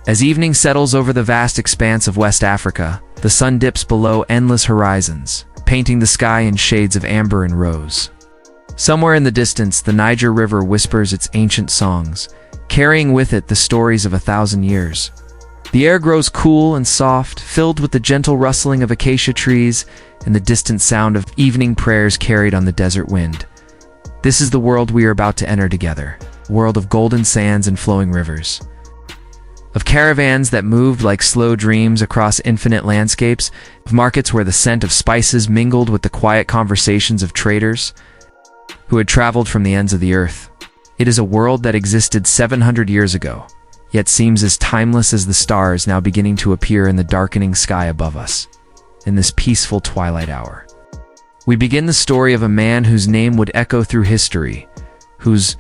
As evening settles over the vast expanse of West Africa, the sun dips below endless horizons, painting the sky in shades of amber and rose. Somewhere in the distance, the Niger River whispers its ancient songs, carrying with it the stories of 1,000 years. The air grows cool and soft, filled with the gentle rustling of acacia trees and the distant sound of evening prayers carried on the desert wind. This is the world we are about to enter together, a world of golden sands and flowing rivers. Of caravans that moved like slow dreams across infinite landscapes, of markets where the scent of spices mingled with the quiet conversations of traders who had traveled from the ends of the earth. It is a world that existed 700 years ago, yet seems as timeless as the stars now beginning to appear in the darkening sky above us, in this peaceful twilight hour. We begin the story of a man whose name would echo through history, whose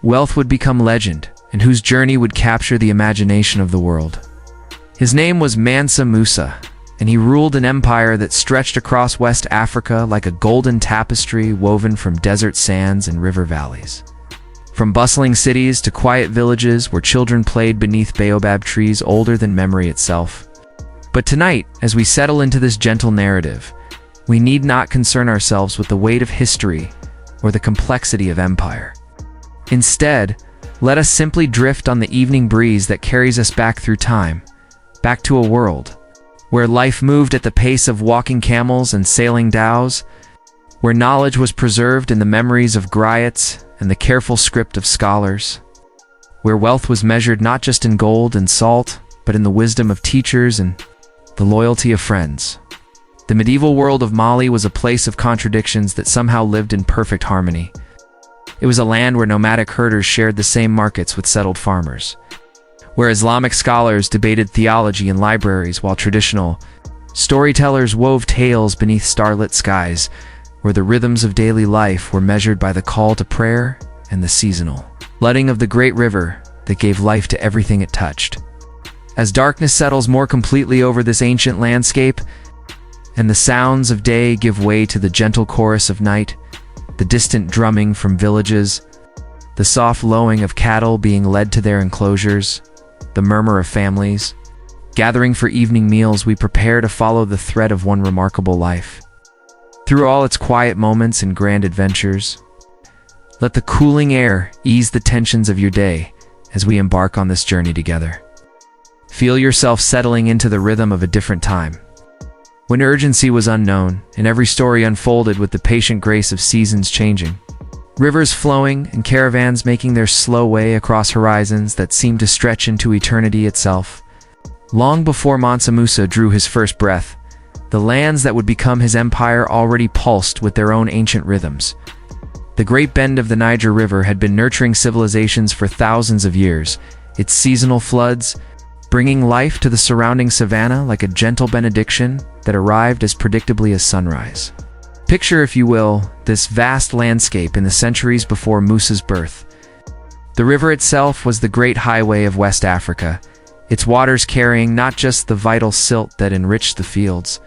wealth would become legend, and whose journey would capture the imagination of the world. His name was Mansa Musa, and he ruled an empire that stretched across West Africa like a golden tapestry woven from desert sands and river valleys. From bustling cities to quiet villages where children played beneath baobab trees older than memory itself. But tonight, as we settle into this gentle narrative, we need not concern ourselves with the weight of history or the complexity of empire. Instead, let us simply drift on the evening breeze that carries us back through time, back to a world where life moved at the pace of walking camels and sailing dhows, where knowledge was preserved in the memories of griots and the careful script of scholars, where wealth was measured not just in gold and salt, but in the wisdom of teachers and the loyalty of friends. The medieval world of Mali was a place of contradictions that somehow lived in perfect harmony. It was a land where nomadic herders shared the same markets with settled farmers, where Islamic scholars debated theology in libraries while traditional storytellers wove tales beneath starlit skies, where the rhythms of daily life were measured by the call to prayer and the seasonal flooding of the great river that gave life to everything it touched. As darkness settles more completely over this ancient landscape, and the sounds of day give way to the gentle chorus of night, the distant drumming from villages, the soft lowing of cattle being led to their enclosures, the murmur of families gathering for evening meals, we prepare to follow the thread of one remarkable life. Through all its quiet moments and grand adventures, let the cooling air ease the tensions of your day as we embark on this journey together. Feel yourself settling into the rhythm of a different time, when urgency was unknown and every story unfolded with the patient grace of seasons changing. Rivers flowing and caravans making their slow way across horizons that seemed to stretch into eternity itself. Long before Mansa Musa drew his first breath, the lands that would become his empire already pulsed with their own ancient rhythms. The great bend of the Niger River had been nurturing civilizations for thousands of years, its seasonal floods bringing life to the surrounding savanna like a gentle benediction that arrived as predictably as sunrise. Picture, if you will, this vast landscape in the centuries before Musa's birth. The river itself was the great highway of West Africa, its waters carrying not just the vital silt that enriched the fields,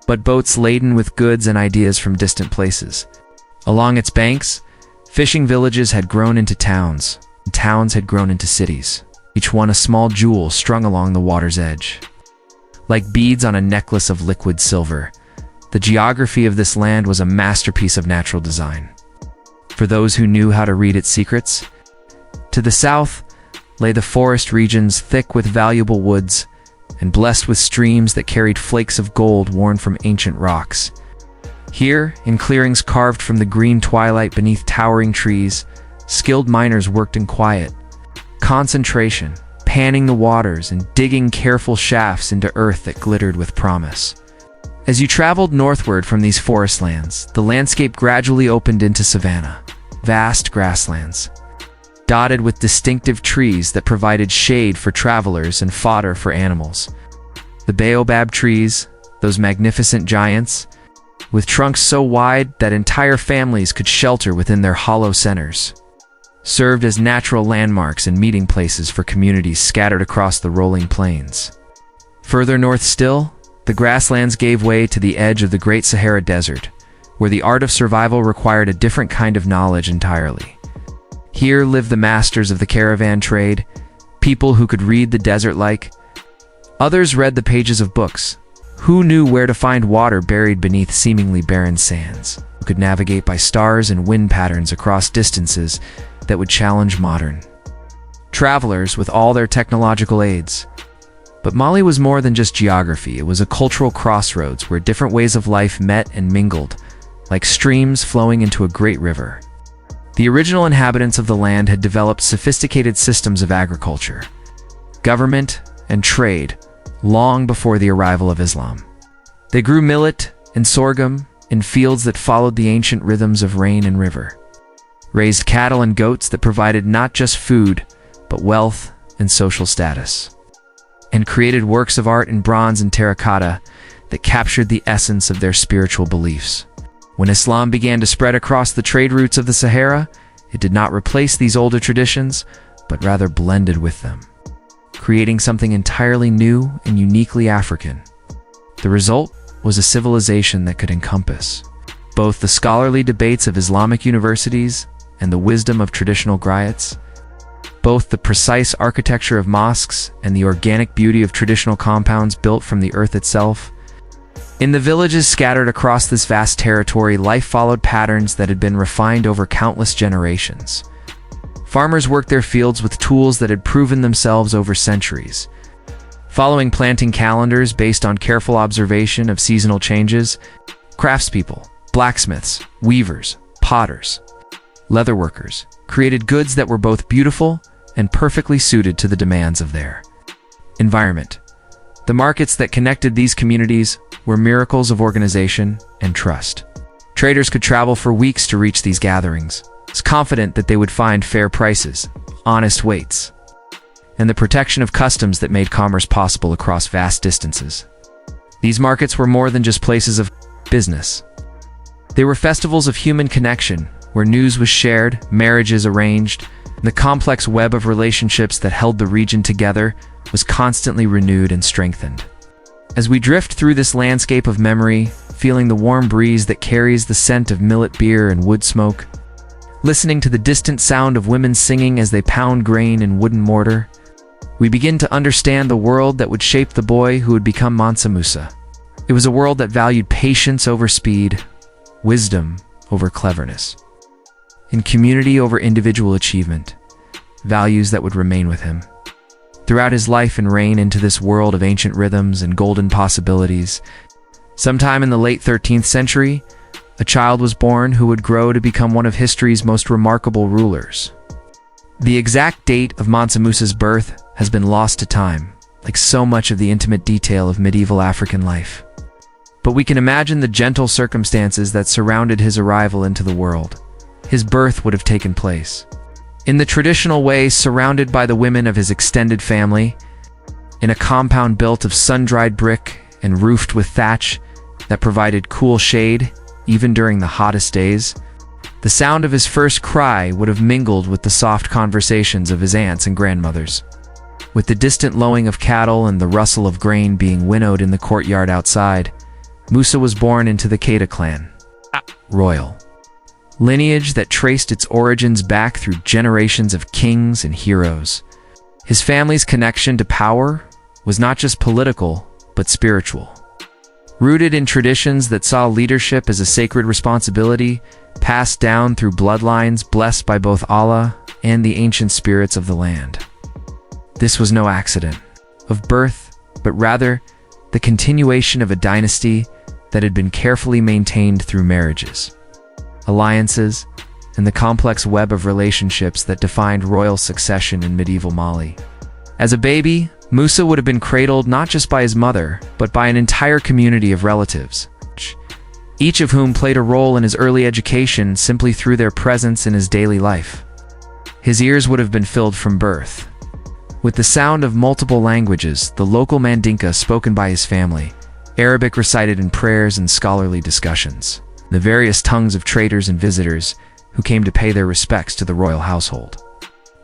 but boats laden with goods and ideas from distant places. Along its banks, fishing villages had grown into towns, and towns had grown into cities, each one a small jewel strung along the water's edge. Like beads on a necklace of liquid silver, the geography of this land was a masterpiece of natural design. For those who knew how to read its secrets, to the south lay the forest regions thick with valuable woods and blessed with streams that carried flakes of gold worn from ancient rocks. Here, in clearings carved from the green twilight beneath towering trees, skilled miners worked in quiet concentration, panning the waters and digging careful shafts into earth that glittered with promise. As you traveled northward from these forest lands, the landscape gradually opened into savanna, vast grasslands, dotted with distinctive trees that provided shade for travelers and fodder for animals. The baobab trees, those magnificent giants, with trunks so wide that entire families could shelter within their hollow centers, served as natural landmarks and meeting places for communities scattered across the rolling plains. Further north still, the grasslands gave way to the edge of the Great Sahara Desert, where the art of survival required a different kind of knowledge entirely. Here lived the masters of the caravan trade, people who could read the desert like. Others read the pages of books. Who knew where to find water buried beneath seemingly barren sands? Who could navigate by stars and wind patterns across distances that would challenge modern travelers with all their technological aids. But Mali was more than just geography. It was a cultural crossroads where different ways of life met and mingled, like streams flowing into a great river. The original inhabitants of the land had developed sophisticated systems of agriculture, government, and trade long before the arrival of Islam. They grew millet and sorghum in fields that followed the ancient rhythms of rain and river, raised cattle and goats that provided not just food, but wealth and social status, and created works of art in bronze and terracotta that captured the essence of their spiritual beliefs. When Islam began to spread across the trade routes of the Sahara, it did not replace these older traditions, but rather blended with them, creating something entirely new and uniquely African. The result was a civilization that could encompass both the scholarly debates of Islamic universities and the wisdom of traditional griots, both the precise architecture of mosques and the organic beauty of traditional compounds built from the earth itself. In the villages scattered across this vast territory, life followed patterns that had been refined over countless generations. Farmers worked their fields with tools that had proven themselves over centuries, following planting calendars based on careful observation of seasonal changes. Craftspeople, blacksmiths, weavers, potters, leatherworkers created goods that were both beautiful and perfectly suited to the demands of their environment. The markets that connected these communities were miracles of organization and trust. Traders could travel for weeks to reach these gatherings, confident that they would find fair prices, honest weights, and the protection of customs that made commerce possible across vast distances. These markets were more than just places of business. They were festivals of human connection, where news was shared, marriages arranged, and the complex web of relationships that held the region together was constantly renewed and strengthened. As we drift through this landscape of memory, feeling the warm breeze that carries the scent of millet beer and wood smoke, listening to the distant sound of women singing as they pound grain in wooden mortar, we begin to understand the world that would shape the boy who would become Mansa Musa. It was a world that valued patience over speed, wisdom over cleverness, and community over individual achievement, values that would remain with him throughout his life and reign into this world of ancient rhythms and golden possibilities. Sometime in the late 13th century, a child was born who would grow to become one of history's most remarkable rulers. The exact date of Mansa Musa's birth has been lost to time, like so much of the intimate detail of medieval African life. But we can imagine the gentle circumstances that surrounded his arrival into the world. His birth would have taken place in the traditional way, surrounded by the women of his extended family, in a compound built of sun-dried brick and roofed with thatch that provided cool shade even during the hottest days. The sound of his first cry would have mingled with the soft conversations of his aunts and grandmothers, with the distant lowing of cattle and the rustle of grain being winnowed in the courtyard outside. Musa was born into the Keita clan, royal lineage that traced its origins back through generations of kings and heroes. His family's connection to power was not just political, but spiritual, rooted in traditions that saw leadership as a sacred responsibility passed down through bloodlines blessed by both Allah and the ancient spirits of the land. This was no accident of birth, but rather the continuation of a dynasty that had been carefully maintained through marriages, alliances, and the complex web of relationships that defined royal succession in medieval Mali. As a baby, Musa would have been cradled not just by his mother, but by an entire community of relatives, each of whom played a role in his early education simply through their presence in his daily life. His ears would have been filled from birth with the sound of multiple languages, the local Mandinka spoken by his family, Arabic recited in prayers and scholarly discussions, the various tongues of traders and visitors who came to pay their respects to the royal household.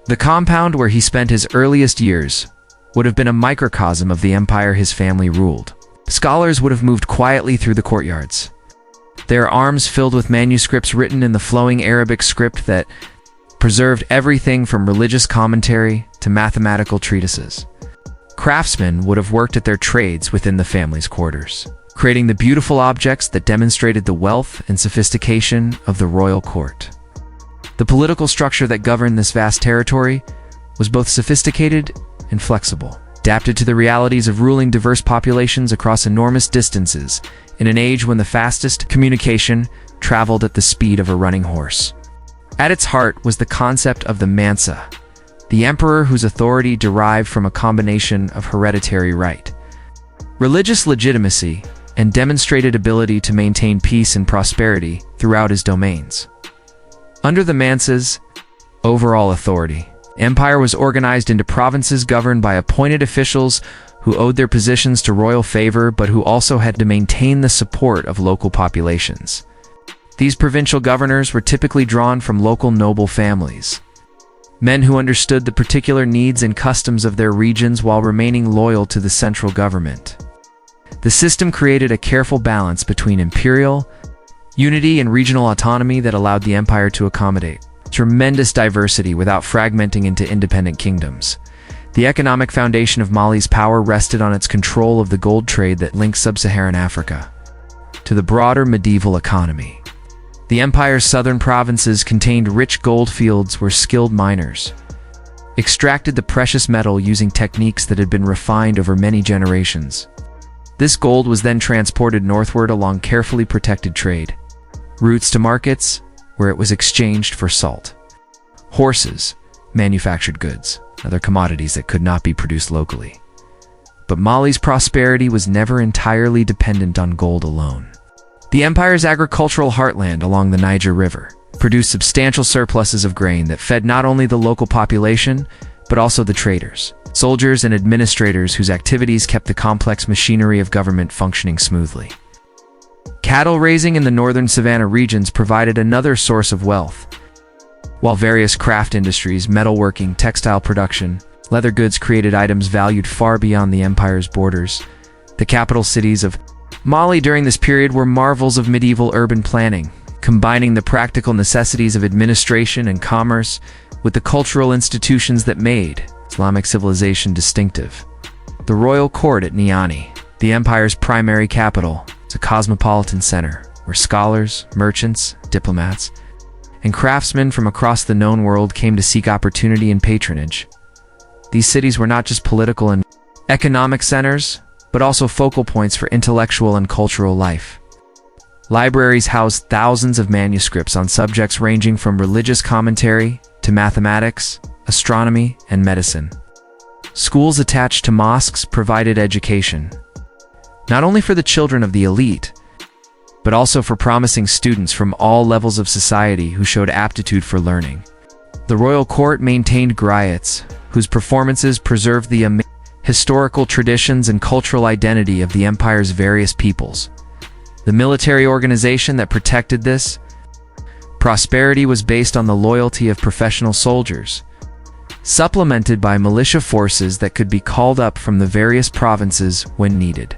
The compound where he spent his earliest years would have been a microcosm of the empire his family ruled. Scholars would have moved quietly through the courtyards, their arms filled with manuscripts written in the flowing Arabic script that preserved everything from religious commentary to mathematical treatises. Craftsmen would have worked at their trades within the family's quarters, creating the beautiful objects that demonstrated the wealth and sophistication of the royal court. The political structure that governed this vast territory was both sophisticated and flexible, adapted to the realities of ruling diverse populations across enormous distances in an age when the fastest communication traveled at the speed of a running horse. At its heart was the concept of the Mansa, the emperor whose authority derived from a combination of hereditary right, religious legitimacy, and demonstrated ability to maintain peace and prosperity throughout his domains. Under the Mansa's overall authority, empire was organized into provinces governed by appointed officials who owed their positions to royal favor but who also had to maintain the support of local populations. These provincial governors were typically drawn from local noble families, men who understood the particular needs and customs of their regions while remaining loyal to the central government. The system created a careful balance between imperial unity and regional autonomy that allowed the empire to accommodate tremendous diversity without fragmenting into independent kingdoms. The economic foundation of Mali's power rested on its control of the gold trade that linked sub-Saharan Africa to the broader medieval economy. The empire's southern provinces contained rich gold fields where skilled miners extracted the precious metal using techniques that had been refined over many generations. This gold was then transported northward along carefully protected trade routes to markets where it was exchanged for salt, horses, manufactured goods, other commodities that could not be produced locally. But Mali's prosperity was never entirely dependent on gold alone. The empire's agricultural heartland along the Niger River produced substantial surpluses of grain that fed not only the local population, but also the traders, soldiers, and administrators whose activities kept the complex machinery of government functioning smoothly. Cattle raising in the northern savanna regions provided another source of wealth, while various craft industries, metalworking, textile production, leather goods created items valued far beyond the empire's borders. The capital cities of Mali during this period were marvels of medieval urban planning, combining the practical necessities of administration and commerce with the cultural institutions that made Islamic civilization distinctive. The royal court at Niani, the empire's primary capital, was a cosmopolitan center where scholars, merchants, diplomats, and craftsmen from across the known world came to seek opportunity and patronage. These cities were not just political and economic centers, but also focal points for intellectual and cultural life. Libraries housed thousands of manuscripts on subjects ranging from religious commentary to mathematics, astronomy, and medicine. Schools attached to mosques provided education, not only for the children of the elite, but also for promising students from all levels of society who showed aptitude for learning. The royal court maintained griots, whose performances preserved the historical traditions and cultural identity of the empire's various peoples. The military organization that protected this prosperity was based on the loyalty of professional soldiers, supplemented by militia forces that could be called up from the various provinces when needed.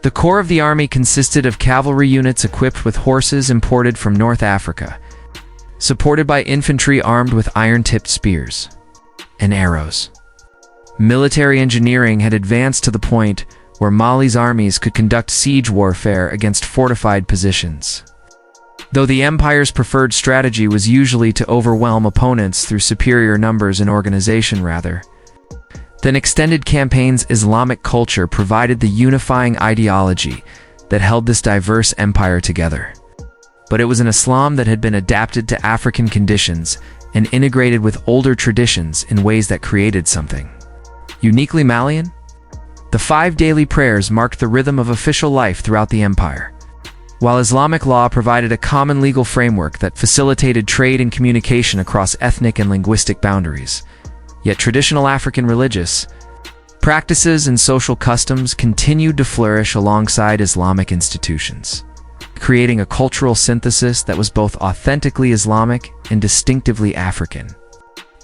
The core of the army consisted of cavalry units equipped with horses imported from North Africa, supported by infantry armed with iron-tipped spears and arrows. Military engineering had advanced to the point where Mali's armies could conduct siege warfare against fortified positions. Though the empire's preferred strategy was usually to overwhelm opponents through superior numbers and organization rather than extended campaigns, Islamic culture provided the unifying ideology that held this diverse empire together. But it was an Islam that had been adapted to African conditions and integrated with older traditions in ways that created something uniquely Malian. The 5 daily prayers marked the rhythm of official life throughout the empire. While Islamic law provided a common legal framework that facilitated trade and communication across ethnic and linguistic boundaries, yet traditional African religious practices and social customs continued to flourish alongside Islamic institutions, creating a cultural synthesis that was both authentically Islamic and distinctively African.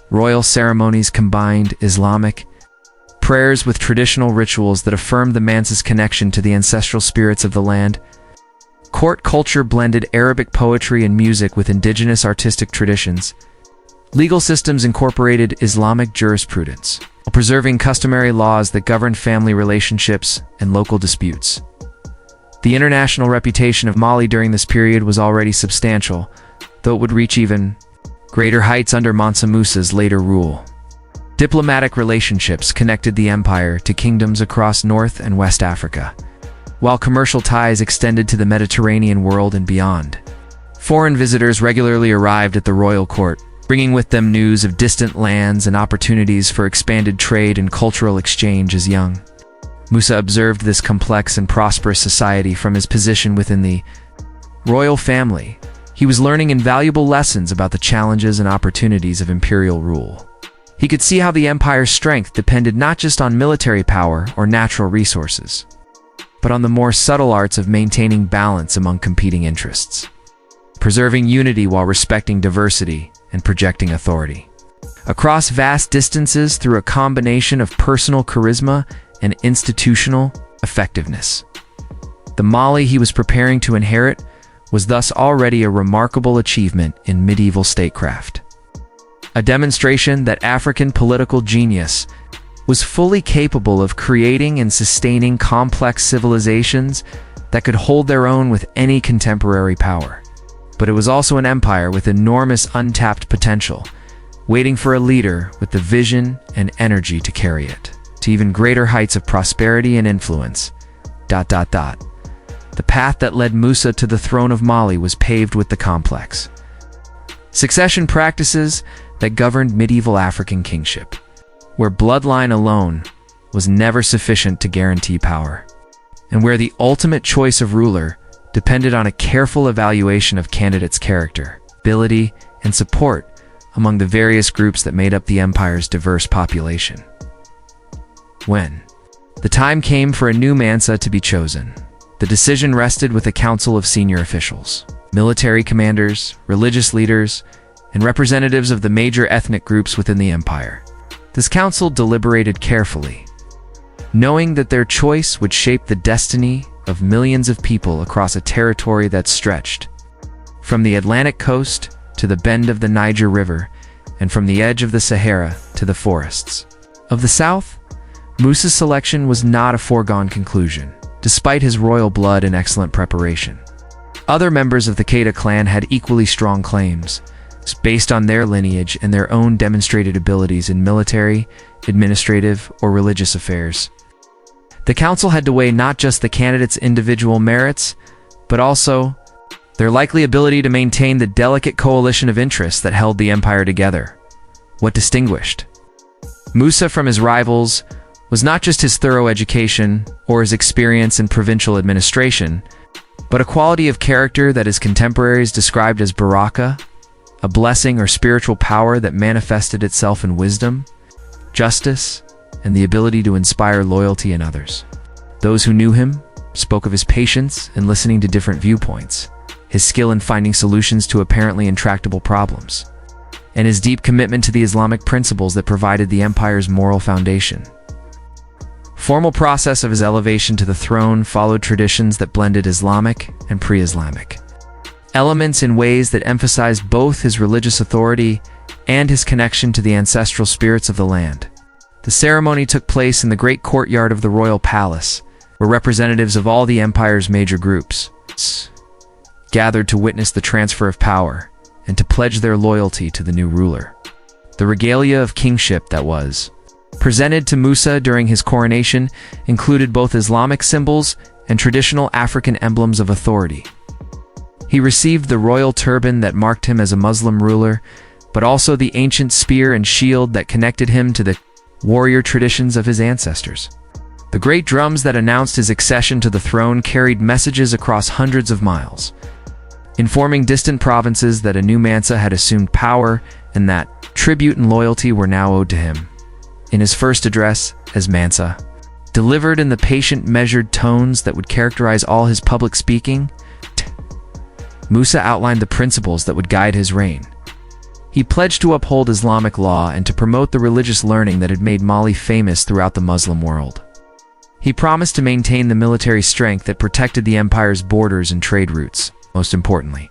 Royal ceremonies combined Islamic prayers with traditional rituals that affirmed the Mansa's connection to the ancestral spirits of the land. Court culture blended Arabic poetry and music with indigenous artistic traditions, Legal systems incorporated Islamic jurisprudence, while preserving customary laws that governed family relationships and local disputes. The international reputation of Mali during this period was already substantial, though it would reach even greater heights under Mansa Musa's later rule. Diplomatic relationships connected the empire to kingdoms across North and West Africa, while commercial ties extended to the Mediterranean world and beyond. Foreign visitors regularly arrived at the royal court, bringing with them news of distant lands and opportunities for expanded trade and cultural exchange. As young Musa observed this complex and prosperous society from his position within the royal family. He was learning invaluable lessons about the challenges and opportunities of imperial rule. He could see how the empire's strength depended not just on military power or natural resources, but on the more subtle arts of maintaining balance among competing interests, preserving unity while respecting diversity and projecting authority across vast distances through a combination of personal charisma and institutional effectiveness. The Mali he was preparing to inherit was thus already a remarkable achievement in medieval statecraft, a demonstration that African political genius was fully capable of creating and sustaining complex civilizations that could hold their own with any contemporary power. But it was also an empire with enormous untapped potential, waiting for a leader with the vision and energy to carry it to even greater heights of prosperity and influence. The path that led Musa to the throne of Mali was paved with the complex succession practices that governed medieval African kingship, where bloodline alone was never sufficient to guarantee power, and where the ultimate choice of ruler depended on a careful evaluation of candidates' character, ability, and support among the various groups that made up the empire's diverse population. When the time came for a new Mansa to be chosen, the decision rested with a council of senior officials, military commanders, religious leaders, and representatives of the major ethnic groups within the empire. This council deliberated carefully, knowing that their choice would shape the destiny of millions of people across a territory that stretched from the Atlantic coast to the bend of the Niger River, and from the edge of the Sahara to the forests of the south. Musa's selection was not a foregone conclusion, despite his royal blood and excellent preparation. Other members of the Keita clan had equally strong claims, based on their lineage and their own demonstrated abilities in military, administrative, or religious affairs. The council had to weigh not just the candidates' individual merits, but also their likely ability to maintain the delicate coalition of interests that held the empire together. What distinguished Musa from his rivals was not just his thorough education or his experience in provincial administration, but a quality of character that his contemporaries described as baraka, a blessing or spiritual power that manifested itself in wisdom, justice, and the ability to inspire loyalty in others. Those who knew him spoke of his patience in listening to different viewpoints, his skill in finding solutions to apparently intractable problems, and his deep commitment to the Islamic principles that provided the empire's moral foundation. Formal process of his elevation to the throne followed traditions that blended Islamic and pre-Islamic elements in ways that emphasized both his religious authority and his connection to the ancestral spirits of the land. The ceremony took place in the great courtyard of the royal palace, where representatives of all the empire's major groups gathered to witness the transfer of power and to pledge their loyalty to the new ruler. The regalia of kingship that was presented to Musa during his coronation included both Islamic symbols and traditional African emblems of authority. He received the royal turban that marked him as a Muslim ruler, but also the ancient spear and shield that connected him to the warrior traditions of his ancestors. The great drums that announced his accession to the throne carried messages across hundreds of miles, informing distant provinces that a new Mansa had assumed power and that tribute and loyalty were now owed to him. In his first address as Mansa, delivered in the patient, measured tones that would characterize all his public speaking, Musa outlined the principles that would guide his reign. He pledged to uphold Islamic law and to promote the religious learning that had made Mali famous throughout the Muslim world. He promised to maintain the military strength that protected the empire's borders and trade routes. Most importantly,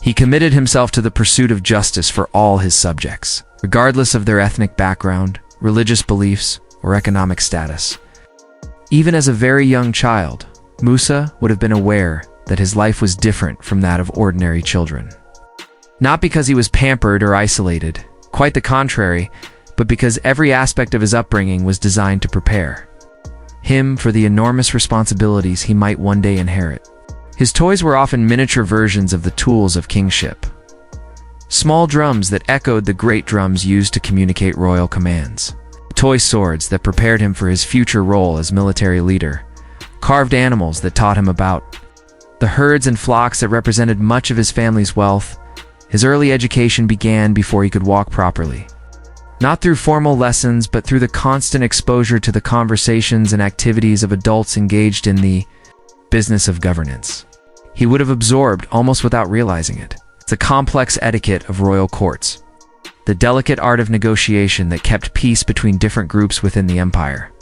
he committed himself to the pursuit of justice for all his subjects. regardless of their ethnic background, religious beliefs, or economic status. Even as a very young child, Musa would have been aware that his life was different from that of ordinary children. Not because he was pampered or isolated, quite the contrary, but because every aspect of his upbringing was designed to prepare him for the enormous responsibilities he might one day inherit. His toys were often miniature versions of the tools of kingship. Small drums that echoed the great drums used to communicate royal commands. Toy swords that prepared him for his future role as military leader. Carved animals that taught him about the herds and flocks that represented much of his family's wealth. His early education began before he could walk properly. Not through formal lessons, but through the constant exposure to the conversations and activities of adults engaged in the business of governance. He would have absorbed, almost without realizing it, the complex etiquette of royal courts, the delicate art of negotiation that kept peace between different groups within the empire,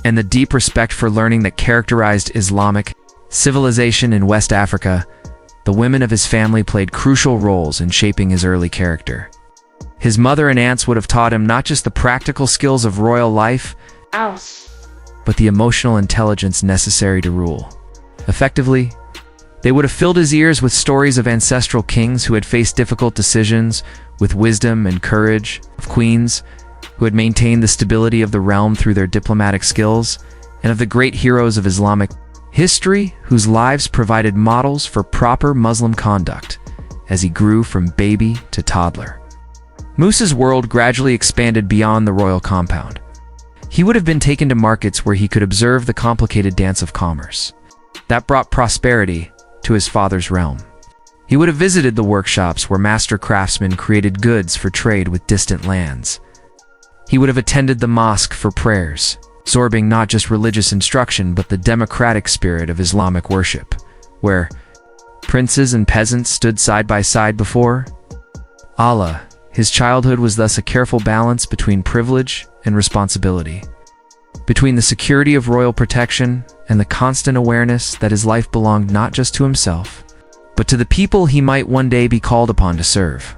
and the deep respect for learning that characterized Islamic civilization in West Africa. The women of his family played crucial roles in shaping his early character. His mother and aunts would have taught him not just the practical skills of royal life, but the emotional intelligence necessary to rule effectively. They would have filled his ears with stories of ancestral kings who had faced difficult decisions with wisdom and courage, of queens who had maintained the stability of the realm through their diplomatic skills, and of the great heroes of Islamic history whose lives provided models for proper Muslim conduct as he grew from baby to toddler. Musa's world gradually expanded beyond the royal compound. He would have been taken to markets where he could observe the complicated dance of commerce that brought prosperity to his father's realm. He would have visited the workshops where master craftsmen created goods for trade with distant lands. He would have attended the mosque for prayers, absorbing not just religious instruction but the democratic spirit of Islamic worship, where princes and peasants stood side by side before Allah. His childhood was thus a careful balance between privilege and responsibility, between the security of royal protection and the constant awareness that his life belonged not just to himself, but to the people he might one day be called upon to serve.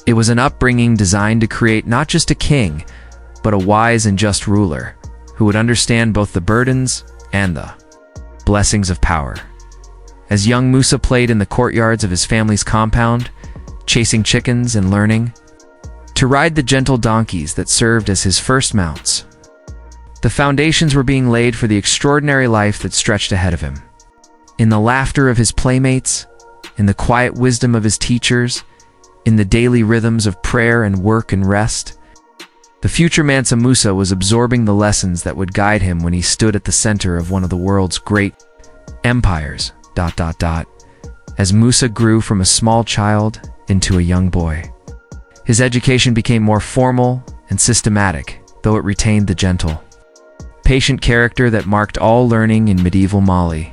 It was an upbringing designed to create not just a king, but a wise and just ruler who would understand both the burdens and the blessings of power. As young Musa played in the courtyards of his family's compound, chasing chickens and learning to ride the gentle donkeys that served as his first mounts, the foundations were being laid for the extraordinary life that stretched ahead of him. In the laughter of his playmates, in the quiet wisdom of his teachers, in the daily rhythms of prayer and work and rest, the future Mansa Musa was absorbing the lessons that would guide him when he stood at the center of one of the world's great empires. As Musa grew from a small child into a young boy, his education became more formal and systematic, though it retained the gentle, patient character that marked all learning in medieval Mali.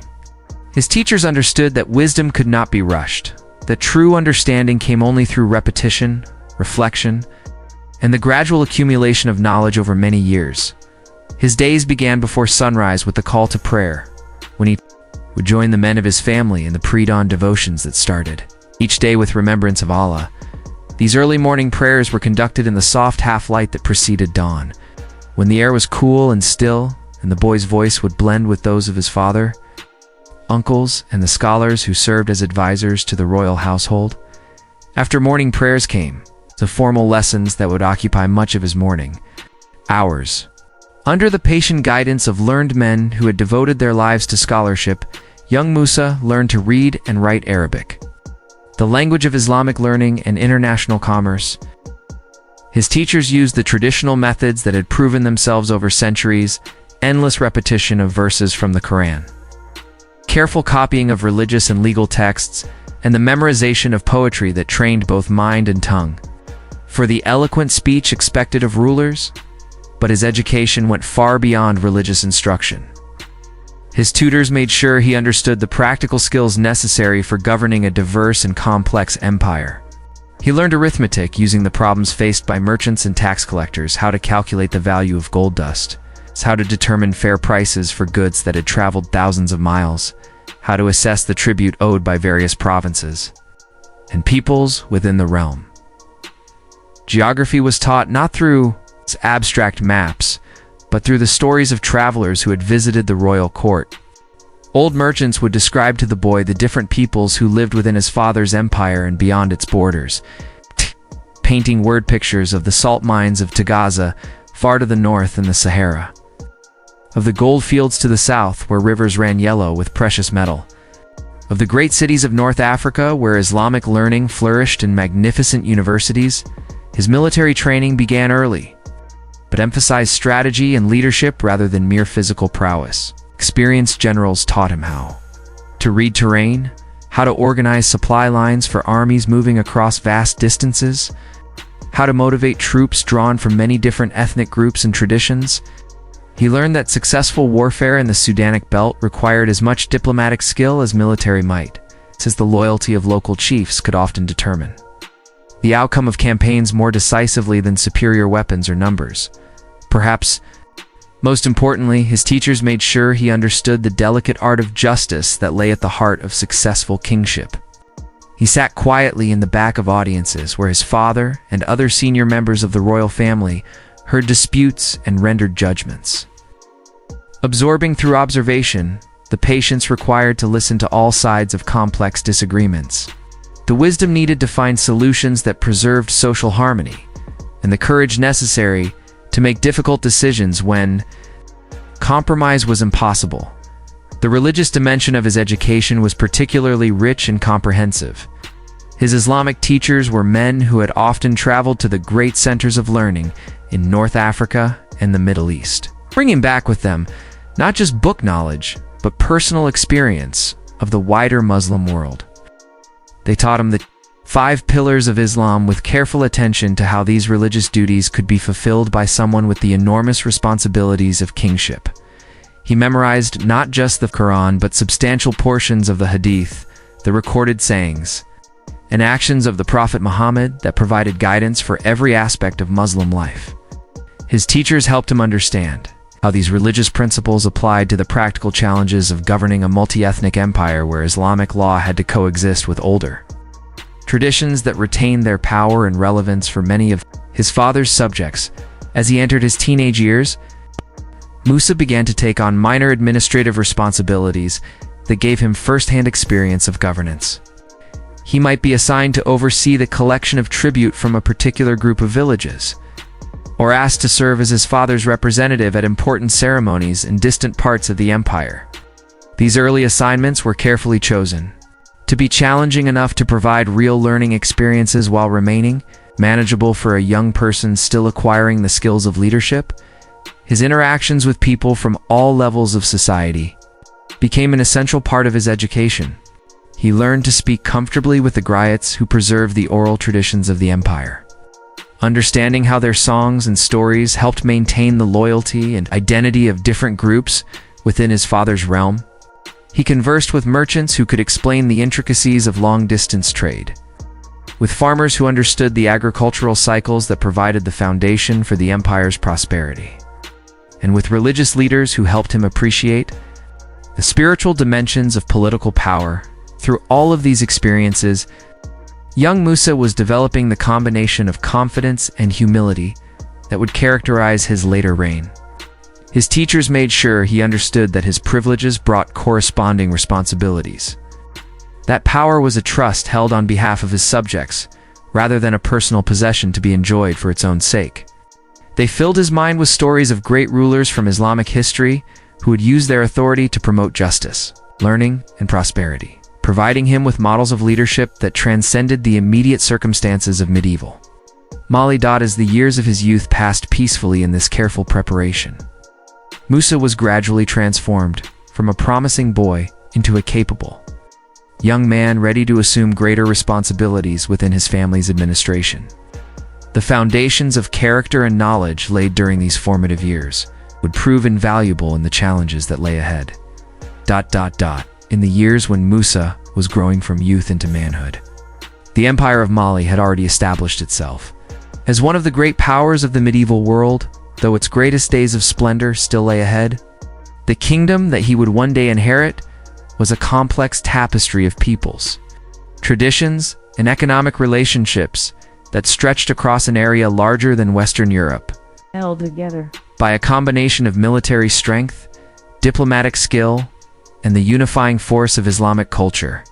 His teachers understood that wisdom could not be rushed, that true understanding came only through repetition, reflection, and the gradual accumulation of knowledge over many years. His days began before sunrise with the call to prayer, when he would join the men of his family in the pre-dawn devotions that started each day with remembrance of Allah. These early morning prayers were conducted in the soft half-light that preceded dawn, when the air was cool and still, and the boy's voice would blend with those of his father, uncles, and the scholars who served as advisors to the royal household. After morning prayers came the formal lessons that would occupy much of his morning hours. Under the patient guidance of learned men who had devoted their lives to scholarship, young Musa learned to read and write Arabic, the language of Islamic learning and international commerce. His teachers used the traditional methods that had proven themselves over centuries, endless repetition of verses from the Quran, careful copying of religious and legal texts, and the memorization of poetry that trained both mind and tongue for the eloquent speech expected of rulers. But his education went far beyond religious instruction. His tutors made sure he understood the practical skills necessary for governing a diverse and complex empire. He learned arithmetic using the problems faced by merchants and tax collectors, how to calculate the value of gold dust, how to determine fair prices for goods that had traveled thousands of miles, how to assess the tribute owed by various provinces and peoples within the realm. Geography was taught not through abstract maps, but through the stories of travelers who had visited the royal court. Old merchants would describe to the boy the different peoples who lived within his father's empire and beyond its borders, painting word pictures of the salt mines of Tagaza far to the north and the Sahara, of the gold fields to the south where rivers ran yellow with precious metal, of the great cities of North Africa where Islamic learning flourished in magnificent universities. His military training began early, but emphasized strategy and leadership rather than mere physical prowess. Experienced generals taught him how to read terrain, how to organize supply lines for armies moving across vast distances, how to motivate troops drawn from many different ethnic groups and traditions. He learned that successful warfare in the Sudanic belt required as much diplomatic skill as military might, since the loyalty of local chiefs could often determine the outcome of campaigns more decisively than superior weapons or numbers. Perhaps most importantly, his teachers made sure he understood the delicate art of justice that lay at the heart of successful kingship. He sat quietly in the back of audiences where his father and other senior members of the royal family heard disputes and rendered judgments. Absorbing through observation the patience required to listen to all sides of complex disagreements, the wisdom needed to find solutions that preserved social harmony, and the courage necessary to make difficult decisions when compromise was impossible. The religious dimension of his education was particularly rich and comprehensive. His Islamic teachers were men who had often traveled to the great centers of learning in North Africa and the Middle East, bringing back with them not just book knowledge, but personal experience of the wider Muslim world. They taught him the 5 pillars of Islam with careful attention to how these religious duties could be fulfilled by someone with the enormous responsibilities of kingship. He memorized not just the Quran but substantial portions of the Hadith, the recorded sayings, and actions of the Prophet Muhammad that provided guidance for every aspect of Muslim life. His teachers helped him understand how these religious principles applied to the practical challenges of governing a multi-ethnic empire where Islamic law had to coexist with older traditions that retained their power and relevance for many of his father's subjects. As he entered his teenage years, Musa began to take on minor administrative responsibilities that gave him first-hand experience of governance. He might be assigned to oversee the collection of tribute from a particular group of villages, or asked to serve as his father's representative at important ceremonies in distant parts of the empire. These early assignments were carefully chosen to be challenging enough to provide real learning experiences while remaining manageable for a young person still acquiring the skills of leadership. His interactions with people from all levels of society became an essential part of his education. He learned to speak comfortably with the griots who preserved the oral traditions of the empire, understanding how their songs and stories helped maintain the loyalty and identity of different groups within his father's realm. He conversed with merchants who could explain the intricacies of long-distance trade, with farmers who understood the agricultural cycles that provided the foundation for the empire's prosperity, and with religious leaders who helped him appreciate the spiritual dimensions of political power. Through all of these experiences, young Musa was developing the combination of confidence and humility that would characterize his later reign. His teachers made sure he understood that his privileges brought corresponding responsibilities. That power was a trust held on behalf of his subjects, rather than a personal possession to be enjoyed for its own sake. They filled his mind with stories of great rulers from Islamic history who would use their authority to promote justice, learning, and prosperity, providing him with models of leadership that transcended the immediate circumstances of medieval Mali. As the years of his youth passed peacefully in this careful preparation, Musa was gradually transformed from a promising boy into a capable young man ready to assume greater responsibilities within his family's administration. The foundations of character and knowledge laid during these formative years would prove invaluable in the challenges that lay ahead. In the years when Musa was growing from youth into manhood, the Empire of Mali had already established itself as one of the great powers of the medieval world. Though its greatest days of splendor still lay ahead, the kingdom that he would one day inherit was a complex tapestry of peoples, traditions, and economic relationships that stretched across an area larger than Western Europe. Held together by a combination of military strength, diplomatic skill, and the unifying force of Islamic culture.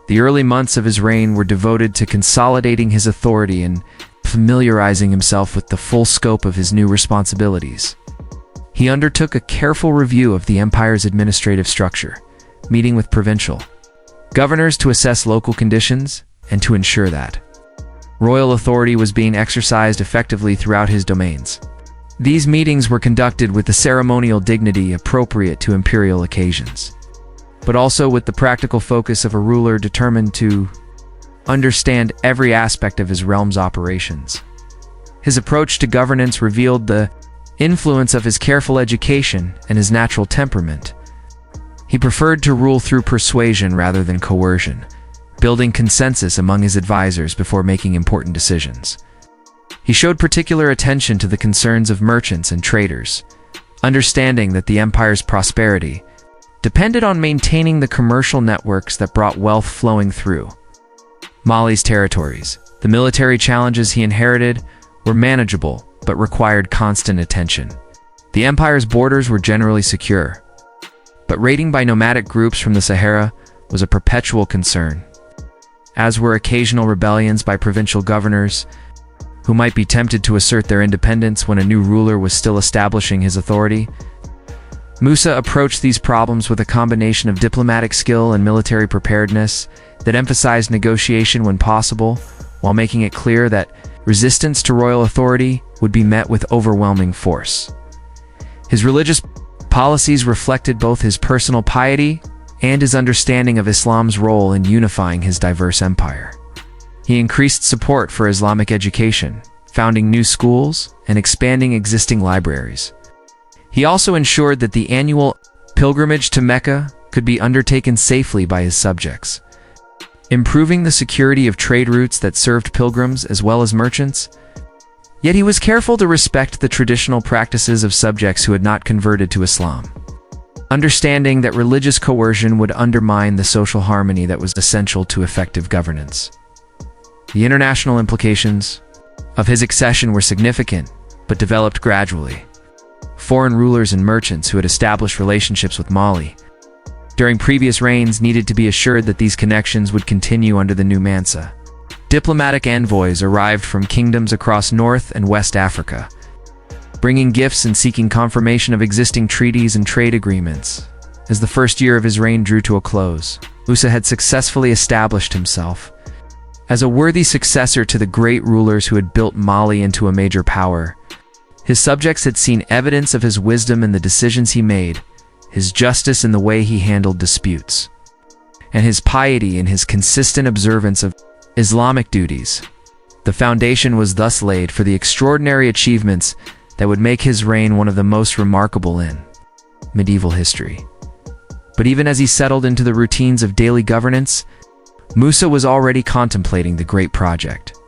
The early months of his reign were devoted to consolidating his authority and familiarizing himself with the full scope of his new responsibilities. He undertook a careful review of the empire's administrative structure, meeting with provincial governors to assess local conditions and to ensure that royal authority was being exercised effectively throughout his domains. These meetings were conducted with the ceremonial dignity appropriate to imperial occasions, but also with the practical focus of a ruler determined to understand every aspect of his realm's operations. His approach to governance revealed the influence of his careful education and his natural temperament. He preferred to rule through persuasion rather than coercion, building consensus among his advisors before making important decisions. He showed particular attention to the concerns of merchants and traders, understanding that the empire's prosperity depended on maintaining the commercial networks that brought wealth flowing through Mali's territories. The military challenges he inherited were manageable but required constant attention. The empire's borders were generally secure, but raiding by nomadic groups from the Sahara was a perpetual concern, as were occasional rebellions by provincial governors who might be tempted to assert their independence when a new ruler was still establishing his authority. Musa approached these problems with a combination of diplomatic skill and military preparedness that emphasized negotiation when possible, while making it clear that resistance to royal authority would be met with overwhelming force. His religious policies reflected both his personal piety and his understanding of Islam's role in unifying his diverse empire. He increased support for Islamic education, founding new schools and expanding existing libraries. He also ensured that the annual pilgrimage to Mecca could be undertaken safely by his subjects, improving the security of trade routes that served pilgrims as well as merchants. Yet he was careful to respect the traditional practices of subjects who had not converted to Islam, understanding that religious coercion would undermine the social harmony that was essential to effective governance. The international implications of his accession were significant, but developed gradually. Foreign rulers and merchants who had established relationships with Mali during previous reigns needed to be assured that these connections would continue under the new Mansa. Diplomatic envoys arrived from kingdoms across North and West Africa, bringing gifts and seeking confirmation of existing treaties and trade agreements. As the first year of his reign drew to a close, Musa had successfully established himself as a worthy successor to the great rulers who had built Mali into a major power. His subjects had seen evidence of his wisdom in the decisions he made, his justice in the way he handled disputes, and his piety in his consistent observance of Islamic duties. The foundation was thus laid for the extraordinary achievements that would make his reign one of the most remarkable in medieval history. But even as he settled into the routines of daily governance, Musa was already contemplating the great project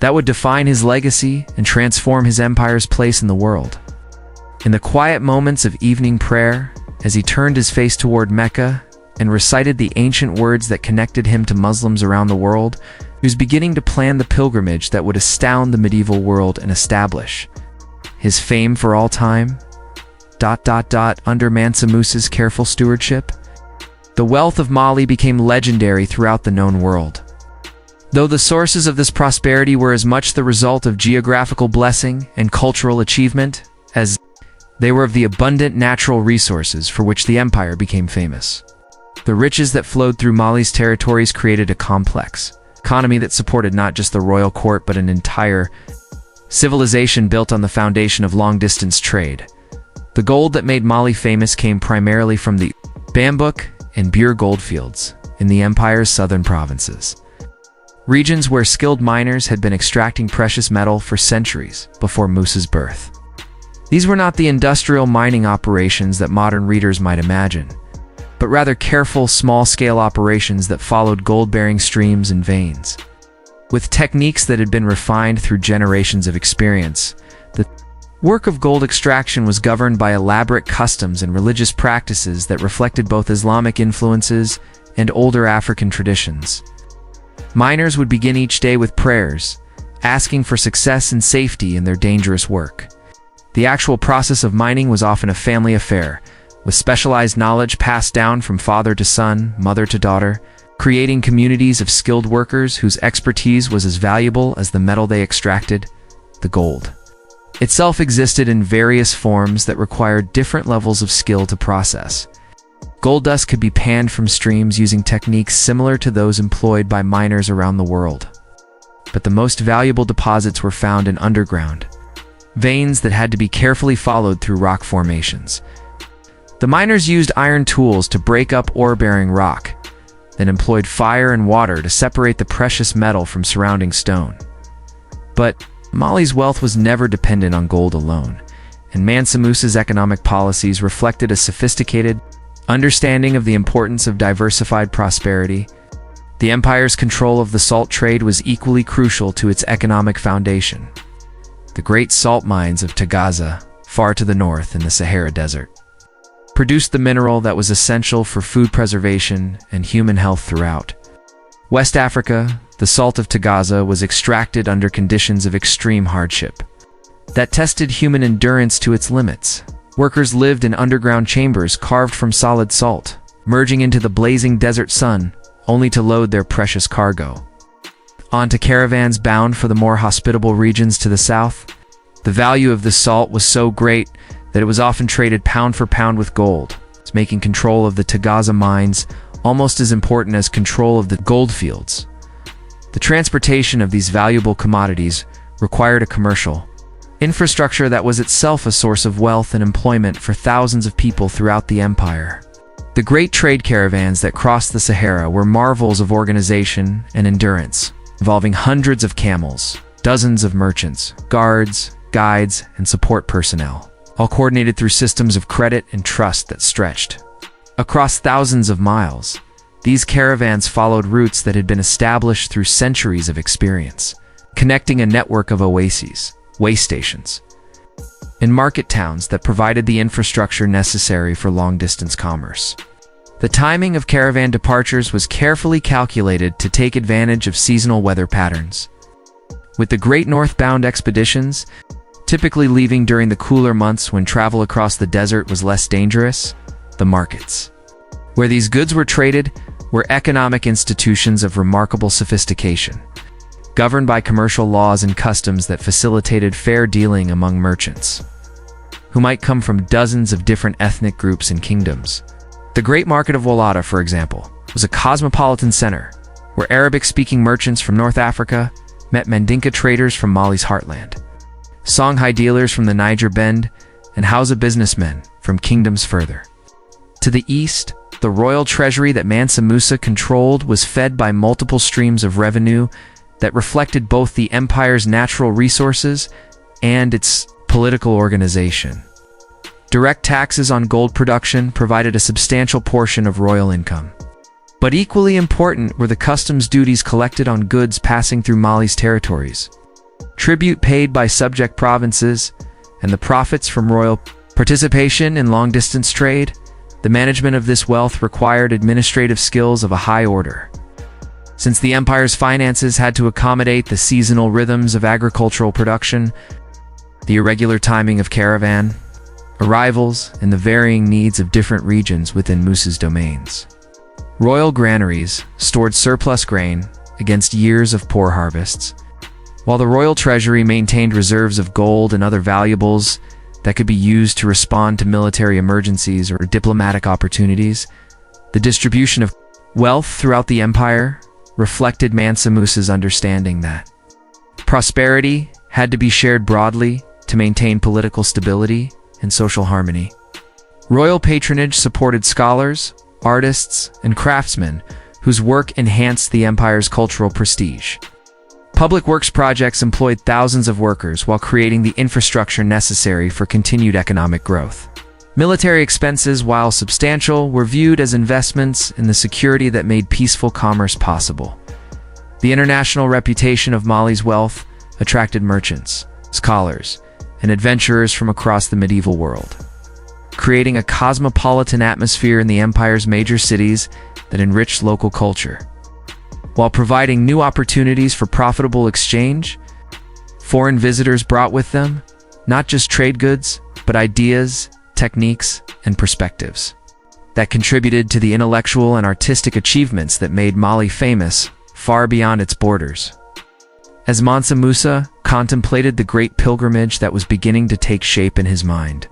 that would define his legacy and transform his empire's place in the world. In the quiet moments of evening prayer, as he turned his face toward Mecca and recited the ancient words that connected him to Muslims around the world, he was beginning to plan the pilgrimage that would astound the medieval world and establish his fame for all time. Under Mansa Musa's careful stewardship, the wealth of Mali became legendary throughout the known world. Though the sources of this prosperity were as much the result of geographical blessing and cultural achievement as they were of the abundant natural resources for which the empire became famous. The riches that flowed through Mali's territories created a complex economy that supported not just the royal court but an entire civilization built on the foundation of long-distance trade. The gold that made Mali famous came primarily from the Bambouk and Bure goldfields in the empire's southern provinces, regions where skilled miners had been extracting precious metal for centuries before Musa's birth. These were not the industrial mining operations that modern readers might imagine, but rather careful, small-scale operations that followed gold-bearing streams and veins. With techniques that had been refined through generations of experience, the work of gold extraction was governed by elaborate customs and religious practices that reflected both Islamic influences and older African traditions. Miners would begin each day with prayers, asking for success and safety in their dangerous work. The actual process of mining was often a family affair, with specialized knowledge passed down from father to son, mother to daughter, creating communities of skilled workers whose expertise was as valuable as the metal they extracted, the gold. Itself existed in various forms that required different levels of skill to process. Gold dust could be panned from streams using techniques similar to those employed by miners around the world. But the most valuable deposits were found in underground, veins that had to be carefully followed through rock formations. The miners used iron tools to break up ore-bearing rock, then employed fire and water to separate the precious metal from surrounding stone. But Mali's wealth was never dependent on gold alone, and Mansa Musa's economic policies reflected a sophisticated understanding of the importance of diversified prosperity. The empire's control of the salt trade was equally crucial to its economic foundation. The great salt mines of Tagaza, far to the north in the Sahara Desert, produced the mineral that was essential for food preservation and human health throughout. West Africa, the salt of Tagaza was extracted under conditions of extreme hardship that tested human endurance to its limits. Workers lived in underground chambers carved from solid salt, merging into the blazing desert sun, only to load their precious cargo onto caravans bound for the more hospitable regions to the south. The value of this salt was so great that it was often traded pound for pound with gold, making control of the Tagaza mines almost as important as control of the gold fields. The transportation of these valuable commodities required a commercial infrastructure that was itself a source of wealth and employment for thousands of people throughout the empire. The great trade caravans that crossed the Sahara were marvels of organization and endurance, involving hundreds of camels, dozens of merchants, guards, guides, and support personnel, all coordinated through systems of credit and trust that stretched across thousands of miles. These caravans followed routes that had been established through centuries of experience, connecting a network of oases, way stations, and market towns that provided the infrastructure necessary for long-distance commerce. The timing of caravan departures was carefully calculated to take advantage of seasonal weather patterns, with the great northbound expeditions typically leaving during the cooler months when travel across the desert was less dangerous. The markets, where these goods were traded, were economic institutions of remarkable sophistication, governed by commercial laws and customs that facilitated fair dealing among merchants, who might come from dozens of different ethnic groups and kingdoms. The Great Market of Walata, for example, was a cosmopolitan center, where Arabic-speaking merchants from North Africa met Mandinka traders from Mali's heartland, Songhai dealers from the Niger Bend, and Hausa businessmen from kingdoms further. To the east, the royal treasury that Mansa Musa controlled was fed by multiple streams of revenue that reflected both the empire's natural resources and its political organization. Direct taxes on gold production provided a substantial portion of royal income. But equally important were the customs duties collected on goods passing through Mali's territories, tribute paid by subject provinces, and the profits from royal participation in long-distance trade. The management of this wealth required administrative skills of a high order, since the empire's finances had to accommodate the seasonal rhythms of agricultural production, the irregular timing of caravan arrivals, and the varying needs of different regions within Musa's domains. Royal granaries stored surplus grain against years of poor harvests, while the royal treasury maintained reserves of gold and other valuables that could be used to respond to military emergencies or diplomatic opportunities. The distribution of wealth throughout the empire reflected Mansa Musa's understanding that prosperity had to be shared broadly to maintain political stability and social harmony. Royal patronage supported scholars, artists, and craftsmen whose work enhanced the empire's cultural prestige. Public works projects employed thousands of workers while creating the infrastructure necessary for continued economic growth. Military expenses, while substantial, were viewed as investments in the security that made peaceful commerce possible. The international reputation of Mali's wealth attracted merchants, scholars, and adventurers from across the medieval world, creating a cosmopolitan atmosphere in the empire's major cities that enriched local culture. While providing new opportunities for profitable exchange, Foreign visitors brought with them not just trade goods, but ideas, techniques, and perspectives that contributed to the intellectual and artistic achievements that made Mali famous far beyond its borders. As Mansa Musa contemplated the great pilgrimage that was beginning to take shape in his mind,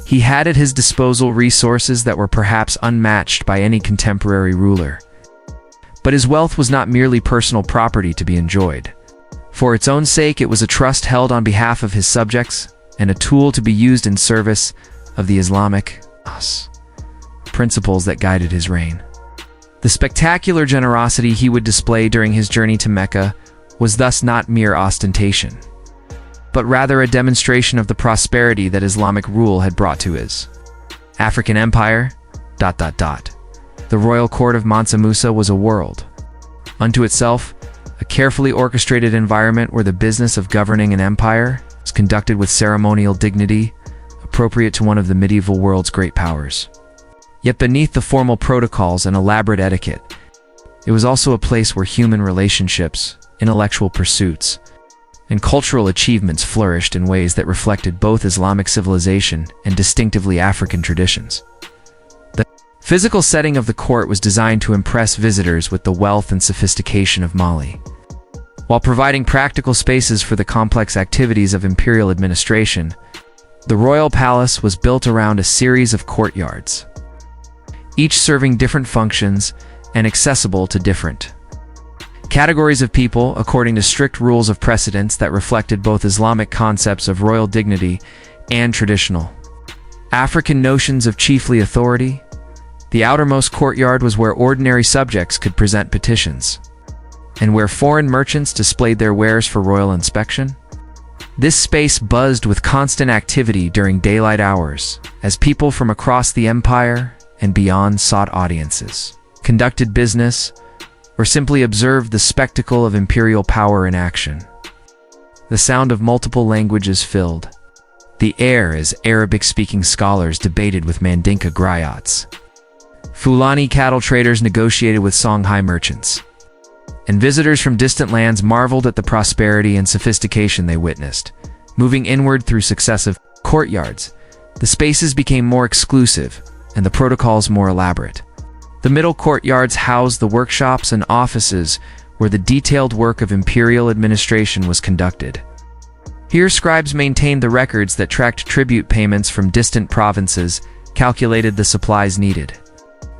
he had at his disposal resources that were perhaps unmatched by any contemporary ruler. But his wealth was not merely personal property to be enjoyed. For its own sake, it was a trust held on behalf of his subjects and a tool to be used in service of the Islamic principles that guided his reign. The spectacular generosity he would display during his journey to Mecca was thus not mere ostentation, but rather a demonstration of the prosperity that Islamic rule had brought to his African empire. The royal court of Mansa Musa was a world unto itself, a carefully orchestrated environment where the business of governing an empire was conducted with ceremonial dignity appropriate to one of the medieval world's great powers. Yet beneath the formal protocols and elaborate etiquette, it was also a place where human relationships, intellectual pursuits, and cultural achievements flourished in ways that reflected both Islamic civilization and distinctively African traditions. The physical setting of the court was designed to impress visitors with the wealth and sophistication of Mali, while providing practical spaces for the complex activities of imperial administration. The royal palace was built around a series of courtyards, each serving different functions and accessible to different categories of people according to strict rules of precedence that reflected both Islamic concepts of royal dignity and traditional African notions of chiefly authority. The outermost courtyard was where ordinary subjects could present petitions, and where foreign merchants displayed their wares for royal inspection. This space buzzed with constant activity during daylight hours, as people from across the empire and beyond sought audiences, conducted business, or simply observed the spectacle of imperial power in action. The sound of multiple languages filled the air as Arabic-speaking scholars debated with Mandinka griots, Fulani cattle traders negotiated with Songhai merchants, and visitors from distant lands marveled at the prosperity and sophistication they witnessed. Moving inward through successive courtyards, the spaces became more exclusive and the protocols more elaborate. The middle courtyards housed the workshops and offices where the detailed work of imperial administration was conducted. Here, scribes maintained the records that tracked tribute payments from distant provinces, calculated the supplies needed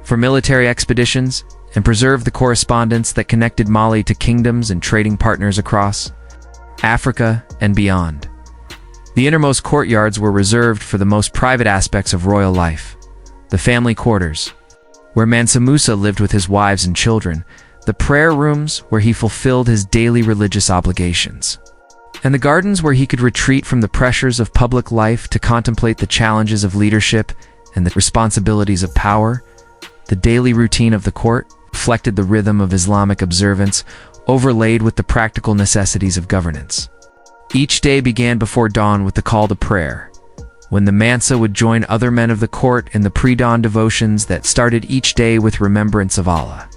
for military expeditions, and preserved the correspondence that connected Mali to kingdoms and trading partners across Africa and beyond. The innermost courtyards were reserved for the most private aspects of royal life: the family quarters, where Mansa Musa lived with his wives and children; the prayer rooms, where he fulfilled his daily religious obligations; and the gardens where he could retreat from the pressures of public life to contemplate the challenges of leadership and the responsibilities of power. The daily routine of the court reflected the rhythm of Islamic observance, overlaid with the practical necessities of governance. Each day began before dawn with the call to prayer, when the Mansa would join other men of the court in the pre-dawn devotions that started each day with remembrance of Allah.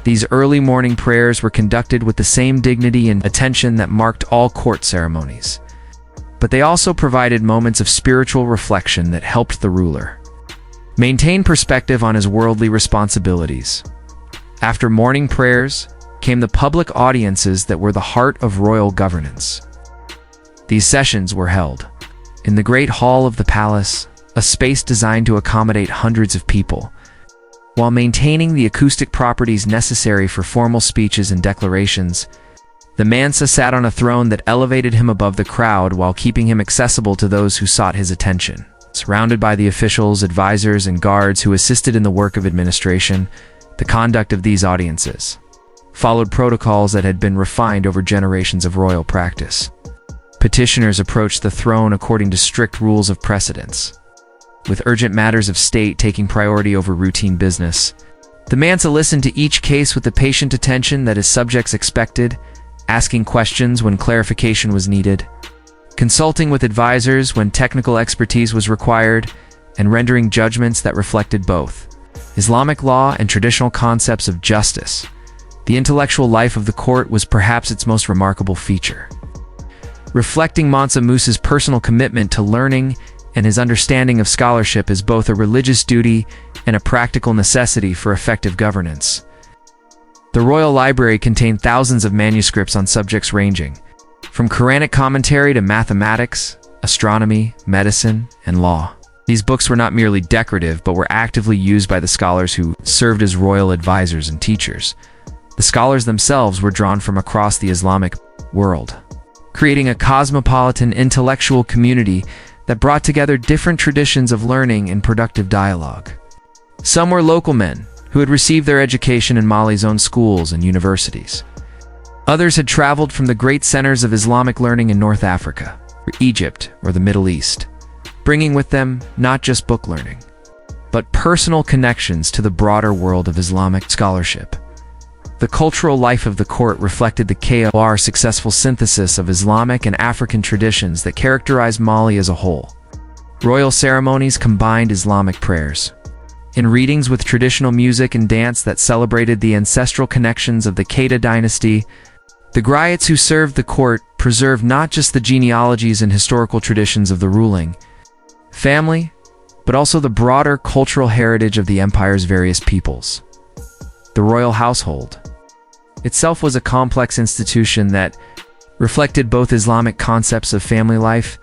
These early morning prayers were conducted with the same dignity and attention that marked all court ceremonies, but they also provided moments of spiritual reflection that helped the ruler maintain perspective on his worldly responsibilities. After morning prayers came the public audiences that were the heart of royal governance. These sessions were held in the great hall of the palace, a space designed to accommodate hundreds of people, while maintaining the acoustic properties necessary for formal speeches and declarations. The Mansa sat on a throne that elevated him above the crowd while keeping him accessible to those who sought his attention. Surrounded by the officials, advisors, and guards who assisted in the work of administration, the conduct of these audiences followed protocols that had been refined over generations of royal practice. Petitioners approached the throne according to strict rules of precedence, with urgent matters of state taking priority over routine business. The Mansa listened to each case with the patient attention that his subjects expected, asking questions when clarification was needed, consulting with advisors when technical expertise was required, and rendering judgments that reflected both Islamic law and traditional concepts of justice. The intellectual life of the court was perhaps its most remarkable feature. reflecting Mansa Musa's personal commitment to learning and his understanding of scholarship as both a religious duty and a practical necessity for effective governance. The Royal Library contained thousands of manuscripts on subjects ranging from Quranic commentary to mathematics, astronomy, medicine, and law. These books were not merely decorative, but were actively used by the scholars who served as royal advisors and teachers. The scholars themselves were drawn from across the Islamic world, creating a cosmopolitan intellectual community that brought together different traditions of learning and productive dialogue. Some were local men who had received their education in Mali's own schools and universities. Others had traveled from the great centers of Islamic learning in North Africa, or Egypt, or the Middle East, bringing with them not just book learning, but personal connections to the broader world of Islamic scholarship. The cultural life of the court reflected the KOR successful synthesis of Islamic and African traditions that characterized Mali as a whole. Royal ceremonies combined Islamic prayers in readings with traditional music and dance that celebrated the ancestral connections of the Keita dynasty. The griots who served the court preserved not just the genealogies and historical traditions of the ruling family, but also the broader cultural heritage of the empire's various peoples. The royal household itself was a complex institution that reflected both Islamic concepts of family life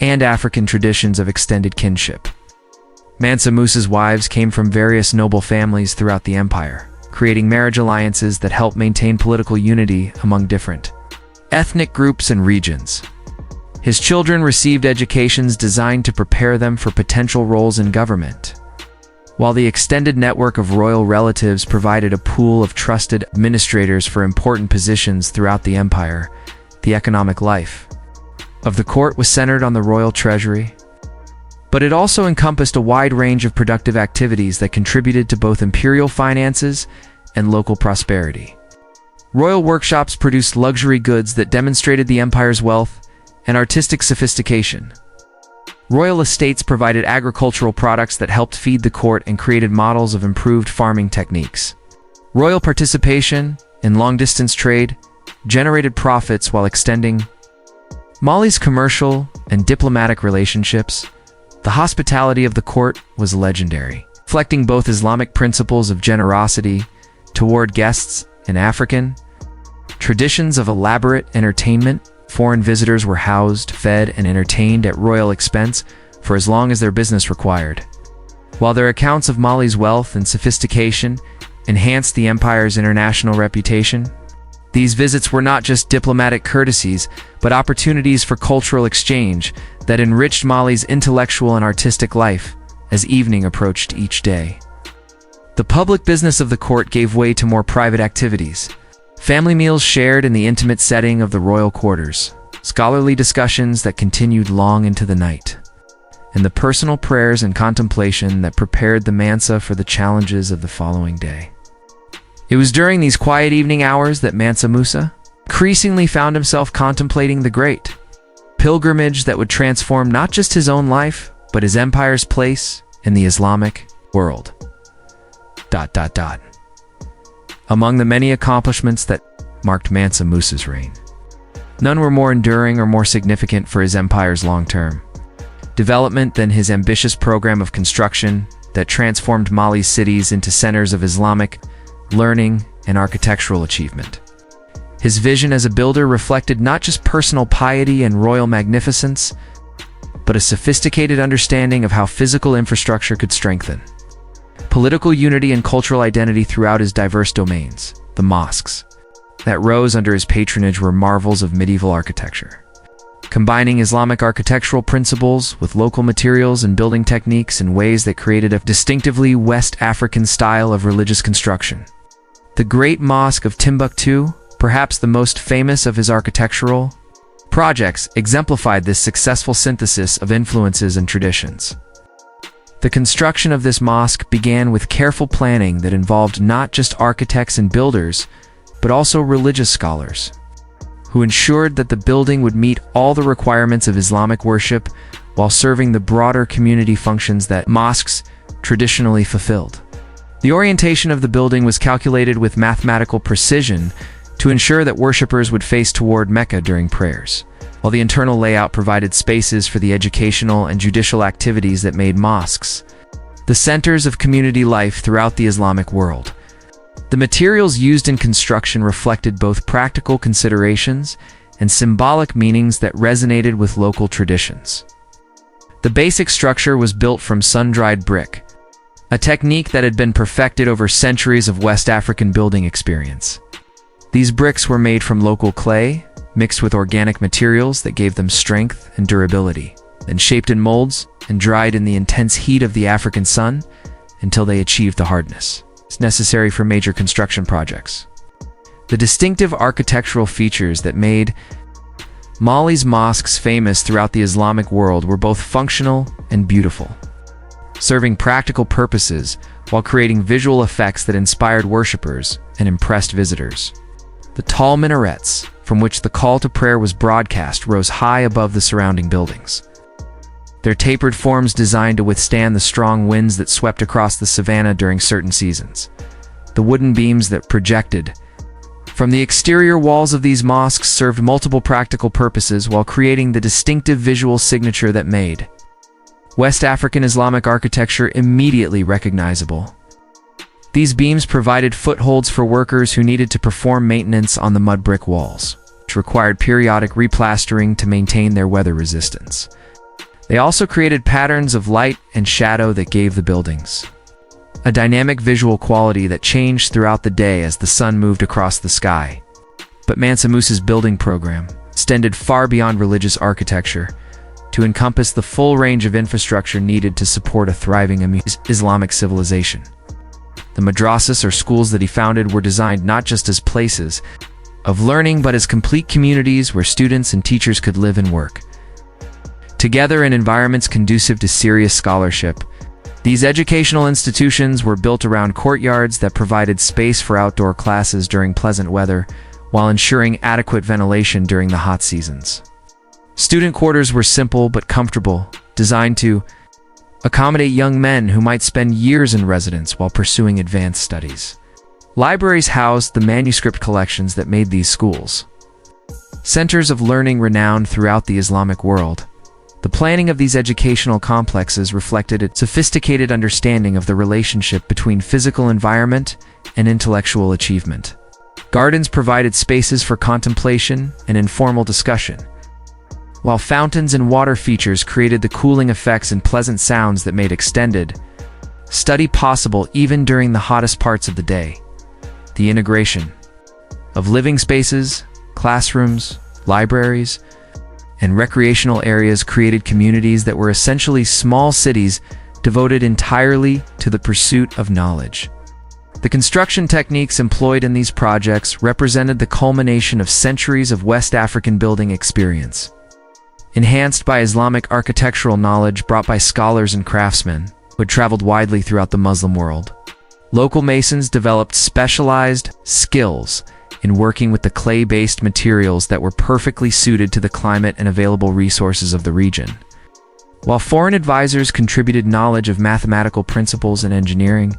and African traditions of extended kinship. Mansa Musa's wives came from various noble families throughout the empire, creating marriage alliances that helped maintain political unity among different ethnic groups and regions. His children received educations designed to prepare them for potential roles in government, while the extended network of royal relatives provided a pool of trusted administrators for important positions throughout the empire. The economic life of the court was centered on the royal treasury, but it also encompassed a wide range of productive activities that contributed to both imperial finances and local prosperity. Royal workshops produced luxury goods that demonstrated the empire's wealth and artistic sophistication. Royal estates provided agricultural products that helped feed the court and created models of improved farming techniques. Royal participation in long-distance trade generated profits while extending Mali's commercial and diplomatic relationships. The hospitality of the court was legendary, reflecting both Islamic principles of generosity toward guests and African traditions of elaborate entertainment. Foreign visitors were housed, fed, and entertained at royal expense for as long as their business required. While their accounts of Mali's wealth and sophistication enhanced the empire's international reputation, these visits were not just diplomatic courtesies, but opportunities for cultural exchange that enriched Mali's intellectual and artistic life as evening approached each day. The public business of the court gave way to more private activities. Family meals shared in the intimate setting of the royal quarters, scholarly discussions that continued long into the night, and the personal prayers and contemplation that prepared the Mansa for the challenges of the following day. It was during these quiet evening hours that Mansa Musa increasingly found himself contemplating the great pilgrimage that would transform not just his own life, but his empire's place in the Islamic world. Among the many accomplishments that marked Mansa Musa's reign, none were more enduring or more significant for his empire's long-term development than his ambitious program of construction that transformed Mali's cities into centers of Islamic learning and architectural achievement. His vision as a builder reflected not just personal piety and royal magnificence, but a sophisticated understanding of how physical infrastructure could strengthen political unity and cultural identity throughout his diverse domains. The mosques that rose under his patronage were marvels of medieval architecture, combining Islamic architectural principles with local materials and building techniques in ways that created a distinctively West African style of religious construction. The Great Mosque of Timbuktu, perhaps the most famous of his architectural projects, exemplified this successful synthesis of influences and traditions. The construction of this mosque began with careful planning that involved not just architects and builders, but also religious scholars, who ensured that the building would meet all the requirements of Islamic worship while serving the broader community functions that mosques traditionally fulfilled. The orientation of the building was calculated with mathematical precision to ensure that worshippers would face toward Mecca during prayers, while the internal layout provided spaces for the educational and judicial activities that made mosques the centers of community life throughout the Islamic world. The materials used in construction reflected both practical considerations and symbolic meanings that resonated with local traditions. The basic structure was built from sun-dried brick, a technique that had been perfected over centuries of West African building experience. These bricks were made from local clay, mixed with organic materials that gave them strength and durability, then shaped in molds and dried in the intense heat of the African sun until they achieved the hardness necessary for major construction projects. The distinctive architectural features that made Mali's mosques famous throughout the Islamic world were both functional and beautiful, serving practical purposes while creating visual effects that inspired worshippers and impressed visitors. The tall minarets, from which the call to prayer was broadcast, rose high above the surrounding buildings. Their tapered forms designed to withstand the strong winds that swept across the savannah during certain seasons. The wooden beams that projected from the exterior walls of these mosques served multiple practical purposes while creating the distinctive visual signature that made West African Islamic architecture immediately recognizable. These beams provided footholds for workers who needed to perform maintenance on the mud brick walls, which required periodic replastering to maintain their weather resistance. They also created patterns of light and shadow that gave the buildings a dynamic visual quality that changed throughout the day as the sun moved across the sky. But Mansa Musa's building program extended far beyond religious architecture to encompass the full range of infrastructure needed to support a thriving Islamic civilization. The madrasas, or schools that he founded, were designed not just as places of learning but as complete communities where students and teachers could live and work together in environments conducive to serious scholarship. These educational institutions were built around courtyards that provided space for outdoor classes during pleasant weather, while ensuring adequate ventilation during the hot seasons. Student quarters were simple but comfortable, designed to accommodate young men who might spend years in residence while pursuing advanced studies. Libraries housed the manuscript collections that made these schools centers of learning renowned throughout the Islamic world. The planning of these educational complexes reflected a sophisticated understanding of the relationship between physical environment and intellectual achievement. Gardens provided spaces for contemplation and informal discussion, while fountains and water features created the cooling effects and pleasant sounds that made extended study possible even during the hottest parts of the day. The integration of living spaces, classrooms, libraries, and recreational areas created communities that were essentially small cities devoted entirely to the pursuit of knowledge. The construction techniques employed in these projects represented the culmination of centuries of West African building experience, enhanced by Islamic architectural knowledge brought by scholars and craftsmen who had traveled widely throughout the Muslim world. Local masons developed specialized skills in working with the clay-based materials that were perfectly suited to the climate and available resources of the region, while foreign advisors contributed knowledge of mathematical principles and engineering,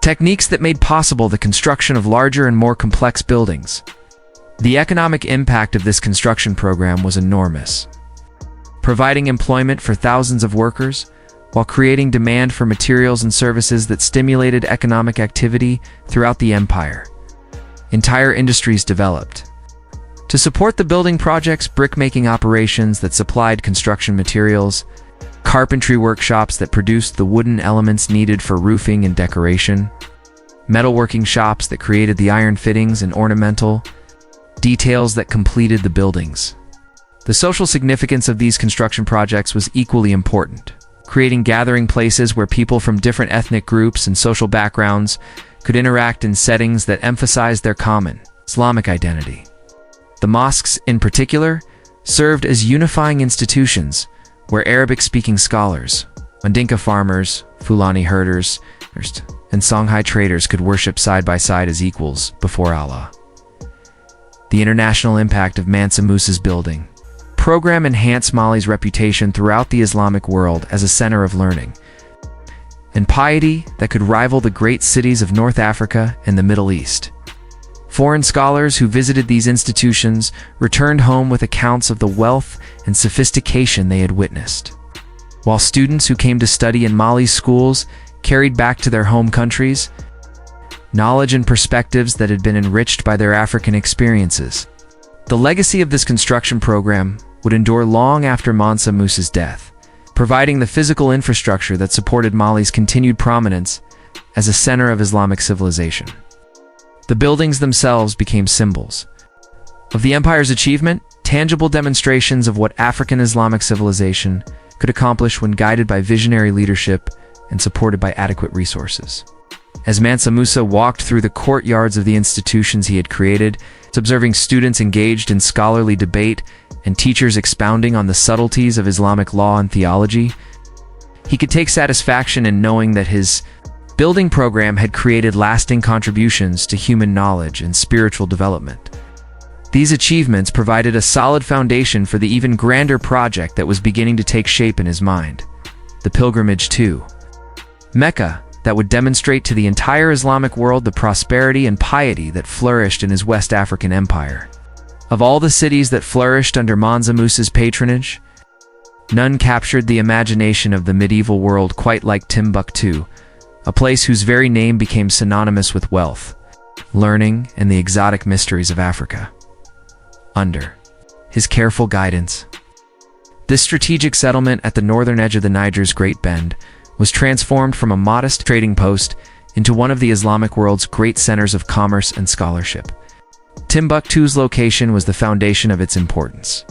techniques that made possible the construction of larger and more complex buildings. The economic impact of this construction program was enormous, providing employment for thousands of workers, while creating demand for materials and services that stimulated economic activity throughout the empire. Entire industries developed to support the building projects: brick-making operations that supplied construction materials, carpentry workshops that produced the wooden elements needed for roofing and decoration, metalworking shops that created the iron fittings and ornamental details that completed the buildings. The social significance of these construction projects was equally important, creating gathering places where people from different ethnic groups and social backgrounds could interact in settings that emphasized their common Islamic identity. The mosques, in particular, served as unifying institutions where Arabic-speaking scholars, Mandinka farmers, Fulani herders, and Songhai traders could worship side by side as equals before Allah. The international impact of Mansa Musa's building program enhanced Mali's reputation throughout the Islamic world as a center of learning and piety that could rival the great cities of North Africa and the Middle East. Foreign scholars who visited these institutions returned home with accounts of the wealth and sophistication they had witnessed, while students who came to study in Mali's schools carried back to their home countries knowledge and perspectives that had been enriched by their African experiences. The legacy of this construction program would endure long after Mansa Musa's death, providing the physical infrastructure that supported Mali's continued prominence as a center of Islamic civilization. The buildings themselves became symbols of the empire's achievement, tangible demonstrations of what African Islamic civilization could accomplish when guided by visionary leadership and supported by adequate resources. As Mansa Musa walked through the courtyards of the institutions he had created, observing students engaged in scholarly debate and teachers expounding on the subtleties of Islamic law and theology, he could take satisfaction in knowing that his building program had created lasting contributions to human knowledge and spiritual development. These achievements provided a solid foundation for the even grander project that was beginning to take shape in his mind, the pilgrimage to Mecca, that would demonstrate to the entire Islamic world the prosperity and piety that flourished in his West African empire. Of all the cities that flourished under Mansa Musa's patronage, none captured the imagination of the medieval world quite like Timbuktu, a place whose very name became synonymous with wealth, learning, and the exotic mysteries of Africa. Under his careful guidance, this strategic settlement at the northern edge of the Niger's Great Bend was transformed from a modest trading post into one of the Islamic world's great centers of commerce and scholarship. Timbuktu's location was the foundation of its importance.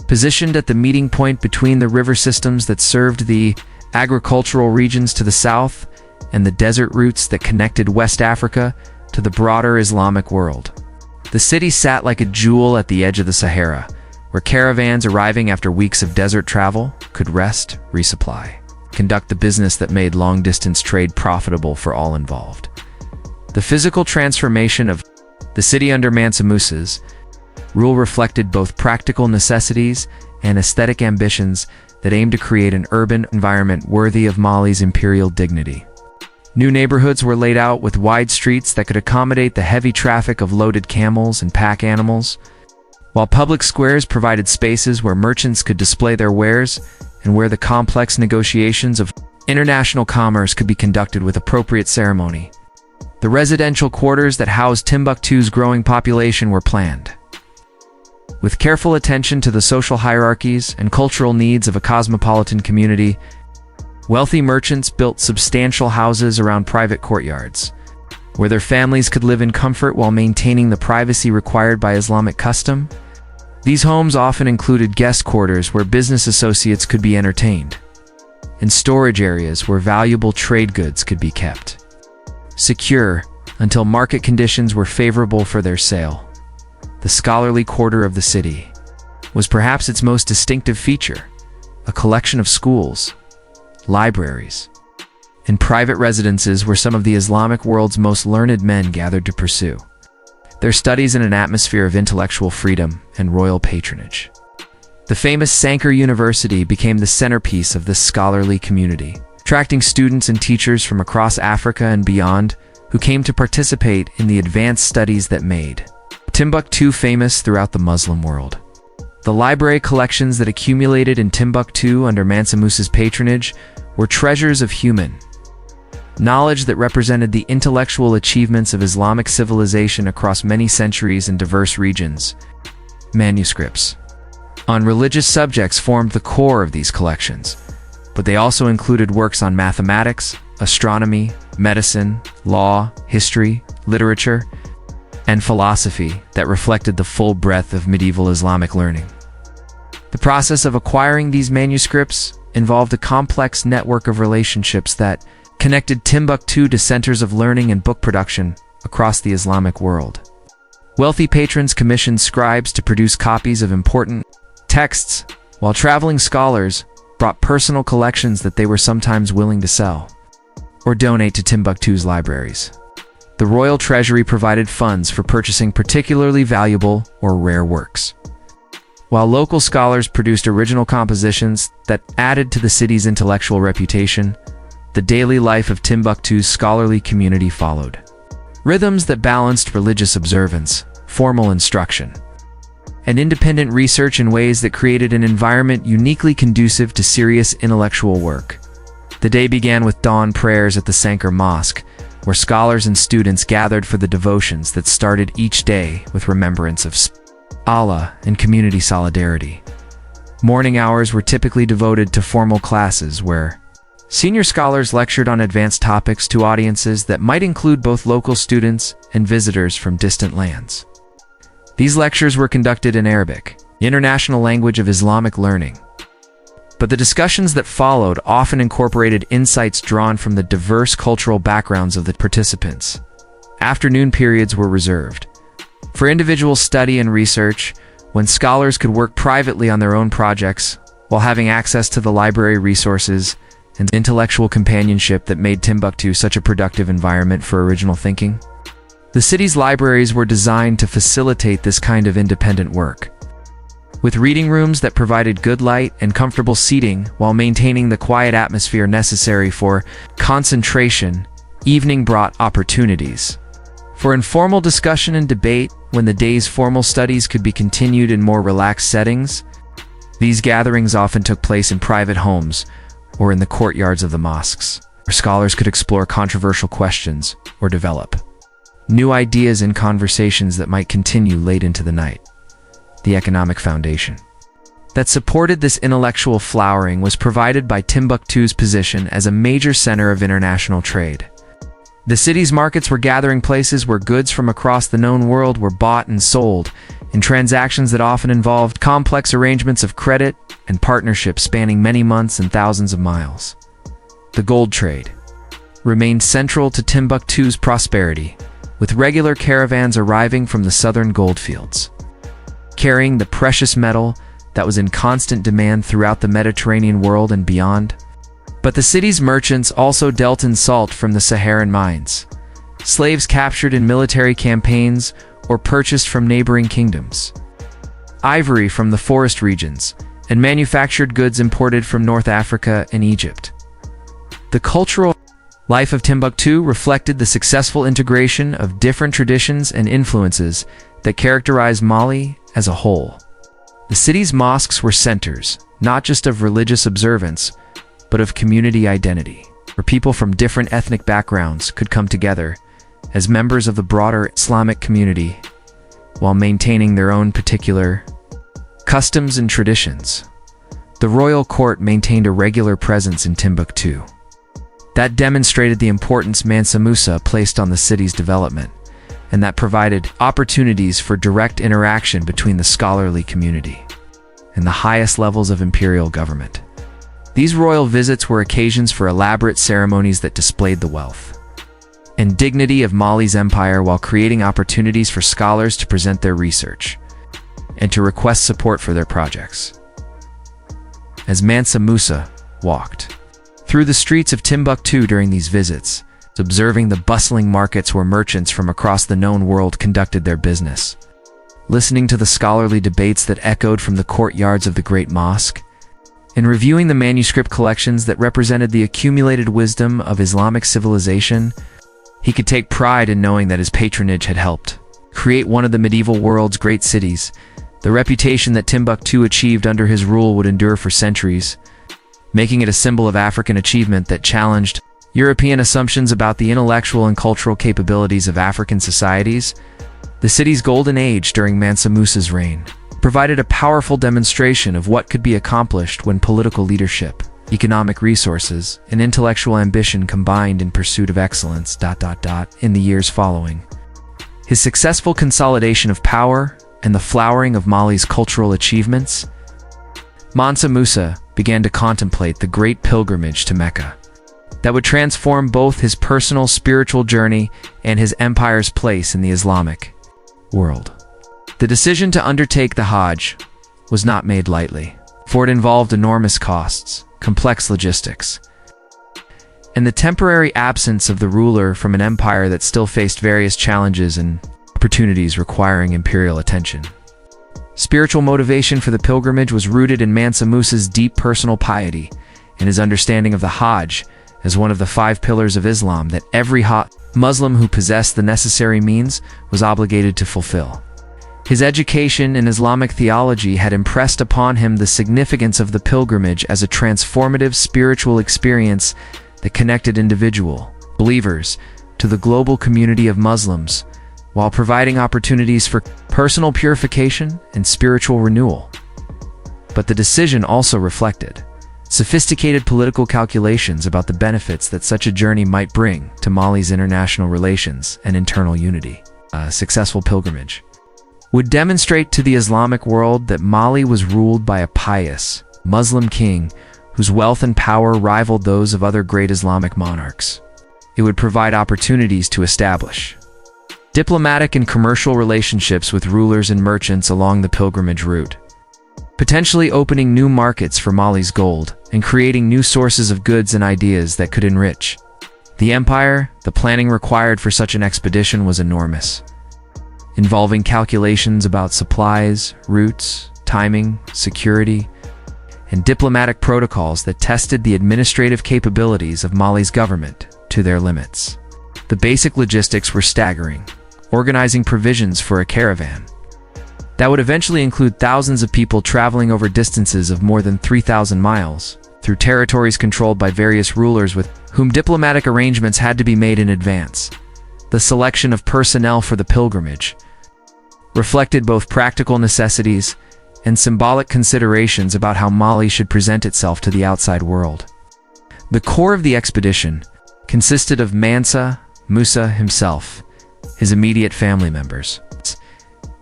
Positioned at the meeting point between the river systems that served the agricultural regions to the south and the desert routes that connected West Africa to the broader Islamic world, the city sat like a jewel at the edge of the Sahara, where caravans arriving after weeks of desert travel could rest, resupply, conduct the business that made long-distance trade profitable for all involved. The physical transformation of the city under Mansa Musa's rule reflected both practical necessities and aesthetic ambitions that aimed to create an urban environment worthy of Mali's imperial dignity. New neighborhoods were laid out with wide streets that could accommodate the heavy traffic of loaded camels and pack animals, while public squares provided spaces where merchants could display their wares and where the complex negotiations of international commerce could be conducted with appropriate ceremony. The residential quarters that housed Timbuktu's growing population were planned with careful attention to the social hierarchies and cultural needs of a cosmopolitan community. Wealthy merchants built substantial houses around private courtyards, where their families could live in comfort while maintaining the privacy required by Islamic custom. These homes often included guest quarters where business associates could be entertained, and storage areas where valuable trade goods could be kept secure until market conditions were favorable for their sale. The scholarly quarter of the city was perhaps its most distinctive feature, a collection of schools, libraries, and private residences where some of the Islamic world's most learned men gathered to pursue their studies in an atmosphere of intellectual freedom and royal patronage. The famous Sankar University became the centerpiece of this scholarly community, attracting students and teachers from across Africa and beyond who came to participate in the advanced studies that made Timbuktu famous throughout the Muslim world. The library collections that accumulated in Timbuktu under Mansa Musa's patronage were treasures of human knowledge that represented the intellectual achievements of Islamic civilization across many centuries and diverse regions. Manuscripts on religious subjects formed the core of these collections, but they also included works on mathematics, astronomy, medicine, law, history, literature, and philosophy that reflected the full breadth of medieval Islamic learning. The process of acquiring these manuscripts involved a complex network of relationships that connected Timbuktu to centers of learning and book production across the Islamic world. Wealthy patrons commissioned scribes to produce copies of important texts, while traveling scholars brought personal collections that they were sometimes willing to sell or donate to Timbuktu's libraries. The royal treasury provided funds for purchasing particularly valuable or rare works, while local scholars produced original compositions that added to the city's intellectual reputation. The daily life of Timbuktu's scholarly community followed rhythms that balanced religious observance, formal instruction, and independent research in ways that created an environment uniquely conducive to serious intellectual work. The day began with dawn prayers at the Sankar Mosque, where scholars and students gathered for the devotions that started each day with remembrance of Allah and community solidarity. Morning hours were typically devoted to formal classes where senior scholars lectured on advanced topics to audiences that might include both local students and visitors from distant lands. These lectures were conducted in Arabic, the international language of Islamic learning. But the discussions that followed often incorporated insights drawn from the diverse cultural backgrounds of the participants. Afternoon periods were reserved for individual study and research, when scholars could work privately on their own projects while having access to the library resources and intellectual companionship that made Timbuktu such a productive environment for original thinking. The city's libraries were designed to facilitate this kind of independent work, with reading rooms that provided good light and comfortable seating while maintaining the quiet atmosphere necessary for concentration. Evening brought opportunities for informal discussion and debate when the day's formal studies could be continued in more relaxed settings. These gatherings often took place in private homes or in the courtyards of the mosques, where scholars could explore controversial questions or develop new ideas in conversations that might continue late into the night. The economic foundation that supported this intellectual flowering was provided by Timbuktu's position as a major center of international trade. The city's markets were gathering places where goods from across the known world were bought and sold, in transactions that often involved complex arrangements of credit and partnerships spanning many months and thousands of miles. The gold trade remained central to Timbuktu's prosperity, with regular caravans arriving from the southern goldfields, carrying the precious metal that was in constant demand throughout the Mediterranean world and beyond. But the city's merchants also dealt in salt from the Saharan mines, slaves captured in military campaigns or purchased from neighboring kingdoms, ivory from the forest regions, and manufactured goods imported from North Africa and Egypt. The cultural life of Timbuktu reflected the successful integration of different traditions and influences that characterized Mali as a whole. The city's mosques were centers, not just of religious observance, but of community identity, where people from different ethnic backgrounds could come together as members of the broader Islamic community while maintaining their own particular customs and traditions. The royal court maintained a regular presence in Timbuktu. That demonstrated the importance Mansa Musa placed on the city's development, and that provided opportunities for direct interaction between the scholarly community and the highest levels of imperial government. These royal visits were occasions for elaborate ceremonies that displayed the wealth and dignity of Mali's empire, while creating opportunities for scholars to present their research and to request support for their projects. As Mansa Musa walked through the streets of Timbuktu during these visits, observing the bustling markets where merchants from across the known world conducted their business, listening to the scholarly debates that echoed from the courtyards of the Great Mosque, and reviewing the manuscript collections that represented the accumulated wisdom of Islamic civilization, he could take pride in knowing that his patronage had helped create one of the medieval world's great cities. The reputation that Timbuktu achieved under his rule would endure for centuries, making it a symbol of African achievement that challenged European assumptions about the intellectual and cultural capabilities of African societies. The city's golden age during Mansa Musa's reign provided a powerful demonstration of what could be accomplished when political leadership, economic resources, and intellectual ambition combined in pursuit of excellence. In the years following his successful consolidation of power and the flowering of Mali's cultural achievements, Mansa Musa began to contemplate the great pilgrimage to Mecca that would transform both his personal spiritual journey and his empire's place in the Islamic world. The decision to undertake the Hajj was not made lightly, for it involved enormous costs, complex logistics, and the temporary absence of the ruler from an empire that still faced various challenges and opportunities requiring imperial attention. Spiritual motivation for the pilgrimage was rooted in Mansa Musa's deep personal piety and his understanding of the Hajj as one of the 5 pillars of Islam that every Muslim who possessed the necessary means was obligated to fulfill. His education in Islamic theology had impressed upon him the significance of the pilgrimage as a transformative spiritual experience that connected individual believers to the global community of Muslims, while providing opportunities for personal purification and spiritual renewal. But the decision also reflected sophisticated political calculations about the benefits that such a journey might bring to Mali's international relations and internal unity. A successful pilgrimage would demonstrate to the Islamic world that Mali was ruled by a pious Muslim king whose wealth and power rivaled those of other great Islamic monarchs. It would provide opportunities to establish diplomatic and commercial relationships with rulers and merchants along the pilgrimage route, potentially opening new markets for Mali's gold and creating new sources of goods and ideas that could enrich the empire. The planning required for such an expedition was enormous, involving calculations about supplies, routes, timing, security, and diplomatic protocols that tested the administrative capabilities of Mali's government to their limits. The basic logistics were staggering, organizing provisions for a caravan that would eventually include thousands of people traveling over distances of more than 3,000 miles, through territories controlled by various rulers with whom diplomatic arrangements had to be made in advance. The selection of personnel for the pilgrimage reflected both practical necessities and symbolic considerations about how Mali should present itself to the outside world. The core of the expedition consisted of Mansa Musa himself, his immediate family members,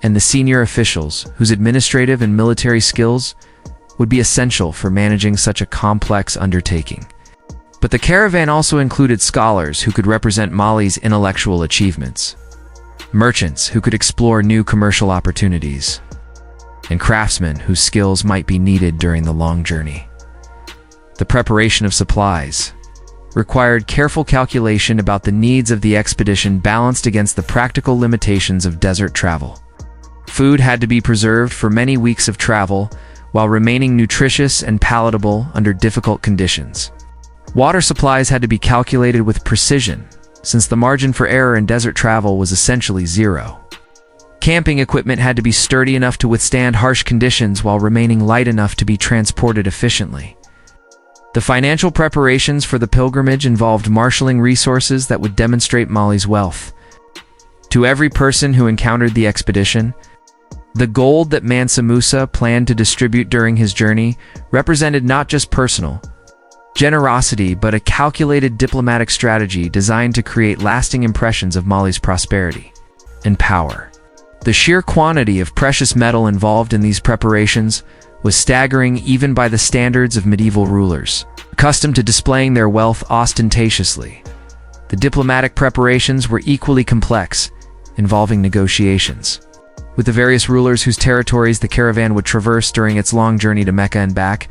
and the senior officials whose administrative and military skills would be essential for managing such a complex undertaking. But the caravan also included scholars who could represent Mali's intellectual achievements, merchants who could explore new commercial opportunities, and craftsmen whose skills might be needed during the long journey. The preparation of supplies required careful calculation about the needs of the expedition balanced against the practical limitations of desert travel. Food had to be preserved for many weeks of travel while remaining nutritious and palatable under difficult conditions. Water supplies had to be calculated with precision, since the margin for error in desert travel was essentially zero. Camping equipment had to be sturdy enough to withstand harsh conditions while remaining light enough to be transported efficiently. The financial preparations for the pilgrimage involved marshaling resources that would demonstrate Mali's wealth. To every person who encountered the expedition, the gold that Mansa Musa planned to distribute during his journey represented not just personal generosity, but a calculated diplomatic strategy designed to create lasting impressions of Mali's prosperity and power. The sheer quantity of precious metal involved in these preparations was staggering even by the standards of medieval rulers, accustomed to displaying their wealth ostentatiously. The diplomatic preparations were equally complex, involving negotiations with the various rulers whose territories the caravan would traverse during its long journey to Mecca and back.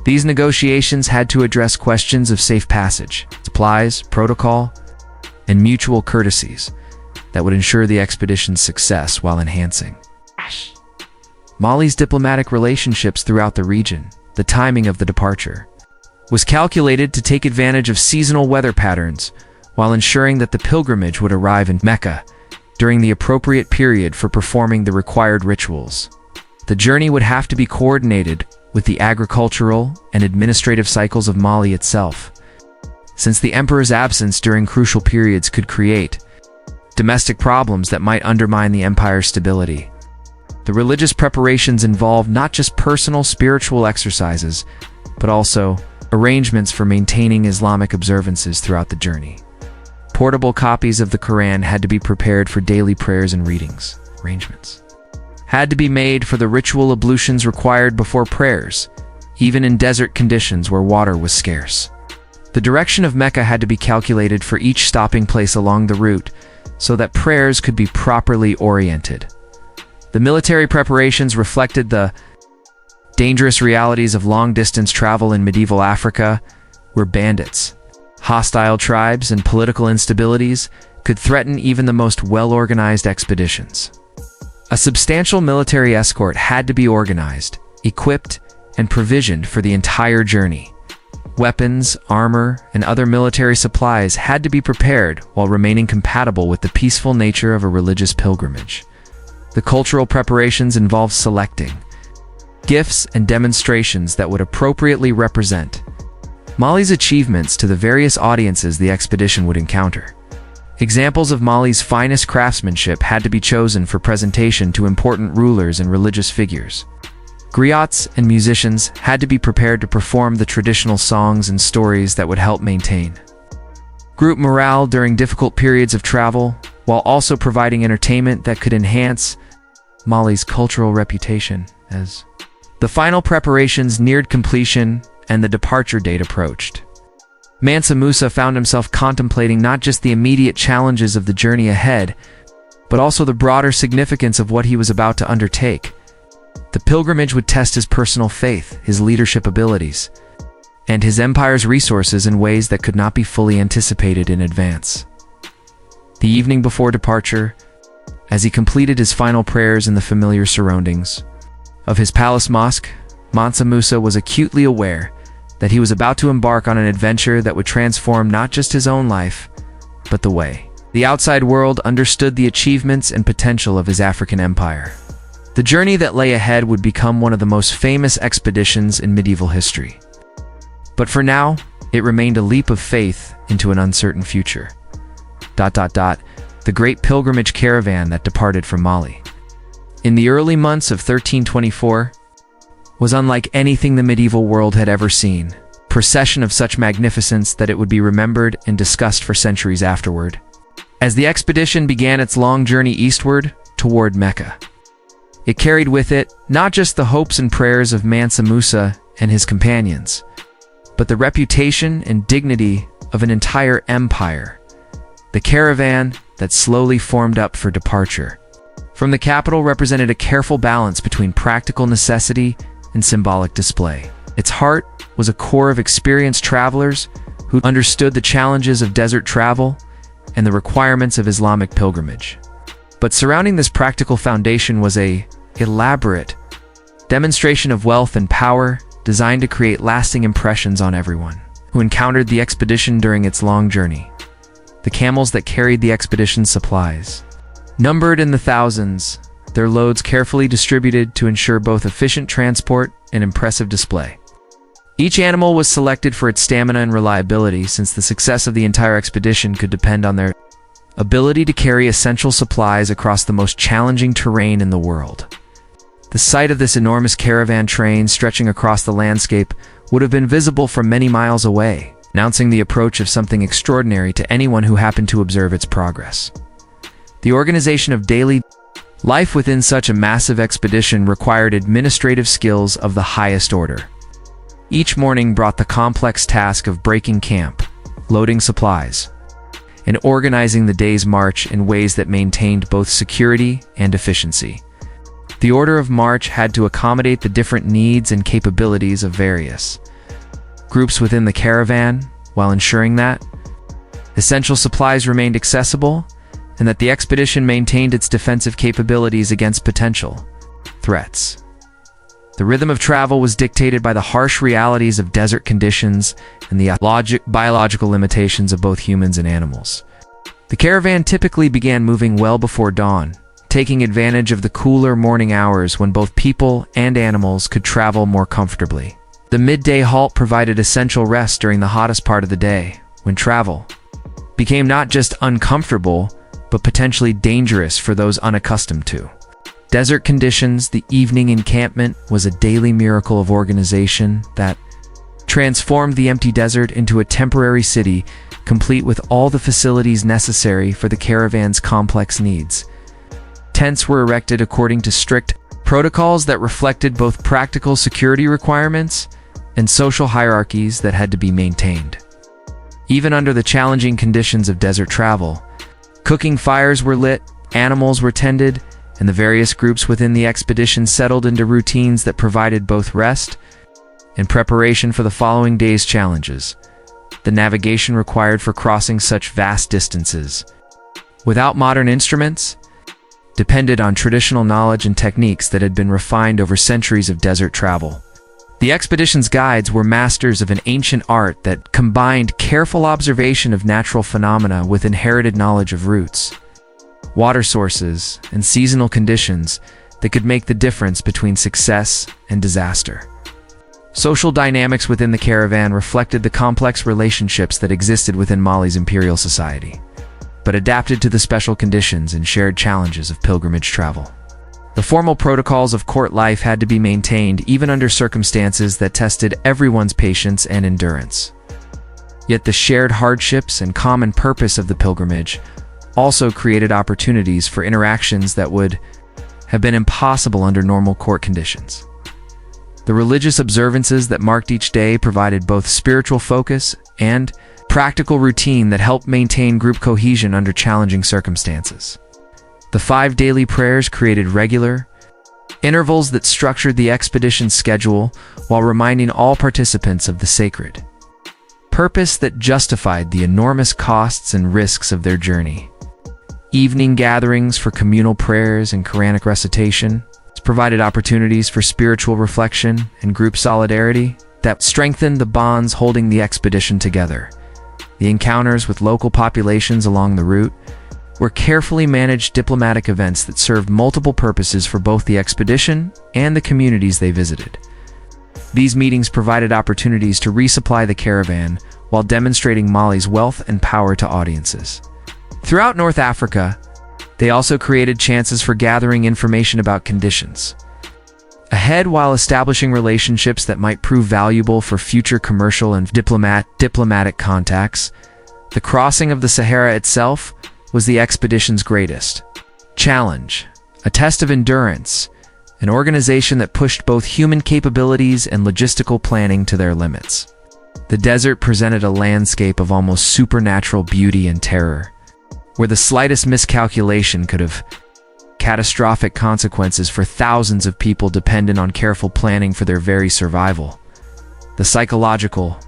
These negotiations had to address questions of safe passage, supplies, protocol, and mutual courtesies that would ensure the expedition's success while enhancing Mali's diplomatic relationships throughout the region. The timing of the departure was calculated to take advantage of seasonal weather patterns while ensuring that the pilgrimage would arrive in Mecca during the appropriate period for performing the required rituals. The journey would have to be coordinated with the agricultural and administrative cycles of Mali itself, since the emperor's absence during crucial periods could create domestic problems that might undermine the empire's stability. The religious preparations involved not just personal spiritual exercises, but also arrangements for maintaining Islamic observances throughout the journey. Portable copies of the Quran had to be prepared for daily prayers and readings. Arrangements had to be made for the ritual ablutions required before prayers, even in desert conditions where water was scarce. The direction of Mecca had to be calculated for each stopping place along the route so that prayers could be properly oriented. The military preparations reflected the dangerous realities of long-distance travel in medieval Africa, where bandits, hostile tribes, and political instabilities could threaten even the most well-organized expeditions. A substantial military escort had to be organized, equipped, and provisioned for the entire journey. Weapons, armor, and other military supplies had to be prepared while remaining compatible with the peaceful nature of a religious pilgrimage. The cultural preparations involved selecting gifts and demonstrations that would appropriately represent Mali's achievements to the various audiences the expedition would encounter. Examples of Mali's finest craftsmanship had to be chosen for presentation to important rulers and religious figures. Griots and musicians had to be prepared to perform the traditional songs and stories that would help maintain group morale during difficult periods of travel, while also providing entertainment that could enhance Mali's cultural reputation. As the final preparations neared completion and the departure date approached, Mansa Musa found himself contemplating not just the immediate challenges of the journey ahead, but also the broader significance of what he was about to undertake. The pilgrimage would test his personal faith, his leadership abilities, and his empire's resources in ways that could not be fully anticipated in advance. The evening before departure, as he completed his final prayers in the familiar surroundings of his palace mosque, Mansa Musa was acutely aware that he was about to embark on an adventure that would transform not just his own life, but the way the outside world understood the achievements and potential of his African empire. The journey that lay ahead would become one of the most famous expeditions in medieval history. But for now, it remained a leap of faith into an uncertain future. The great pilgrimage caravan that departed from Mali in the early months of 1324 was unlike anything the medieval world had ever seen. A procession of such magnificence that it would be remembered and discussed for centuries afterward. As the expedition began its long journey eastward toward Mecca, it carried with it not just the hopes and prayers of Mansa Musa and his companions, but the reputation and dignity of an entire empire. The caravan that slowly formed up for departure from the capital represented a careful balance between practical necessity and symbolic display. Its heart was a core of experienced travelers who understood the challenges of desert travel and the requirements of Islamic pilgrimage. But surrounding this practical foundation was an elaborate demonstration of wealth and power designed to create lasting impressions on everyone who encountered the expedition during its long journey. The camels that carried the expedition's supplies, numbered in the thousands, their loads carefully distributed to ensure both efficient transport and impressive display. Each animal was selected for its stamina and reliability, since the success of the entire expedition could depend on their ability to carry essential supplies across the most challenging terrain in the world. The sight of this enormous caravan train stretching across the landscape would have been visible from many miles away, announcing the approach of something extraordinary to anyone who happened to observe its progress. The organization of daily life within such a massive expedition required administrative skills of the highest order. Each morning brought the complex task of breaking camp, loading supplies, and organizing the day's march in ways that maintained both security and efficiency. The order of march had to accommodate the different needs and capabilities of various groups within the caravan, while ensuring that essential supplies remained accessible and that the expedition maintained its defensive capabilities against potential threats. The rhythm of travel was dictated by the harsh realities of desert conditions and the biological limitations of both humans and animals. The caravan typically began moving well before dawn, taking advantage of the cooler morning hours when both people and animals could travel more comfortably. The midday halt provided essential rest during the hottest part of the day, when travel became not just uncomfortable, but potentially dangerous for those unaccustomed to desert conditions. The evening encampment was a daily miracle of organization that transformed the empty desert into a temporary city, complete with all the facilities necessary for the caravan's complex needs. Tents were erected according to strict protocols that reflected both practical security requirements and social hierarchies that had to be maintained. Even under the challenging conditions of desert travel, cooking fires were lit, animals were tended, and the various groups within the expedition settled into routines that provided both rest and preparation for the following day's challenges. The navigation required for crossing such vast distances, without modern instruments, depended on traditional knowledge and techniques that had been refined over centuries of desert travel. The expedition's guides were masters of an ancient art that combined careful observation of natural phenomena with inherited knowledge of routes, water sources, and seasonal conditions that could make the difference between success and disaster. Social dynamics within the caravan reflected the complex relationships that existed within Mali's imperial society, but adapted to the special conditions and shared challenges of pilgrimage travel. The formal protocols of court life had to be maintained even under circumstances that tested everyone's patience and endurance. Yet the shared hardships and common purpose of the pilgrimage also created opportunities for interactions that would have been impossible under normal court conditions. The religious observances that marked each day provided both spiritual focus and practical routine that helped maintain group cohesion under challenging circumstances. The 5 daily prayers created regular intervals that structured the expedition's schedule while reminding all participants of the sacred purpose that justified the enormous costs and risks of their journey. Evening gatherings for communal prayers and Quranic recitation provided opportunities for spiritual reflection and group solidarity that strengthened the bonds holding the expedition together. The encounters with local populations along the route were carefully managed diplomatic events that served multiple purposes for both the expedition and the communities they visited. These meetings provided opportunities to resupply the caravan while demonstrating Mali's wealth and power to audiences. Throughout North Africa, they also created chances for gathering information about conditions ahead while establishing relationships that might prove valuable for future commercial and diplomatic contacts. The crossing of the Sahara itself was the expedition's greatest challenge, a test of endurance, an organization that pushed both human capabilities and logistical planning to their limits. The desert presented a landscape of almost supernatural beauty and terror, where the slightest miscalculation could have catastrophic consequences for thousands of people dependent on careful planning for their very survival. The psychological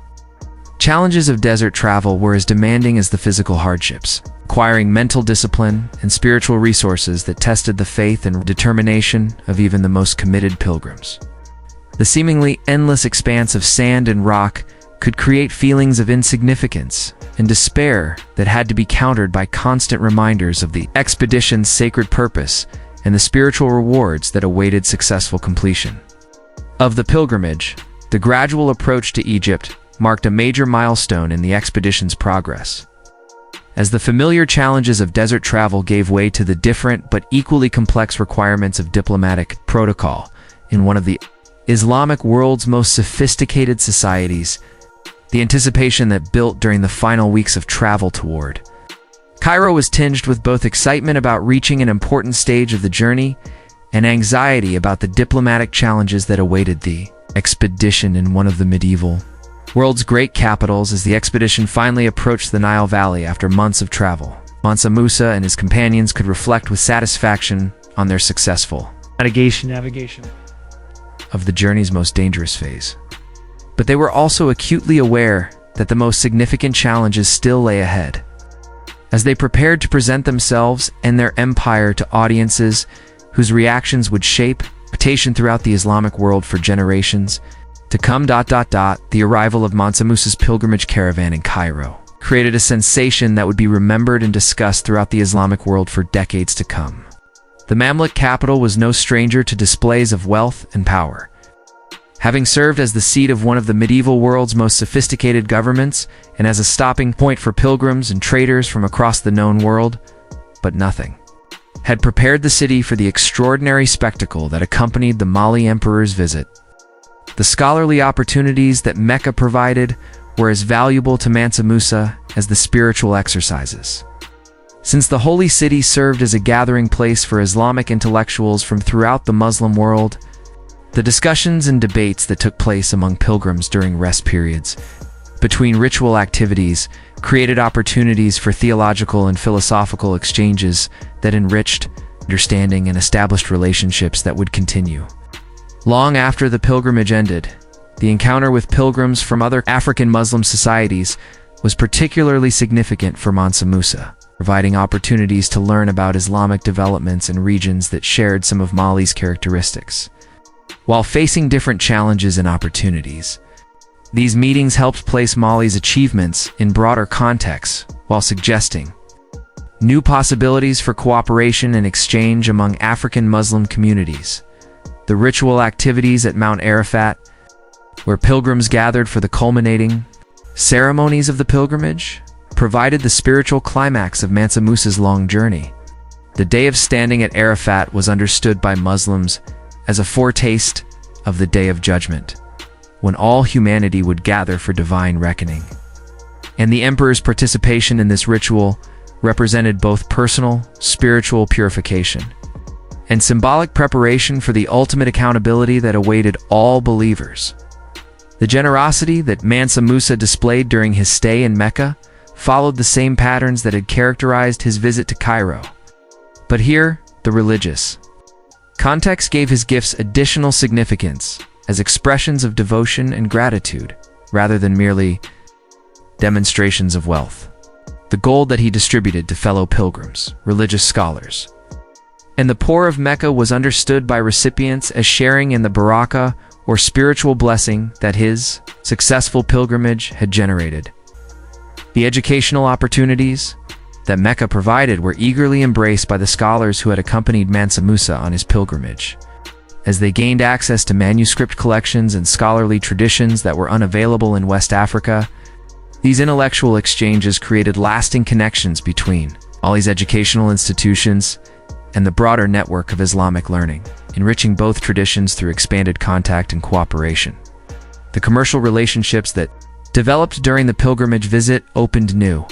challenges of desert travel were as demanding as the physical hardships, requiring mental discipline and spiritual resources that tested the faith and determination of even the most committed pilgrims. The seemingly endless expanse of sand and rock could create feelings of insignificance and despair that had to be countered by constant reminders of the expedition's sacred purpose and the spiritual rewards that awaited successful completion. Of the pilgrimage, the gradual approach to Egypt marked a major milestone in the expedition's progress. As the familiar challenges of desert travel gave way to the different but equally complex requirements of diplomatic protocol in one of the Islamic world's most sophisticated societies, the anticipation that built during the final weeks of travel toward Cairo was tinged with both excitement about reaching an important stage of the journey and anxiety about the diplomatic challenges that awaited the expedition in one of the medieval world's great capitals as the expedition finally approached the Nile Valley after months of travel. Mansa Musa and his companions could reflect with satisfaction on their successful navigation of the journey's most dangerous phase. But they were also acutely aware that the most significant challenges still lay ahead. As they prepared to present themselves and their empire to audiences whose reactions would shape reputation throughout the Islamic world for generations to come. The arrival of Mansa Musa's pilgrimage caravan in Cairo created a sensation that would be remembered and discussed throughout the Islamic world for decades to come. The Mamluk capital was no stranger to displays of wealth and power, having served as the seat of one of the medieval world's most sophisticated governments and as a stopping point for pilgrims and traders from across the known world. But nothing had prepared the city for the extraordinary spectacle that accompanied the Mali emperor's visit. The scholarly opportunities that Mecca provided were as valuable to Mansa Musa as the spiritual exercises. Since the holy city served as a gathering place for Islamic intellectuals from throughout the Muslim world, the discussions and debates that took place among pilgrims during rest periods between ritual activities created opportunities for theological and philosophical exchanges that enriched understanding and established relationships that would continue long after the pilgrimage ended. The encounter with pilgrims from other African Muslim societies was particularly significant for Mansa Musa, providing opportunities to learn about Islamic developments in regions that shared some of Mali's characteristics. while facing different challenges and opportunities. These meetings helped place Mali's achievements in broader contexts while suggesting new possibilities for cooperation and exchange among African Muslim communities. The ritual activities at Mount Arafat, where pilgrims gathered for the culminating ceremonies of the pilgrimage, provided the spiritual climax of Mansa Musa's long journey. The day of standing at Arafat was understood by Muslims as a foretaste of the Day of Judgment, when all humanity would gather for divine reckoning. And the emperor's participation in this ritual represented both personal, spiritual purification and symbolic preparation for the ultimate accountability that awaited all believers. The generosity that Mansa Musa displayed during his stay in Mecca followed the same patterns that had characterized his visit to Cairo. But here, the religious context gave his gifts additional significance as expressions of devotion and gratitude, rather than merely demonstrations of wealth. The gold that he distributed to fellow pilgrims, religious scholars, and the poor of Mecca was understood by recipients as sharing in the barakah, or spiritual blessing, that his successful pilgrimage had generated. The educational opportunities that Mecca provided were eagerly embraced by the scholars who had accompanied Mansa Musa on his pilgrimage, as they gained access to manuscript collections and scholarly traditions that were unavailable in West Africa. These intellectual exchanges created lasting connections between Mali's educational institutions and the broader network of Islamic learning, enriching both traditions through expanded contact and cooperation. The commercial relationships that developed during the pilgrimage visit opened new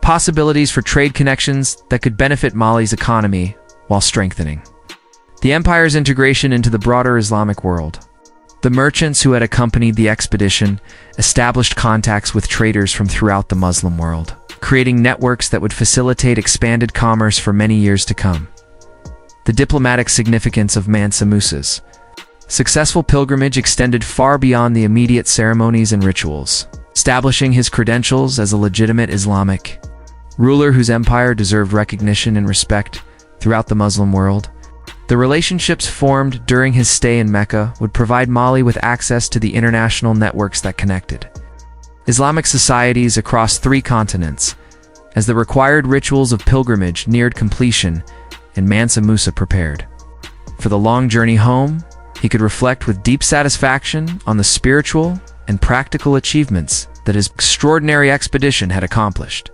possibilities for trade connections that could benefit Mali's economy while strengthening the empire's integration into the broader Islamic world. The merchants who had accompanied the expedition established contacts with traders from throughout the Muslim world, creating networks that would facilitate expanded commerce for many years to come. The diplomatic significance of Mansa Musa's successful pilgrimage extended far beyond the immediate ceremonies and rituals, establishing his credentials as a legitimate Islamic ruler whose empire deserved recognition and respect throughout the Muslim world. The relationships formed during his stay in Mecca would provide Mali with access to the international networks that connected Islamic societies across 3 continents, as the required rituals of pilgrimage neared completion and Mansa Musa prepared for the long journey home. He could reflect with deep satisfaction on the spiritual and practical achievements that his extraordinary expedition had accomplished.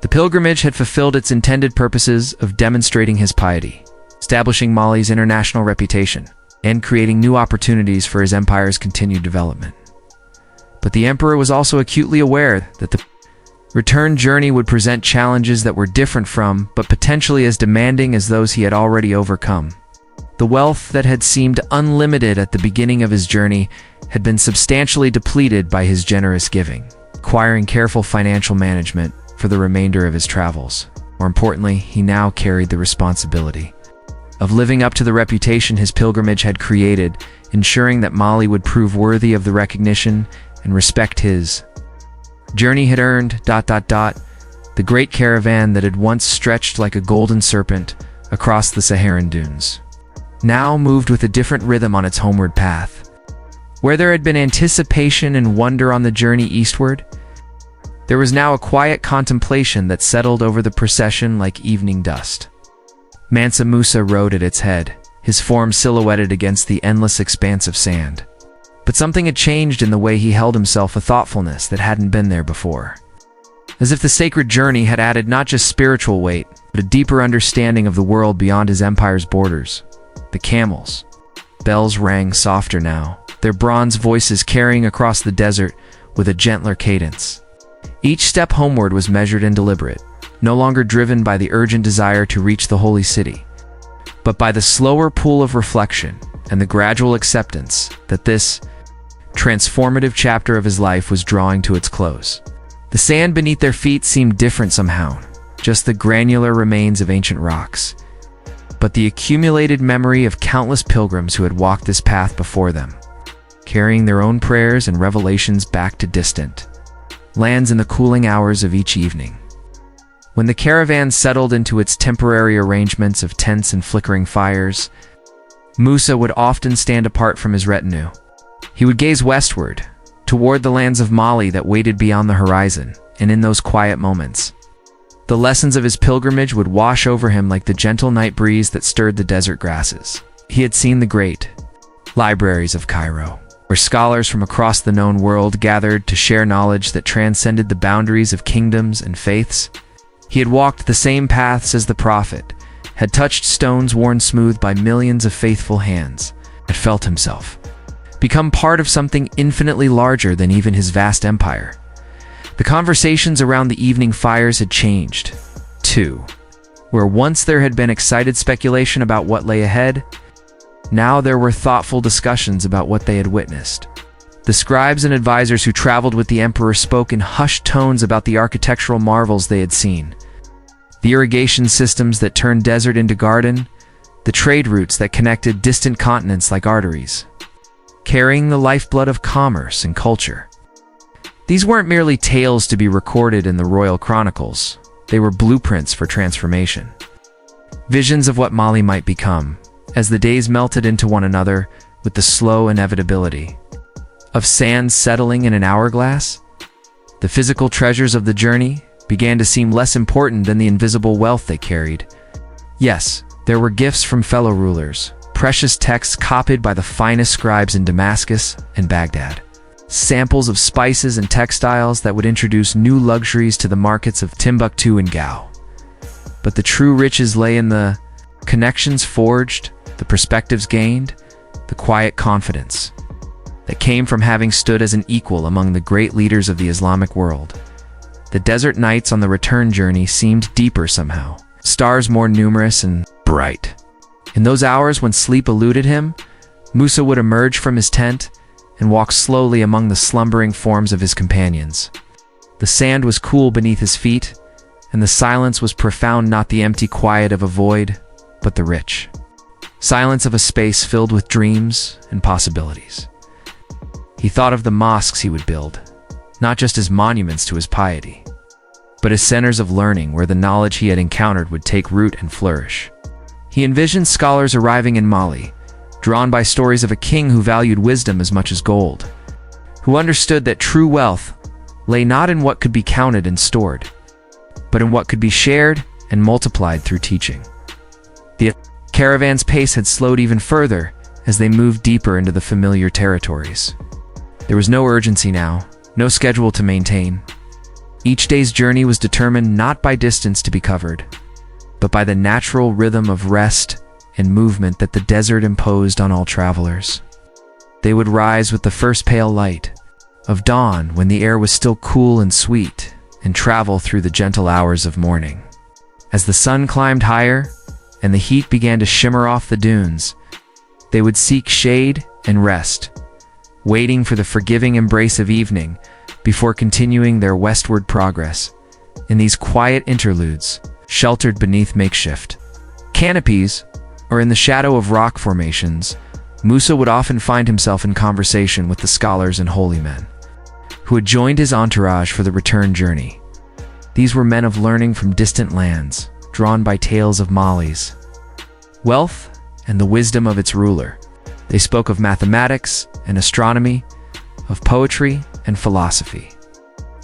The pilgrimage had fulfilled its intended purposes of demonstrating his piety, establishing Mali's international reputation, and creating new opportunities for his empire's continued development. But the emperor was also acutely aware that the return journey would present challenges that were different from, but potentially as demanding as those he had already overcome. The wealth that had seemed unlimited at the beginning of his journey had been substantially depleted by his generous giving, requiring careful financial management for the remainder of his travels. More importantly, he now carried the responsibility of living up to the reputation his pilgrimage had created, ensuring that Mali would prove worthy of the recognition and respect his journey had earned. The great caravan that had once stretched like a golden serpent across the Saharan dunes now moved with a different rhythm on its homeward path. Where there had been anticipation and wonder on the journey eastward, there was now a quiet contemplation that settled over the procession like evening dust. Mansa Musa rode at its head, his form silhouetted against the endless expanse of sand. But something had changed in the way he held himself, a thoughtfulness that hadn't been there before. As if the sacred journey had added not just spiritual weight, but a deeper understanding of the world beyond his empire's borders. The camels' bells rang softer now, their bronze voices carrying across the desert with a gentler cadence. Each step homeward was measured and deliberate, no longer driven by the urgent desire to reach the holy city, but by the slower pull of reflection and the gradual acceptance that this transformative chapter of his life was drawing to its close. The sand beneath their feet seemed different somehow, just the granular remains of ancient rocks, but the accumulated memory of countless pilgrims who had walked this path before them, carrying their own prayers and revelations back to distant lands in the cooling hours of each evening. When the caravan settled into its temporary arrangements of tents and flickering fires, Musa would often stand apart from his retinue. He would gaze westward, toward the lands of Mali that waited beyond the horizon, and in those quiet moments, the lessons of his pilgrimage would wash over him like the gentle night breeze that stirred the desert grasses. He had seen the great libraries of Cairo, where scholars from across the known world gathered to share knowledge that transcended the boundaries of kingdoms and faiths. He had walked the same paths as the prophet, had touched stones worn smooth by millions of faithful hands, had felt himself become part of something infinitely larger than even his vast empire. The conversations around the evening fires had changed, too. Where once there had been excited speculation about what lay ahead, now there were thoughtful discussions about what they had witnessed. The scribes and advisors who traveled with the emperor spoke in hushed tones about the architectural marvels they had seen, the irrigation systems that turned desert into garden, the trade routes that connected distant continents like arteries, carrying the lifeblood of commerce and culture. These weren't merely tales to be recorded in the royal chronicles. They were blueprints for transformation. Visions of what Mali might become, as the days melted into one another with the slow inevitability of sand settling in an hourglass. The physical treasures of the journey began to seem less important than the invisible wealth they carried. Yes, there were gifts from fellow rulers, precious texts copied by the finest scribes in Damascus and Baghdad, samples of spices and textiles that would introduce new luxuries to the markets of Timbuktu and Gao. But the true riches lay in the connections forged, the perspectives gained, the quiet confidence that came from having stood as an equal among the great leaders of the Islamic world. The desert nights on the return journey seemed deeper somehow, stars more numerous and bright. In those hours when sleep eluded him, Musa would emerge from his tent and walk slowly among the slumbering forms of his companions. The sand was cool beneath his feet, and the silence was profound, not the empty quiet of a void, but the rich silence of a space filled with dreams and possibilities. He thought of the mosques he would build, not just as monuments to his piety, but as centers of learning where the knowledge he had encountered would take root and flourish. He envisioned scholars arriving in Mali, drawn by stories of a king who valued wisdom as much as gold, who understood that true wealth lay not in what could be counted and stored, but in what could be shared and multiplied through teaching. The caravan's pace had slowed even further as they moved deeper into the familiar territories. There was no urgency now, no schedule to maintain. Each day's journey was determined not by distance to be covered, but by the natural rhythm of rest and movement that the desert imposed on all travelers. They would rise with the first pale light of dawn when the air was still cool and sweet, and travel through the gentle hours of morning. As the sun climbed higher and the heat began to shimmer off the dunes, they would seek shade and rest, waiting for the forgiving embrace of evening before continuing their westward progress. In these quiet interludes, sheltered beneath makeshift canopies or in the shadow of rock formations, Musa would often find himself in conversation with the scholars and holy men who had joined his entourage for the return journey. These were men of learning from distant lands, drawn by tales of Mali's wealth and the wisdom of its ruler. They spoke of mathematics and astronomy, of poetry and philosophy,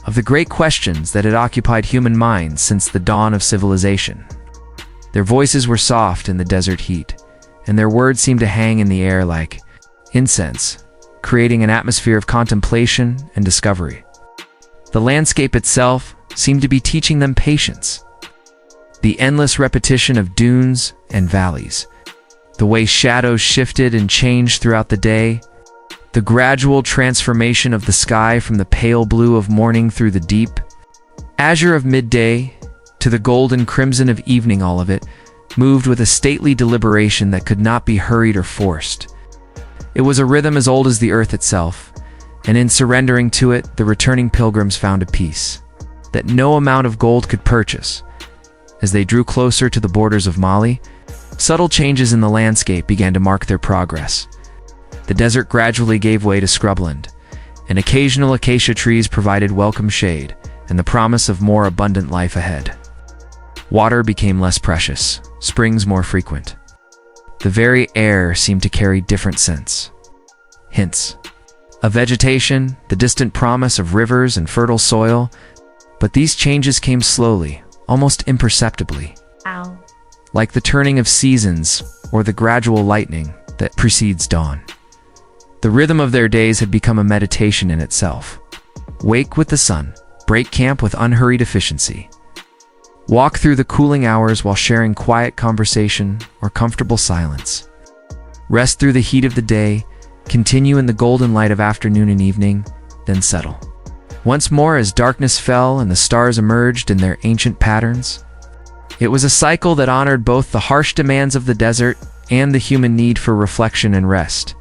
of the great questions that had occupied human minds since the dawn of civilization. Their voices were soft in the desert heat, and their words seemed to hang in the air like incense, creating an atmosphere of contemplation and discovery. The landscape itself seemed to be teaching them patience. The endless repetition of dunes and valleys, the way shadows shifted and changed throughout the day, the gradual transformation of the sky from the pale blue of morning through the deep azure of midday to the golden crimson of evening, all of it moved with a stately deliberation that could not be hurried or forced. It was a rhythm as old as the earth itself, and in surrendering to it, the returning pilgrims found a peace that no amount of gold could purchase. As they drew closer to the borders of Mali, subtle changes in the landscape began to mark their progress. The desert gradually gave way to scrubland, and occasional acacia trees provided welcome shade and the promise of more abundant life ahead. Water became less precious, springs more frequent. The very air seemed to carry different scents. Hints of vegetation, the distant promise of rivers and fertile soil, but these changes came slowly, almost imperceptibly. Ow. Like the turning of seasons or the gradual lightning that precedes dawn. The rhythm of their days had become a meditation in itself. Wake with the sun, break camp with unhurried efficiency. Walk through the cooling hours while sharing quiet conversation or comfortable silence. Rest through the heat of the day, continue in the golden light of afternoon and evening, then settle. Once more as darkness fell and the stars emerged in their ancient patterns. It was a cycle that honored both the harsh demands of the desert and the human need for reflection and rest.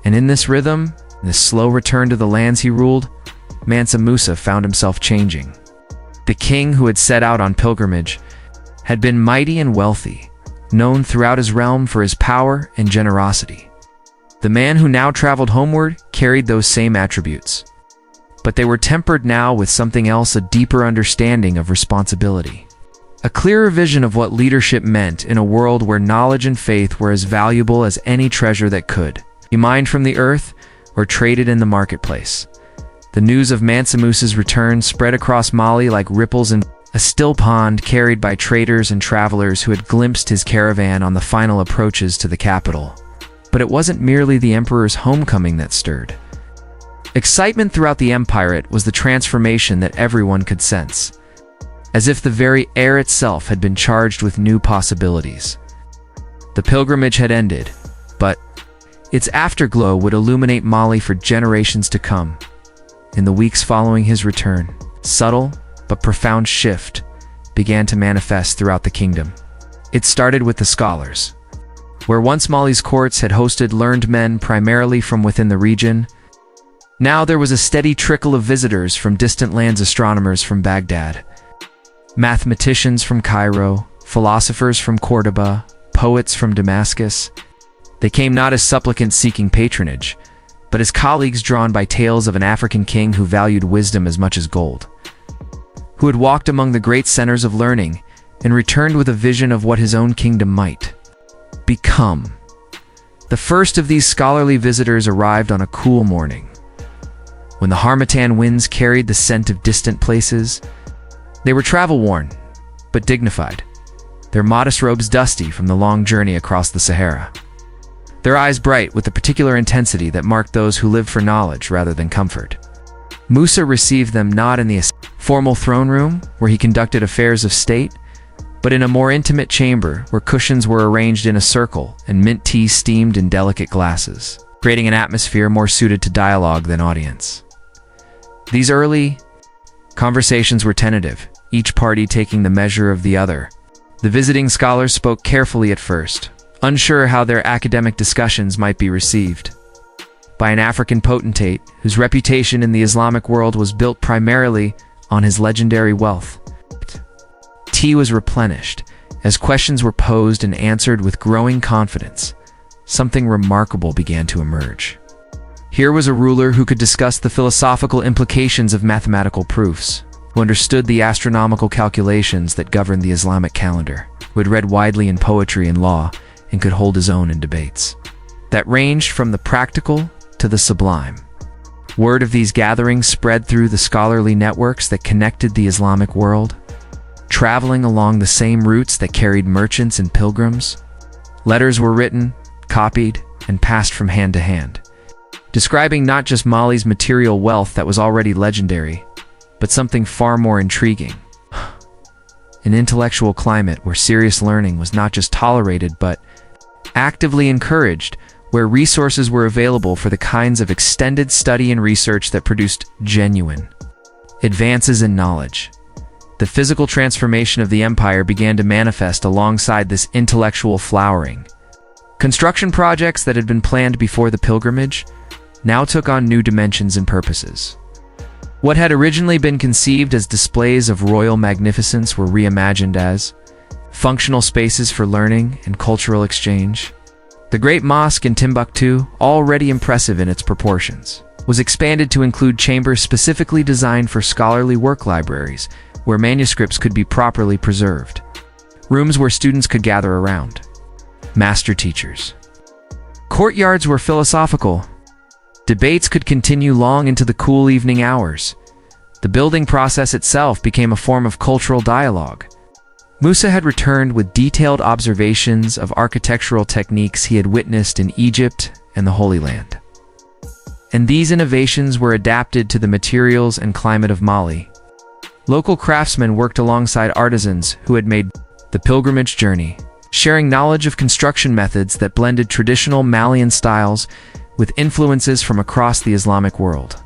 And in this rhythm, this slow return to the lands he ruled, Mansa Musa found himself changing. The king who had set out on pilgrimage had been mighty and wealthy, known throughout his realm for his power and generosity. The man who now traveled homeward carried those same attributes, but they were tempered now with something else, a deeper understanding of responsibility. A clearer vision of what leadership meant in a world where knowledge and faith were as valuable as any treasure that could be mined from the earth or traded in the marketplace. The news of Mansa Musa's return spread across Mali like ripples in a still pond, carried by traders and travelers who had glimpsed his caravan on the final approaches to the capital. But it wasn't merely the emperor's homecoming that stirred. Excitement throughout the empirate was the transformation that everyone could sense, as if the very air itself had been charged with new possibilities. The pilgrimage had ended, but its afterglow would illuminate Mali for generations to come. In the weeks following his return, subtle but profound shift began to manifest throughout the kingdom. It started with the scholars. Where once Mali's courts had hosted learned men primarily from within the region, now there was a steady trickle of visitors from distant lands, astronomers from Baghdad, mathematicians from Cairo, philosophers from Cordoba, poets from Damascus. They came not as supplicants seeking patronage, but as colleagues drawn by tales of an African king who valued wisdom as much as gold, who had walked among the great centers of learning and returned with a vision of what his own kingdom might become. The first of these scholarly visitors arrived on a cool morning. When the harmattan winds carried the scent of distant places, they were travel-worn, but dignified, their modest robes dusty from the long journey across the Sahara. Their eyes bright with the particular intensity that marked those who lived for knowledge rather than comfort. Musa received them not in the formal throne room, where he conducted affairs of state, but in a more intimate chamber where cushions were arranged in a circle and mint tea steamed in delicate glasses, creating an atmosphere more suited to dialogue than audience. These early conversations were tentative, each party taking the measure of the other. The visiting scholars spoke carefully at first, unsure how their academic discussions might be received. By an African potentate whose reputation in the Islamic world was built primarily on his legendary wealth. Tea was replenished, as questions were posed and answered with growing confidence. Something remarkable began to emerge. Here was a ruler who could discuss the philosophical implications of mathematical proofs, who understood the astronomical calculations that governed the Islamic calendar, who had read widely in poetry and law, and could hold his own in debates that ranged from the practical to the sublime. Word of these gatherings spread through the scholarly networks that connected the Islamic world, traveling along the same routes that carried merchants and pilgrims. Letters were written, copied, and passed from hand to hand, describing not just Mali's material wealth that was already legendary, but something far more intriguing. An intellectual climate where serious learning was not just tolerated but actively encouraged, where resources were available for the kinds of extended study and research that produced genuine advances in knowledge. The physical transformation of the empire began to manifest alongside this intellectual flowering. Construction projects that had been planned before the pilgrimage now took on new dimensions and purposes. What had originally been conceived as displays of royal magnificence were reimagined as functional spaces for learning and cultural exchange. The Great Mosque in Timbuktu, already impressive in its proportions, was expanded to include chambers specifically designed for scholarly work libraries, where manuscripts could be properly preserved, rooms where students could gather around, Master teachers. Courtyards were philosophical. Debates could continue long into the cool evening hours. The building process itself became a form of cultural dialogue. Musa had returned with detailed observations of architectural techniques he had witnessed in Egypt and the Holy Land. And these innovations were adapted to the materials and climate of Mali. Local craftsmen worked alongside artisans who had made the pilgrimage journey, sharing knowledge of construction methods that blended traditional Malian styles with influences from across the Islamic world.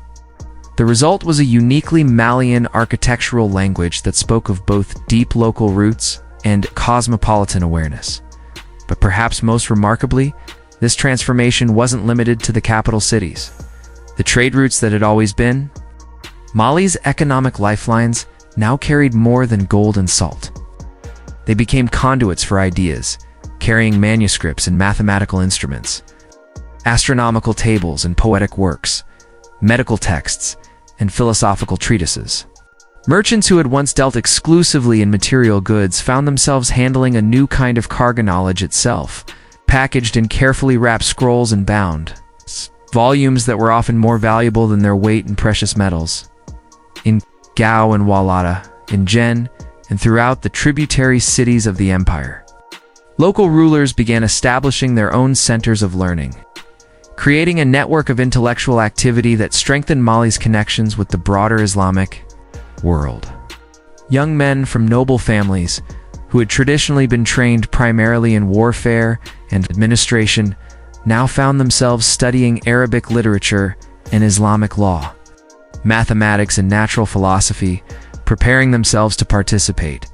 The result was a uniquely Malian architectural language that spoke of both deep local roots and cosmopolitan awareness. But perhaps most remarkably, this transformation wasn't limited to the capital cities. The trade routes that had always been, Mali's economic lifelines now carried more than gold and salt. They became conduits for ideas, carrying manuscripts and mathematical instruments, astronomical tables and poetic works, medical texts, and philosophical treatises. Merchants who had once dealt exclusively in material goods found themselves handling a new kind of cargo knowledge itself, packaged in carefully wrapped scrolls and bound, volumes that were often more valuable than their weight in precious metals. In Gao and Walata, in Jen, and throughout the tributary cities of the empire, local rulers began establishing their own centers of learning, creating a network of intellectual activity that strengthened Mali's connections with the broader Islamic world. Young men from noble families, who had traditionally been trained primarily in warfare and administration, now found themselves studying Arabic literature and Islamic law, mathematics and natural philosophy, preparing themselves to participate.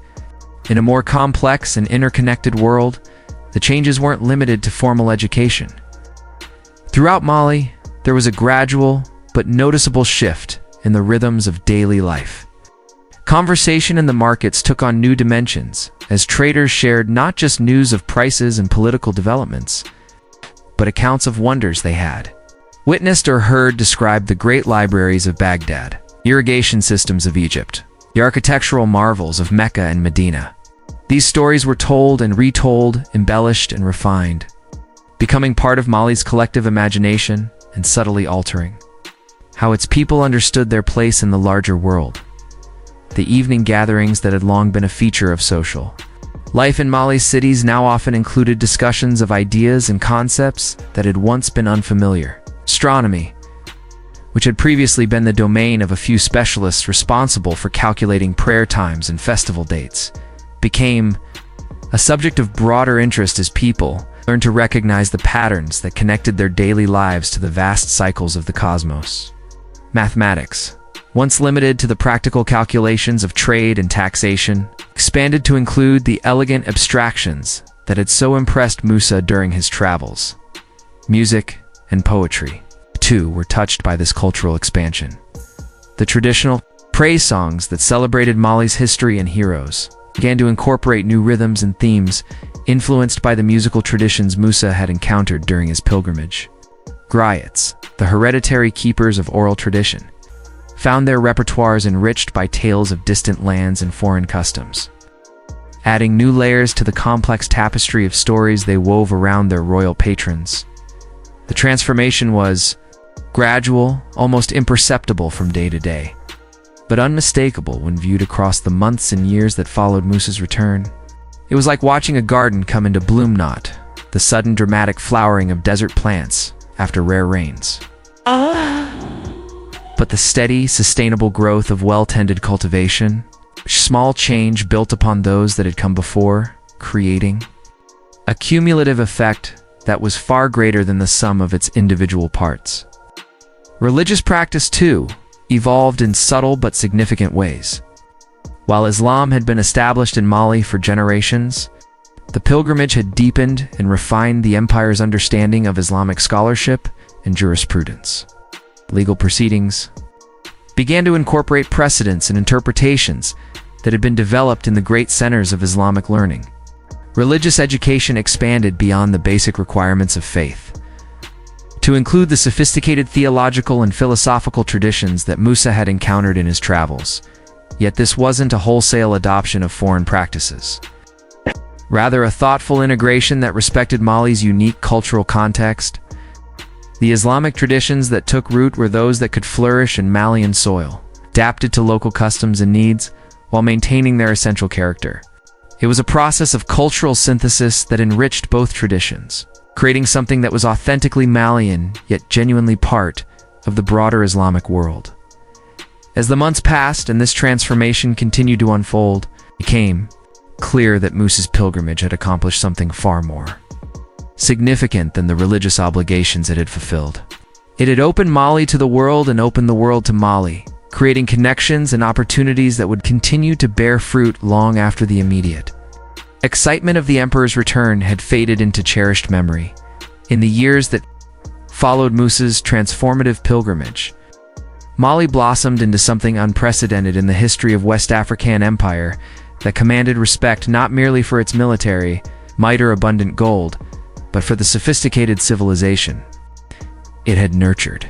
In a more complex and interconnected world, the changes weren't limited to formal education. Throughout Mali, there was a gradual but noticeable shift in the rhythms of daily life. Conversation in the markets took on new dimensions as traders shared not just news of prices and political developments, but accounts of wonders they had witnessed or heard describe: the great libraries of Baghdad, irrigation systems of Egypt, the architectural marvels of Mecca and Medina. These stories were told and retold, embellished and refined, becoming part of Mali's collective imagination and subtly altering how its people understood their place in the larger world. The evening gatherings that had long been a feature of social life in Mali's cities now often included discussions of ideas and concepts that had once been unfamiliar. Astronomy, which had previously been the domain of a few specialists responsible for calculating prayer times and festival dates, became a subject of broader interest as people learned to recognize the patterns that connected their daily lives to the vast cycles of the cosmos. Mathematics, once limited to the practical calculations of trade and taxation, expanded to include the elegant abstractions that had so impressed Musa during his travels. Music and poetry, too, were touched by this cultural expansion. The traditional praise songs that celebrated Mali's history and heroes began to incorporate new rhythms and themes influenced by the musical traditions Musa had encountered during his pilgrimage. Griots, the hereditary keepers of oral tradition, found their repertoires enriched by tales of distant lands and foreign customs, adding new layers to the complex tapestry of stories they wove around their royal patrons. The transformation was gradual, almost imperceptible from day to day, but unmistakable when viewed across the months and years that followed Musa's return. It was like watching a garden come into bloom, not the sudden dramatic flowering of desert plants after rare rains, but the steady, sustainable growth of well-tended cultivation, small change built upon those that had come before, creating a cumulative effect that was far greater than the sum of its individual parts. Religious practice, too, evolved in subtle but significant ways. While Islam had been established in Mali for generations, the pilgrimage had deepened and refined the empire's understanding of Islamic scholarship and jurisprudence. Legal proceedings began to incorporate precedents and interpretations that had been developed in the great centers of Islamic learning. Religious education expanded beyond the basic requirements of faith, to include the sophisticated theological and philosophical traditions that Musa had encountered in his travels. Yet this wasn't a wholesale adoption of foreign practices. rather a thoughtful integration that respected Mali's unique cultural context. The Islamic traditions that took root were those that could flourish in Malian soil, adapted to local customs and needs, while maintaining their essential character. It was a process of cultural synthesis that enriched both traditions, creating something that was authentically Malian, yet genuinely part of the broader Islamic world. As the months passed and this transformation continued to unfold, it became clear that Musa's pilgrimage had accomplished something far more significant than the religious obligations it had fulfilled. It had opened Mali to the world and opened the world to Mali, creating connections and opportunities that would continue to bear fruit long after the immediate excitement of the emperor's return had faded into cherished memory. In the years that followed Musa's transformative pilgrimage, Mali blossomed into something unprecedented in the history of West African empire that commanded respect not merely for its military might or abundant gold, but for the sophisticated civilization it had nurtured.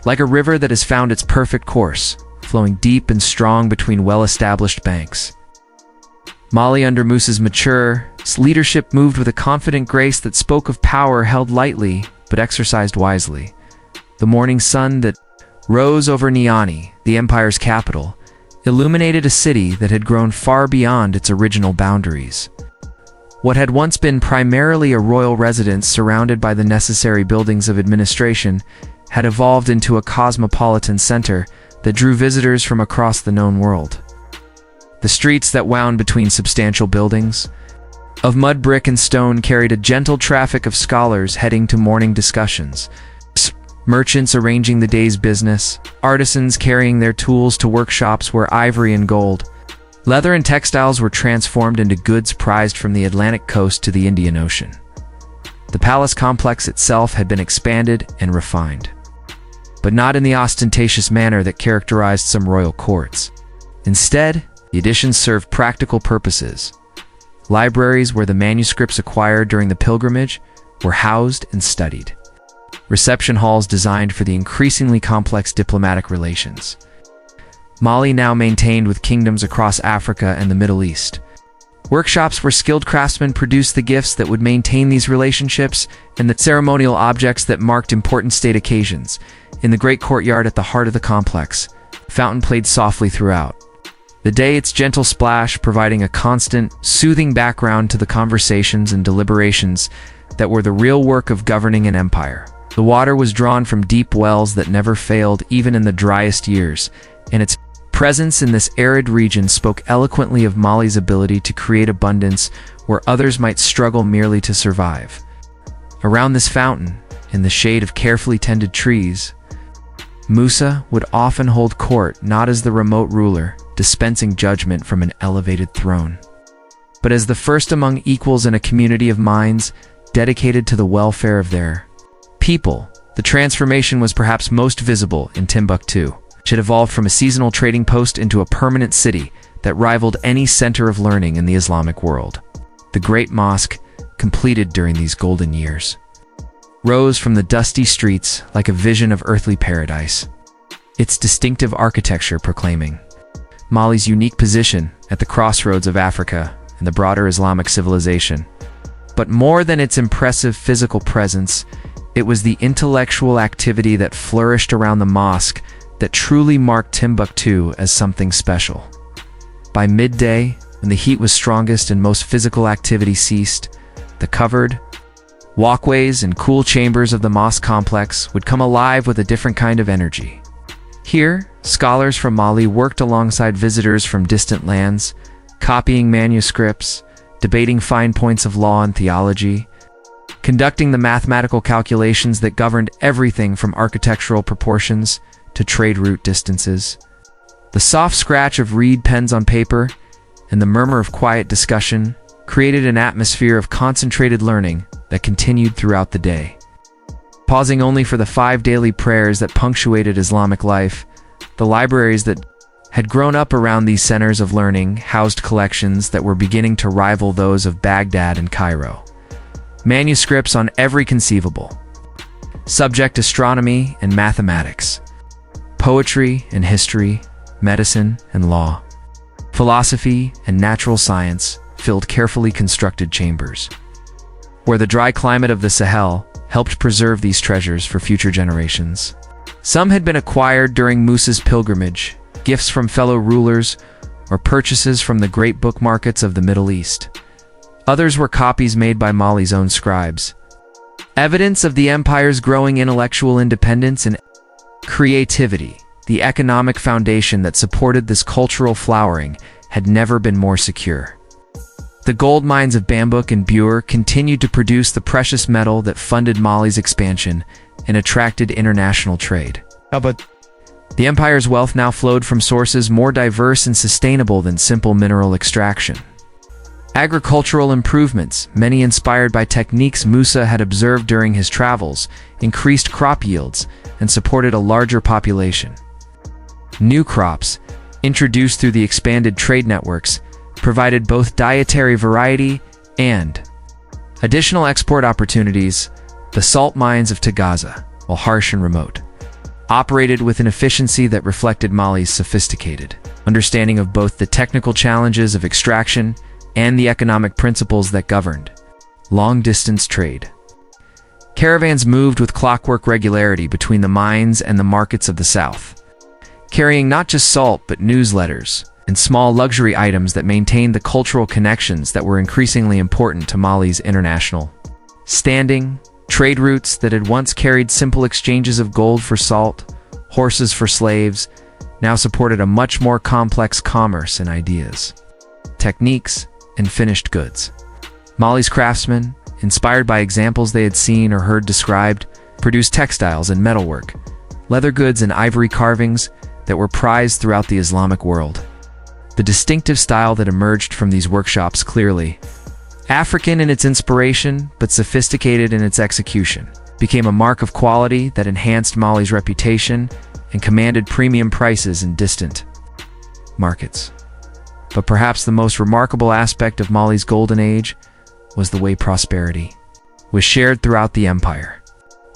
Like a river that has found its perfect course, flowing deep and strong between well-established banks, Mali, under Musa's mature leadership, moved with a confident grace that spoke of power held lightly but exercised wisely. The morning sun that rose over Niani, the empire's capital, illuminated a city that had grown far beyond its original boundaries. What had once been primarily a royal residence surrounded by the necessary buildings of administration had evolved into a cosmopolitan center that drew visitors from across the known world. The streets that wound between substantial buildings of mud, brick, and stone carried a gentle traffic of scholars heading to morning discussions, merchants arranging the day's business, artisans carrying their tools to workshops where ivory and gold, leather and textiles were transformed into goods prized from the Atlantic coast to the Indian Ocean. The palace complex itself had been expanded and refined, but not in the ostentatious manner that characterized some royal courts. Instead, the additions served practical purposes. Libraries where the manuscripts acquired during the pilgrimage were housed and studied. Reception halls designed for the increasingly complex diplomatic relations Mali now maintained with kingdoms across Africa and the Middle East. Workshops where skilled craftsmen produced the gifts that would maintain these relationships and the ceremonial objects that marked important state occasions. In the great courtyard at the heart of the complex, a fountain played softly throughout the day, its gentle splash providing a constant, soothing background to the conversations and deliberations that were the real work of governing an empire. The water was drawn from deep wells that never failed even in the driest years, and its presence in this arid region spoke eloquently of Mali's ability to create abundance where others might struggle merely to survive. Around this fountain, in the shade of carefully tended trees, Musa would often hold court not as the remote ruler, dispensing judgment from an elevated throne, but as the first among equals in a community of minds dedicated to the welfare of their people. The transformation was perhaps most visible in Timbuktu, which had evolved from a seasonal trading post into a permanent city that rivaled any center of learning in the Islamic world. The Great Mosque, completed during these golden years, rose from the dusty streets like a vision of earthly paradise, its distinctive architecture proclaiming Mali's unique position at the crossroads of Africa and the broader Islamic civilization. But more than its impressive physical presence, it was the intellectual activity that flourished around the mosque that truly marked Timbuktu as something special. By midday, when the heat was strongest and most physical activity ceased, the covered walkways and cool chambers of the mosque complex would come alive with a different kind of energy. Here, scholars from Mali worked alongside visitors from distant lands, copying manuscripts, debating fine points of law and theology, conducting the mathematical calculations that governed everything from architectural proportions to trade route distances. The soft scratch of reed pens on paper and the murmur of quiet discussion created an atmosphere of concentrated learning that continued throughout the day. Pausing only for the 5 daily prayers that punctuated Islamic life, the libraries that had grown up around these centers of learning housed collections that were beginning to rival those of Baghdad and Cairo. Manuscripts on every conceivable subject: astronomy and mathematics, poetry and history, medicine and law, philosophy and natural science, filled carefully constructed chambers, where the dry climate of the Sahel helped preserve these treasures for future generations. Some had been acquired during Musa's pilgrimage, gifts from fellow rulers, or purchases from the great book markets of the Middle East. Others were copies made by Mali's own scribes. Evidence of the empire's growing intellectual independence and creativity, the economic foundation that supported this cultural flowering, had never been more secure. The gold mines of Bambouk and Bure continued to produce the precious metal that funded Mali's expansion and attracted international trade. But the empire's wealth now flowed from sources more diverse and sustainable than simple mineral extraction. Agricultural improvements, many inspired by techniques Musa had observed during his travels, increased crop yields and supported a larger population. New crops, introduced through the expanded trade networks, provided both dietary variety and additional export opportunities. The salt mines of Tagaza, while harsh and remote, operated with an efficiency that reflected Mali's sophisticated understanding of both the technical challenges of extraction and the economic principles that governed long-distance trade. Caravans moved with clockwork regularity between the mines and the markets of the south, carrying not just salt but newsletters and small luxury items that maintained the cultural connections that were increasingly important to Mali's international standing. Trade routes that had once carried simple exchanges of gold for salt, horses for slaves, now supported a much more complex commerce in ideas, techniques, and finished goods. Mali's craftsmen, inspired by examples they had seen or heard described, produced textiles and metalwork, leather goods and ivory carvings that were prized throughout the Islamic world. The distinctive style that emerged from these workshops clearly African in its inspiration, but sophisticated in its execution, became a mark of quality that enhanced Mali's reputation and commanded premium prices in distant markets. But perhaps the most remarkable aspect of Mali's golden age was the way prosperity was shared throughout the empire.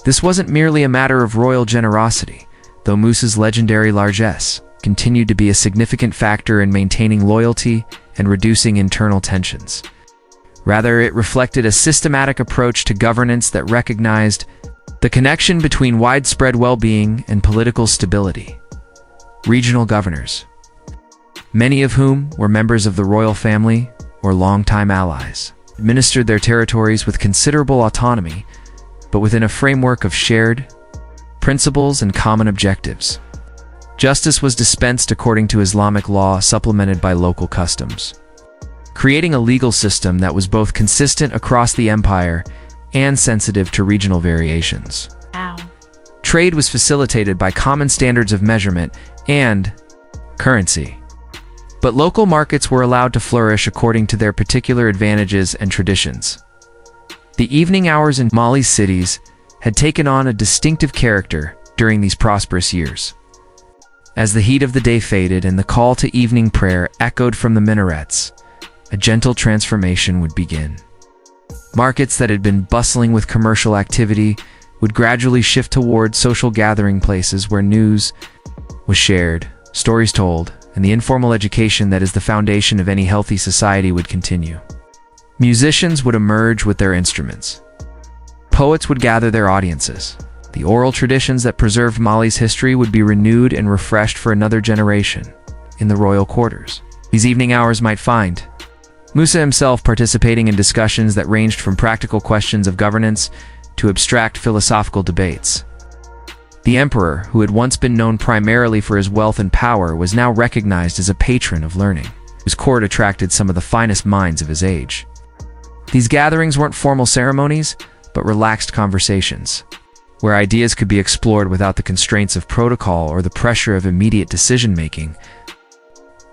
This wasn't merely a matter of royal generosity, though Musa's legendary largesse continued to be a significant factor in maintaining loyalty and reducing internal tensions. Rather, it reflected a systematic approach to governance that recognized the connection between widespread well-being and political stability. Regional governors, many of whom were members of the royal family or longtime allies, administered their territories with considerable autonomy, but within a framework of shared principles and common objectives. Justice was dispensed according to Islamic law, supplemented by local customs, creating a legal system that was both consistent across the empire and sensitive to regional variations. Wow. Trade was facilitated by common standards of measurement and currency, but local markets were allowed to flourish according to their particular advantages and traditions. The evening hours in Mali's cities had taken on a distinctive character during these prosperous years. As the heat of the day faded and the call to evening prayer echoed from the minarets, a gentle transformation would begin. Markets that had been bustling with commercial activity would gradually shift toward social gathering places where news was shared, stories told, and the informal education that is the foundation of any healthy society would continue. Musicians would emerge with their instruments. Poets would gather their audiences. The oral traditions that preserved Mali's history would be renewed and refreshed for another generation in the royal quarters. These evening hours might find Musa himself participating in discussions that ranged from practical questions of governance to abstract philosophical debates. The emperor, who had once been known primarily for his wealth and power, was now recognized as a patron of learning, whose court attracted some of the finest minds of his age. These gatherings weren't formal ceremonies, but relaxed conversations, where ideas could be explored without the constraints of protocol or the pressure of immediate decision-making.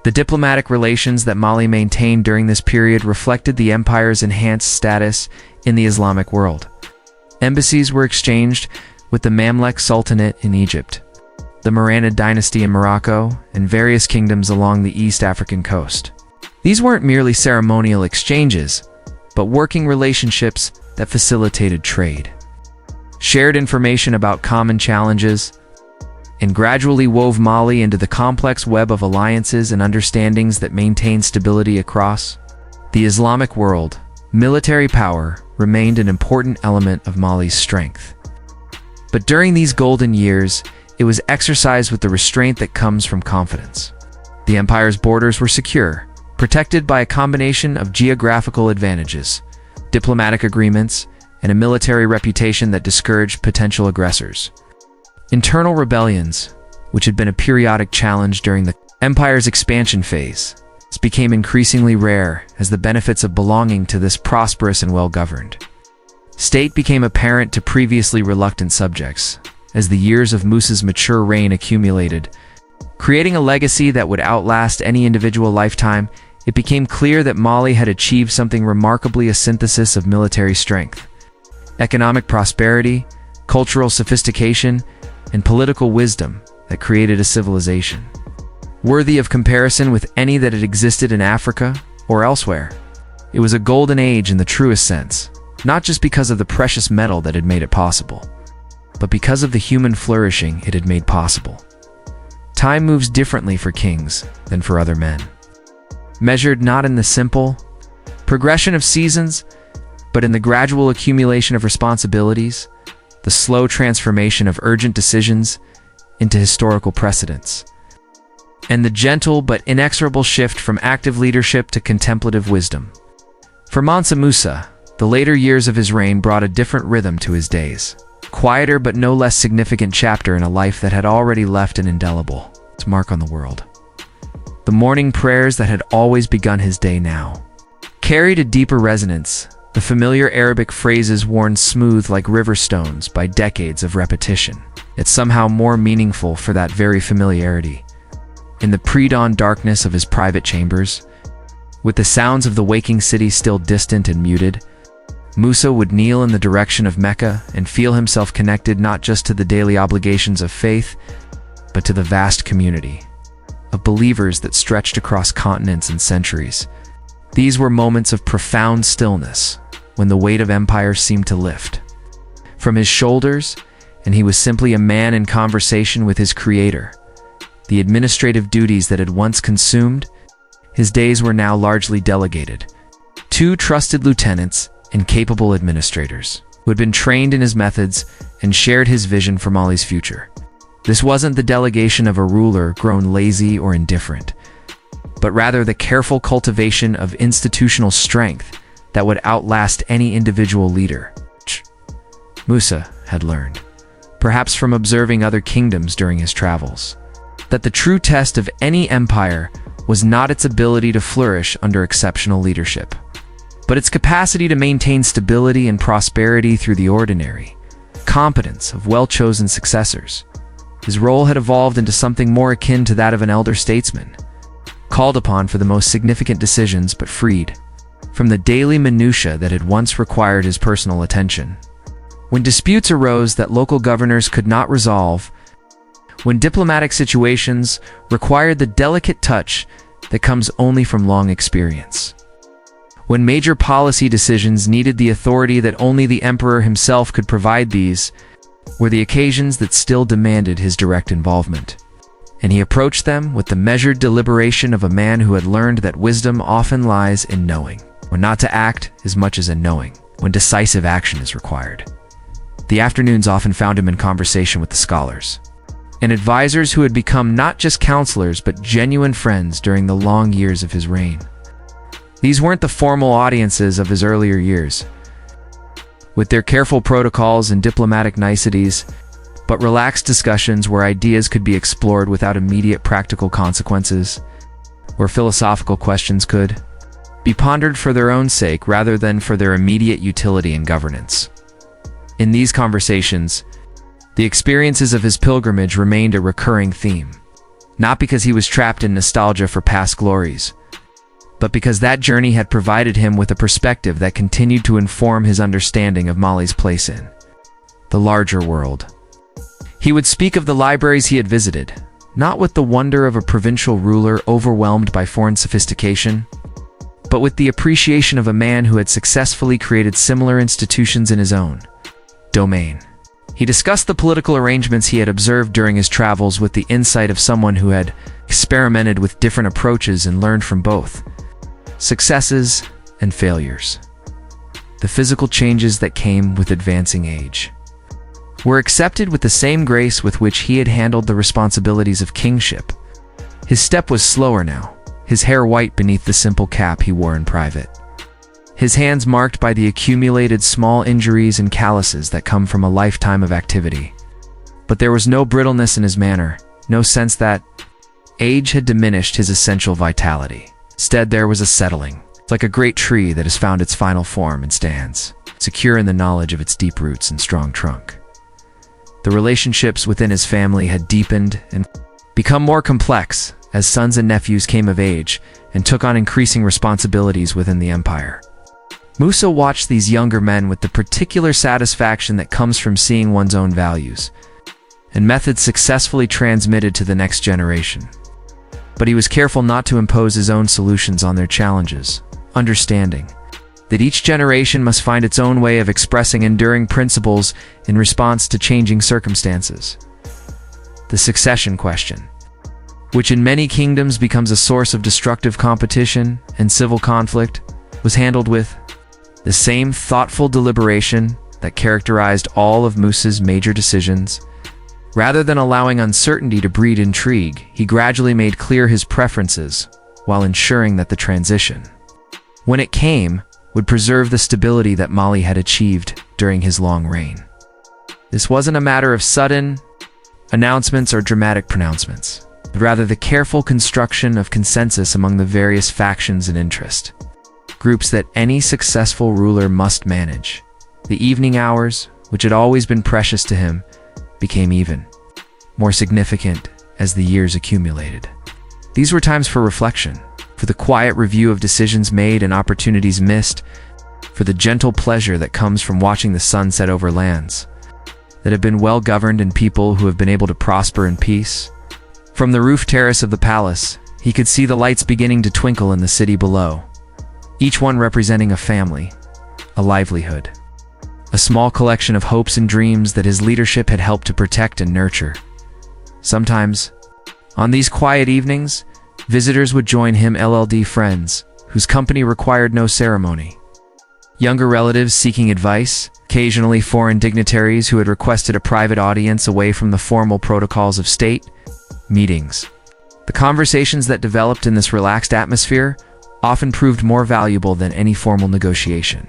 The diplomatic relations that Mali maintained during this period reflected the empire's enhanced status in the Islamic world. Embassies were exchanged with the Mamluk Sultanate in Egypt, the Maranid dynasty in Morocco, and various kingdoms along the East African coast. These weren't merely ceremonial exchanges, but working relationships that facilitated trade, shared information about common challenges, and gradually wove Mali into the complex web of alliances and understandings that maintained stability across The Islamic world, military power, remained an important element of Mali's strength. But during these golden years, it was exercised with the restraint that comes from confidence. The empire's borders were secure, protected by a combination of geographical advantages, diplomatic agreements, and a military reputation that discouraged potential aggressors. Internal rebellions, which had been a periodic challenge during the empire's expansion phase, became increasingly rare as the benefits of belonging to this prosperous and well-governed state became apparent to previously reluctant subjects. As the years of Musa's mature reign accumulated, creating a legacy that would outlast any individual lifetime, it became clear that Mali had achieved something remarkably: a synthesis of military strength, economic prosperity, cultural sophistication, and political wisdom that created a civilization worthy of comparison with any that had existed in Africa or elsewhere. It was a golden age in the truest sense, not just because of the precious metal that had made it possible, but because of the human flourishing it had made possible. Time moves differently for kings than for other men, measured not in the simple progression of seasons, but in the gradual accumulation of responsibilities, the slow transformation of urgent decisions into historical precedents, and the gentle but inexorable shift from active leadership to contemplative wisdom. For Mansa Musa, the later years of his reign brought a different rhythm to his days, quieter but no less significant chapter in a life that had already left an indelible mark on the world. The morning prayers that had always begun his day now carried a deeper resonance, the familiar Arabic phrases worn smooth like river stones by decades of repetition, yet somehow more meaningful for that very familiarity. In the pre-dawn darkness of his private chambers, with the sounds of the waking city still distant and muted, Musa would kneel in the direction of Mecca and feel himself connected not just to the daily obligations of faith, but to the vast community of believers that stretched across continents and centuries. These were moments of profound stillness, when the weight of empire seemed to lift from his shoulders, and he was simply a man in conversation with his Creator. The administrative duties that had once consumed his days were now largely delegated. 2 trusted lieutenants and capable administrators who had been trained in his methods and shared his vision for Mali's future. This wasn't the delegation of a ruler grown lazy or indifferent, but rather the careful cultivation of institutional strength that would outlast any individual leader. Musa had learned, perhaps from observing other kingdoms during his travels, that the true test of any empire was not its ability to flourish under exceptional leadership, but its capacity to maintain stability and prosperity through the ordinary competence of well-chosen successors. His role had evolved into something more akin to that of an elder statesman, called upon for the most significant decisions but freed from the daily minutiae that had once required his personal attention. When disputes arose that local governors could not resolve, when diplomatic situations required the delicate touch that comes only from long experience, when major policy decisions needed the authority that only the emperor himself could provide, these were the occasions that still demanded his direct involvement. And he approached them with the measured deliberation of a man who had learned that wisdom often lies in knowing when not to act as much as in knowing when decisive action is required. The afternoons often found him in conversation with the scholars and advisors who had become not just counselors but genuine friends during the long years of his reign. These weren't the formal audiences of his earlier years, with their careful protocols and diplomatic niceties, but relaxed discussions where ideas could be explored without immediate practical consequences, where philosophical questions could be pondered for their own sake rather than for their immediate utility in governance. In these conversations, the experiences of his pilgrimage remained a recurring theme, not because he was trapped in nostalgia for past glories, but because that journey had provided him with a perspective that continued to inform his understanding of Mali's place in the larger world. He would speak of the libraries he had visited, not with the wonder of a provincial ruler overwhelmed by foreign sophistication, but with the appreciation of a man who had successfully created similar institutions in his own domain. He discussed the political arrangements he had observed during his travels with the insight of someone who had experimented with different approaches and learned from both successes and failures. The physical changes that came with advancing age were accepted with the same grace with which he had handled the responsibilities of kingship. His step was slower now, his hair white beneath the simple cap he wore in private. His hands marked by the accumulated small injuries and calluses that come from a lifetime of activity. But there was no brittleness in his manner, no sense that age had diminished his essential vitality. Instead, there was a settling, like a great tree that has found its final form and stands, secure in the knowledge of its deep roots and strong trunk. The relationships within his family had deepened and become more complex as sons and nephews came of age and took on increasing responsibilities within the empire. Musa watched these younger men with the particular satisfaction that comes from seeing one's own values and methods successfully transmitted to the next generation. But he was careful not to impose his own solutions on their challenges, understanding that each generation must find its own way of expressing enduring principles in response to changing circumstances. The succession question, which in many kingdoms becomes a source of destructive competition and civil conflict, was handled with the same thoughtful deliberation that characterized all of Musa's major decisions. Rather than allowing uncertainty to breed intrigue, he gradually made clear his preferences while ensuring that the transition, when it came, would preserve the stability that Mali had achieved during his long reign. This wasn't a matter of sudden announcements or dramatic pronouncements, but rather the careful construction of consensus among the various factions and interest groups that any successful ruler must manage. The evening hours, which had always been precious to him, became even more significant as the years accumulated. These were times for reflection, for the quiet review of decisions made and opportunities missed, for the gentle pleasure that comes from watching the sun set over lands that have been well governed and people who have been able to prosper in peace. From the roof terrace of the palace, he could see the lights beginning to twinkle in the city below, each one representing a family, a livelihood, a small collection of hopes and dreams that his leadership had helped to protect and nurture. Sometimes, on these quiet evenings, visitors would join him, LLD friends, whose company required no ceremony. Younger relatives seeking advice, occasionally foreign dignitaries who had requested a private audience away from the formal protocols of state meetings. The conversations that developed in this relaxed atmosphere often proved more valuable than any formal negotiation,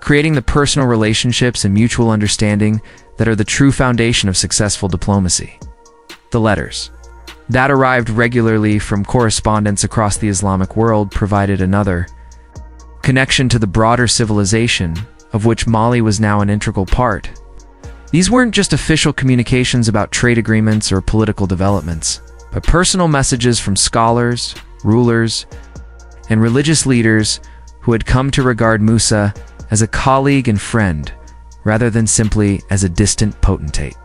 creating the personal relationships and mutual understanding that are the true foundation of successful diplomacy. The letters that arrived regularly from correspondents across the Islamic world provided another connection to the broader civilization, of which Mali was now an integral part. These weren't just official communications about trade agreements or political developments, but personal messages from scholars, rulers, and religious leaders who had come to regard Musa as a colleague and friend, rather than simply as a distant potentate.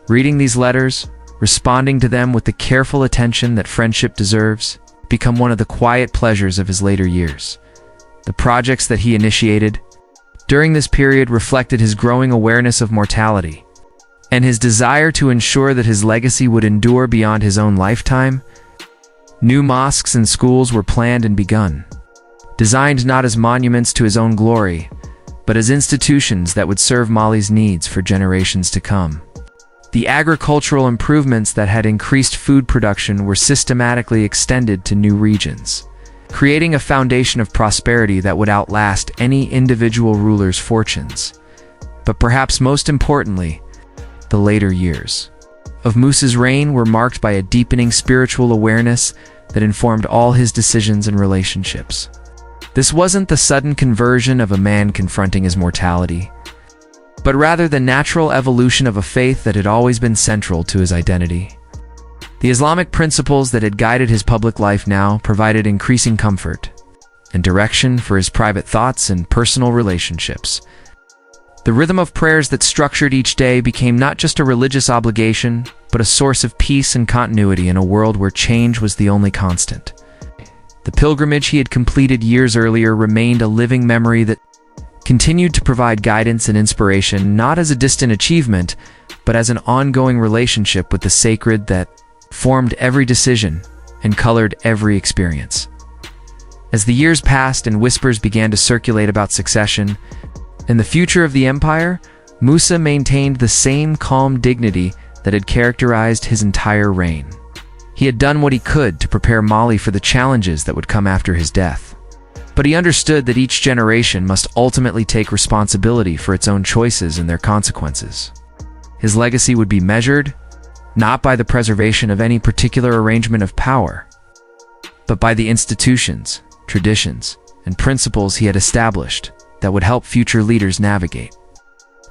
Reading these letters, responding to them with the careful attention that friendship deserves, become one of the quiet pleasures of his later years. The projects that he initiated during this period reflected his growing awareness of mortality and his desire to ensure that his legacy would endure beyond his own lifetime. New mosques and schools were planned and begun, designed not as monuments to his own glory, but as institutions that would serve Mali's needs for generations to come. The agricultural improvements that had increased food production were systematically extended to new regions, creating a foundation of prosperity that would outlast any individual ruler's fortunes. But perhaps most importantly, the later years of Musa's reign were marked by a deepening spiritual awareness that informed all his decisions and relationships. This wasn't the sudden conversion of a man confronting his mortality, but rather the natural evolution of a faith that had always been central to his identity. The Islamic principles that had guided his public life now provided increasing comfort and direction for his private thoughts and personal relationships. The rhythm of prayers that structured each day became not just a religious obligation, but a source of peace and continuity in a world where change was the only constant. The pilgrimage he had completed years earlier remained a living memory that continued to provide guidance and inspiration, not as a distant achievement, but as an ongoing relationship with the sacred that formed every decision and colored every experience. As the years passed and whispers began to circulate about succession and the future of the empire, Musa maintained the same calm dignity that had characterized his entire reign. He had done what he could to prepare Mali for the challenges that would come after his death. But he understood that each generation must ultimately take responsibility for its own choices and their consequences. His legacy would be measured, not by the preservation of any particular arrangement of power, but by the institutions, traditions, and principles he had established that would help future leaders navigate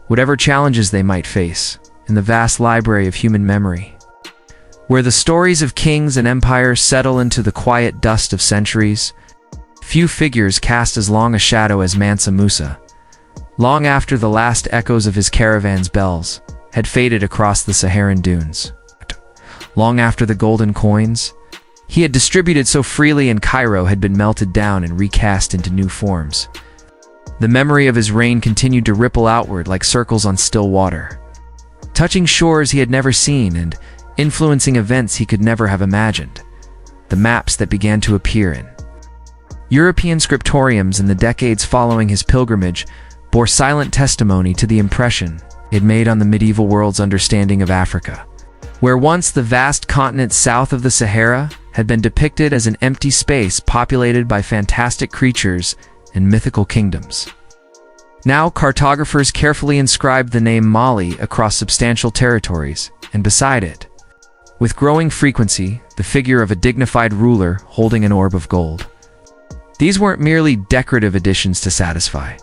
whatever challenges they might face in the vast library of human memory, where the stories of kings and empires settle into the quiet dust of centuries. Few figures cast as long a shadow as Mansa Musa, long after the last echoes of his caravan's bells had faded across the Saharan dunes. Long after the golden coins he had distributed so freely in Cairo had been melted down and recast into new forms, the memory of his reign continued to ripple outward like circles on still water, touching shores he had never seen and influencing events he could never have imagined. The maps that began to appear in European scriptoriums in the decades following his pilgrimage bore silent testimony to the impression it made on the medieval world's understanding of Africa, where once the vast continent south of the Sahara had been depicted as an empty space populated by fantastic creatures and mythical kingdoms. Now cartographers carefully inscribed the name Mali across substantial territories, and beside it, with growing frequency, the figure of a dignified ruler holding an orb of gold. These weren't merely decorative additions to satisfy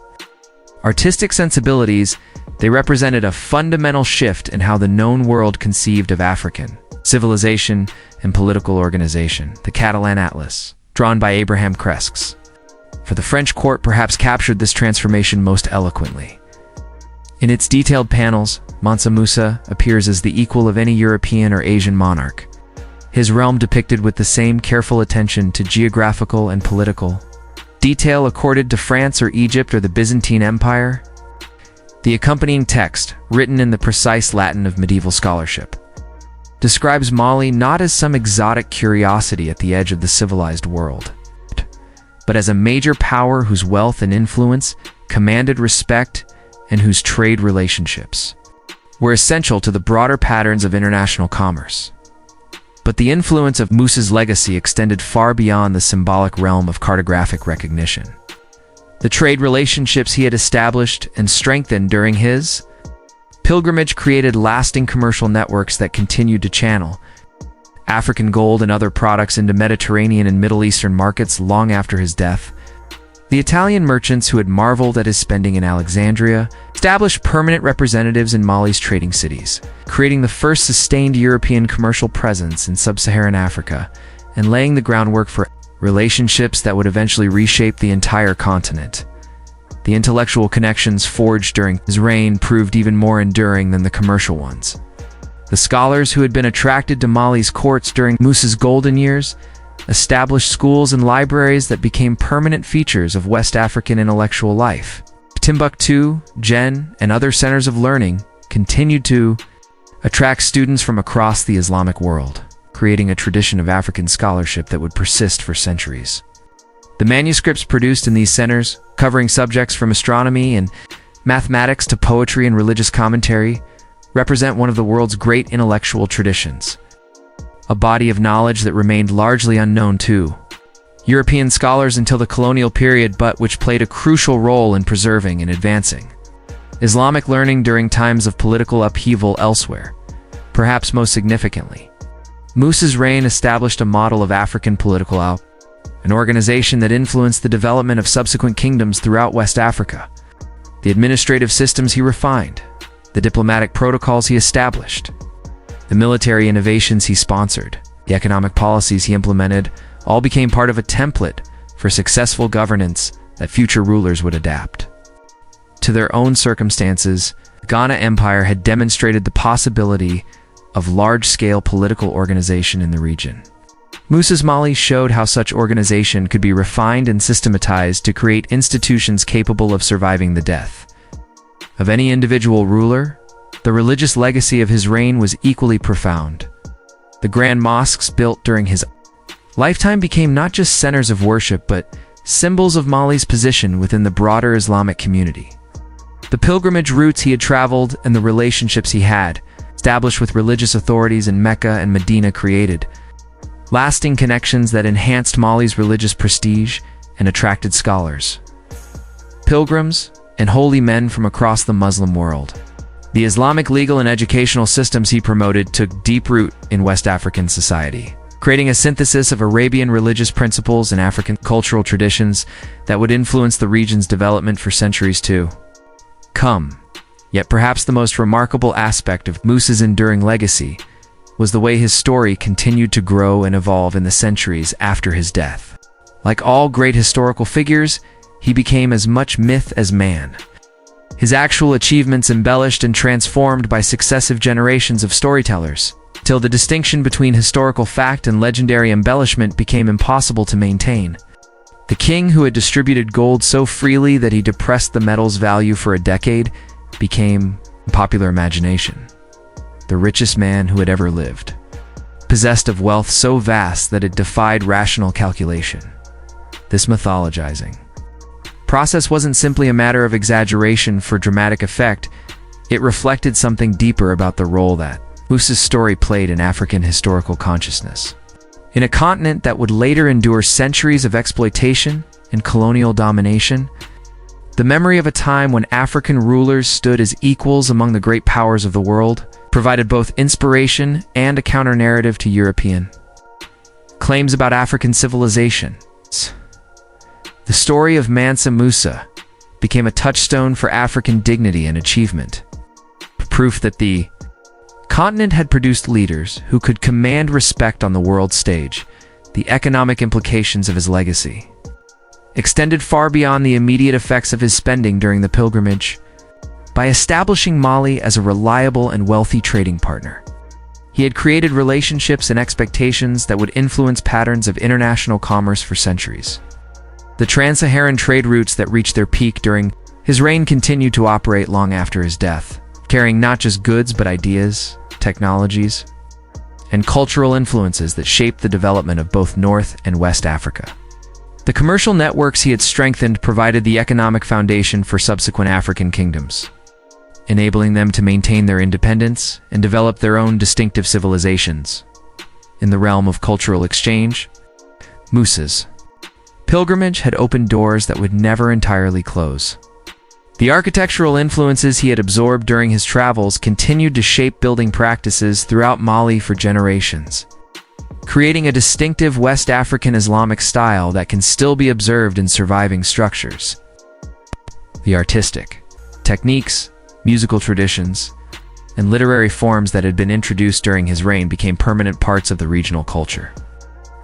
artistic sensibilities, they represented a fundamental shift in how the known world conceived of African civilization and political organization. The Catalan Atlas, drawn by Abraham Cresques for the French court, perhaps captured this transformation most eloquently. In its detailed panels, Mansa Musa appears as the equal of any European or Asian monarch, his realm depicted with the same careful attention to geographical and political detail accorded to France or Egypt or the Byzantine Empire. The accompanying text, written in the precise Latin of medieval scholarship, describes Mali not as some exotic curiosity at the edge of the civilized world, but as a major power whose wealth and influence commanded respect and whose trade relationships were essential to the broader patterns of international commerce. But the influence of Musa's legacy extended far beyond the symbolic realm of cartographic recognition. The trade relationships he had established and strengthened during his pilgrimage created lasting commercial networks that continued to channel African gold and other products into Mediterranean and Middle Eastern markets long after his death. The Italian merchants who had marveled at his spending in Alexandria established permanent representatives in Mali's trading cities, creating the first sustained European commercial presence in sub-Saharan Africa and laying the groundwork for relationships that would eventually reshape the entire continent. The intellectual connections forged during his reign proved even more enduring than the commercial ones. The scholars who had been attracted to Mali's courts during Musa's golden years established schools and libraries that became permanent features of West African intellectual life. Timbuktu, Jen, and other centers of learning continued to attract students from across the Islamic world, creating a tradition of African scholarship that would persist for centuries. The manuscripts produced in these centers, covering subjects from astronomy and mathematics to poetry and religious commentary, represent one of the world's great intellectual traditions, a body of knowledge that remained largely unknown to European scholars until the colonial period, but which played a crucial role in preserving and advancing Islamic learning during times of political upheaval elsewhere. Perhaps most significantly, Musa's reign established a model of African political an organization that influenced the development of subsequent kingdoms throughout West Africa. The administrative systems he refined, the diplomatic protocols he established, the military innovations he sponsored, the economic policies he implemented, all became part of a template for successful governance that future rulers would adapt to their own circumstances. The Ghana Empire had demonstrated the possibility of large-scale political organization in the region. Musa's Mali showed how such organization could be refined and systematized to create institutions capable of surviving the death of any individual ruler. The religious legacy of his reign was equally profound. The grand mosques built during his lifetime became not just centers of worship but symbols of Mali's position within the broader Islamic community. The pilgrimage routes he had traveled and the relationships he had established with religious authorities in Mecca and Medina created lasting connections that enhanced Mali's religious prestige and attracted scholars, pilgrims, and holy men from across the Muslim world. The Islamic legal and educational systems he promoted took deep root in West African society, creating a synthesis of Arabian religious principles and African cultural traditions that would influence the region's development for centuries to come. Yet perhaps the most remarkable aspect of Musa's enduring legacy was the way his story continued to grow and evolve in the centuries after his death. Like all great historical figures, he became as much myth as man. His actual achievements embellished and transformed by successive generations of storytellers, till the distinction between historical fact and legendary embellishment became impossible to maintain. The king who had distributed gold so freely that he depressed the metal's value for a decade became, in popular imagination, the richest man who had ever lived, possessed of wealth so vast that it defied rational calculation. This mythologizing process wasn't simply a matter of exaggeration for dramatic effect. It reflected something deeper about the role that Musa's story played in African historical consciousness. In a continent that would later endure centuries of exploitation and colonial domination, the memory of a time when African rulers stood as equals among the great powers of the world provided both inspiration and a counter-narrative to European claims about African civilization. The story of Mansa Musa became a touchstone for African dignity and achievement, proof that the continent had produced leaders who could command respect on the world stage. The economic implications of his legacy extended far beyond the immediate effects of his spending during the pilgrimage. By establishing Mali as a reliable and wealthy trading partner, he had created relationships and expectations that would influence patterns of international commerce for centuries. The trans-Saharan trade routes that reached their peak during his reign continued to operate long after his death, carrying not just goods but ideas, technologies, and cultural influences that shaped the development of both North and West Africa. The commercial networks he had strengthened provided the economic foundation for subsequent African kingdoms, enabling them to maintain their independence and develop their own distinctive civilizations. In the realm of cultural exchange, Musa's pilgrimage had opened doors that would never entirely close. The architectural influences he had absorbed during his travels continued to shape building practices throughout Mali for generations, creating a distinctive West African Islamic style that can still be observed in surviving structures. The artistic techniques, musical traditions, and literary forms that had been introduced during his reign became permanent parts of the regional culture,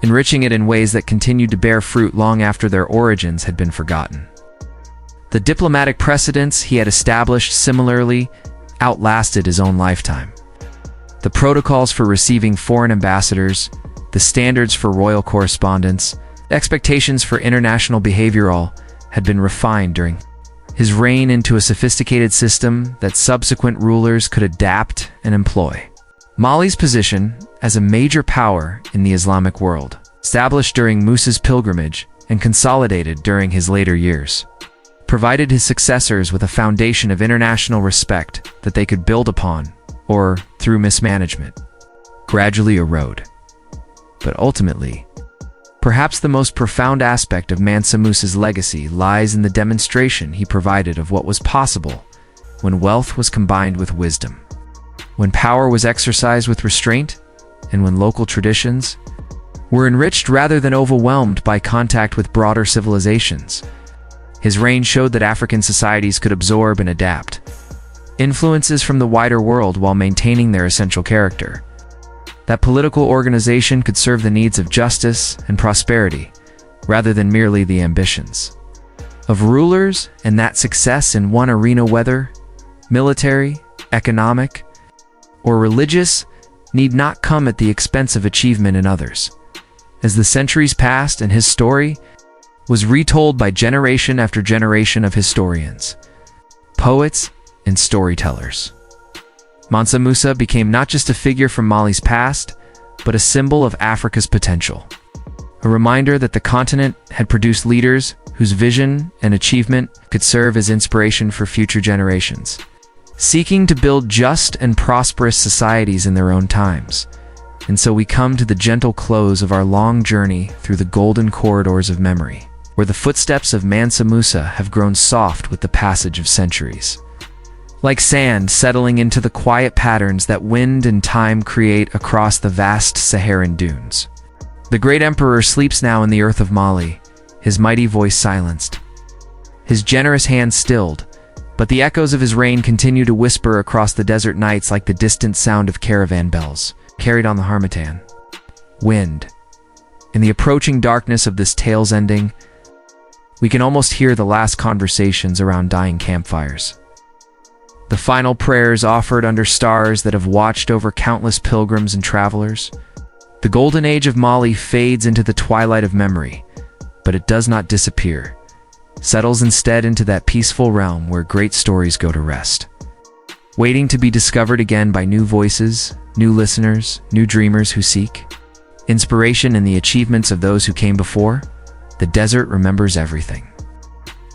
enriching it in ways that continued to bear fruit long after their origins had been forgotten. The diplomatic precedents he had established similarly outlasted his own lifetime. The protocols for receiving foreign ambassadors, the standards for royal correspondence, expectations for international behavior all had been refined during his reign into a sophisticated system that subsequent rulers could adapt and employ. Mali's position as a major power in the Islamic world, established during Musa's pilgrimage and consolidated during his later years, provided his successors with a foundation of international respect that they could build upon, or, through mismanagement, gradually erode. But ultimately, perhaps the most profound aspect of Mansa Musa's legacy lies in the demonstration he provided of what was possible when wealth was combined with wisdom, when power was exercised with restraint, and when local traditions were enriched rather than overwhelmed by contact with broader civilizations. His reign showed that African societies could absorb and adapt influences from the wider world while maintaining their essential character, that political organization could serve the needs of justice and prosperity, rather than merely the ambitions of rulers, and that success in one arena, whether military, economic, or religious, need not come at the expense of achievement in others. As the centuries passed and his story was retold by generation after generation of historians, poets, and storytellers, Mansa Musa became not just a figure from Mali's past, but a symbol of Africa's potential. a reminder that the continent had produced leaders whose vision and achievement could serve as inspiration for future generations, seeking to build just and prosperous societies in their own times. And so we come to the gentle close of our long journey through the golden corridors of memory, where the footsteps of Mansa Musa have grown soft with the passage of centuries. Like sand settling into the quiet patterns that wind and time create across the vast Saharan dunes. The great emperor sleeps now in the earth of Mali, his mighty voice silenced, his generous hand stilled, but the echoes of his reign continue to whisper across the desert nights like the distant sound of caravan bells, carried on the harmattan. Wind. In the approaching darkness of this tale's ending, we can almost hear the last conversations around dying campfires. The final prayers offered under stars that have watched over countless pilgrims and travelers. The golden age of Mali fades into the twilight of memory, but it does not disappear, settles instead into that peaceful realm where great stories go to rest, waiting to be discovered again by new voices, new listeners, new dreamers who seek inspiration in the achievements of those who came before. The desert remembers everything,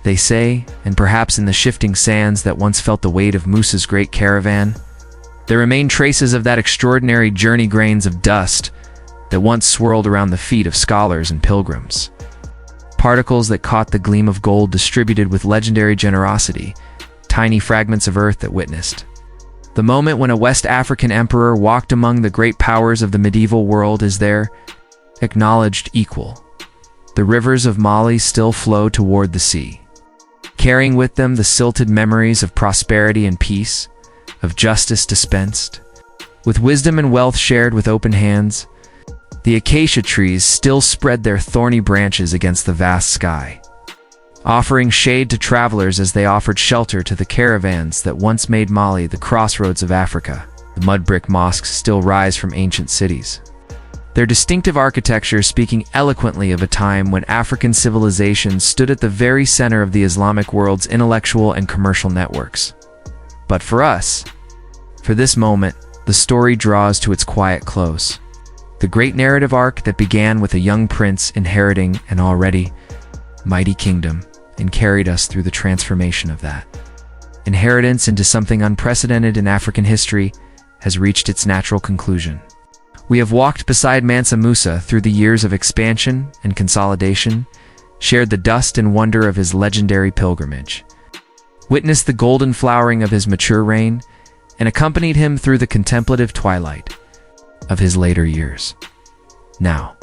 they say, and perhaps in the shifting sands that once felt the weight of Musa's great caravan, there remain traces of that extraordinary journey, grains of dust that once swirled around the feet of scholars and pilgrims. Particles that caught the gleam of gold distributed with legendary generosity, tiny fragments of earth that witnessed the moment when a West African emperor walked among the great powers of the medieval world as their acknowledged equal. The rivers of Mali still flow toward the sea, carrying with them the silted memories of prosperity and peace, of justice dispensed, with wisdom and wealth shared with open hands. The acacia trees still spread their thorny branches against the vast sky, offering shade to travelers as they offered shelter to the caravans that once made Mali the crossroads of Africa. The mud brick mosques still rise from ancient cities, their distinctive architecture speaking eloquently of a time when African civilization stood at the very center of the Islamic world's intellectual and commercial networks. But for us, for this moment, the story draws to its quiet close. The great narrative arc that began with a young prince inheriting an already mighty kingdom and carried us through the transformation of that inheritance into something unprecedented in African history has reached its natural conclusion. We have walked beside Mansa Musa through the years of expansion and consolidation, shared the dust and wonder of his legendary pilgrimage, witnessed the golden flowering of his mature reign, and accompanied him through the contemplative twilight of his later years. Now,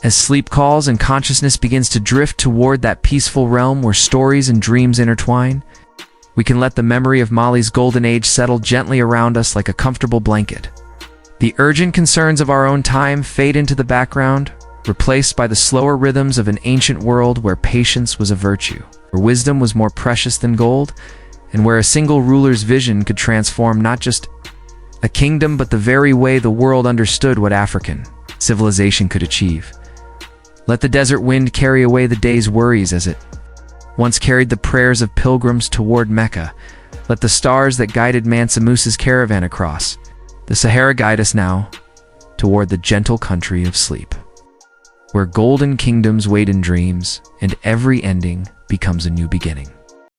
as sleep calls and consciousness begins to drift toward that peaceful realm where stories and dreams intertwine, we can let the memory of Mali's golden age settle gently around us like a comfortable blanket. The urgent concerns of our own time fade into the background, replaced by the slower rhythms of an ancient world where patience was a virtue, where wisdom was more precious than gold, and where a single ruler's vision could transform not just a kingdom but the very way the world understood what African civilization could achieve. Let the desert wind carry away the day's worries as it once carried the prayers of pilgrims toward Mecca. Let the stars that guided Mansa Musa's caravan across the Sahara guide us now toward the gentle country of sleep, where golden kingdoms wait in dreams and every ending becomes a new beginning.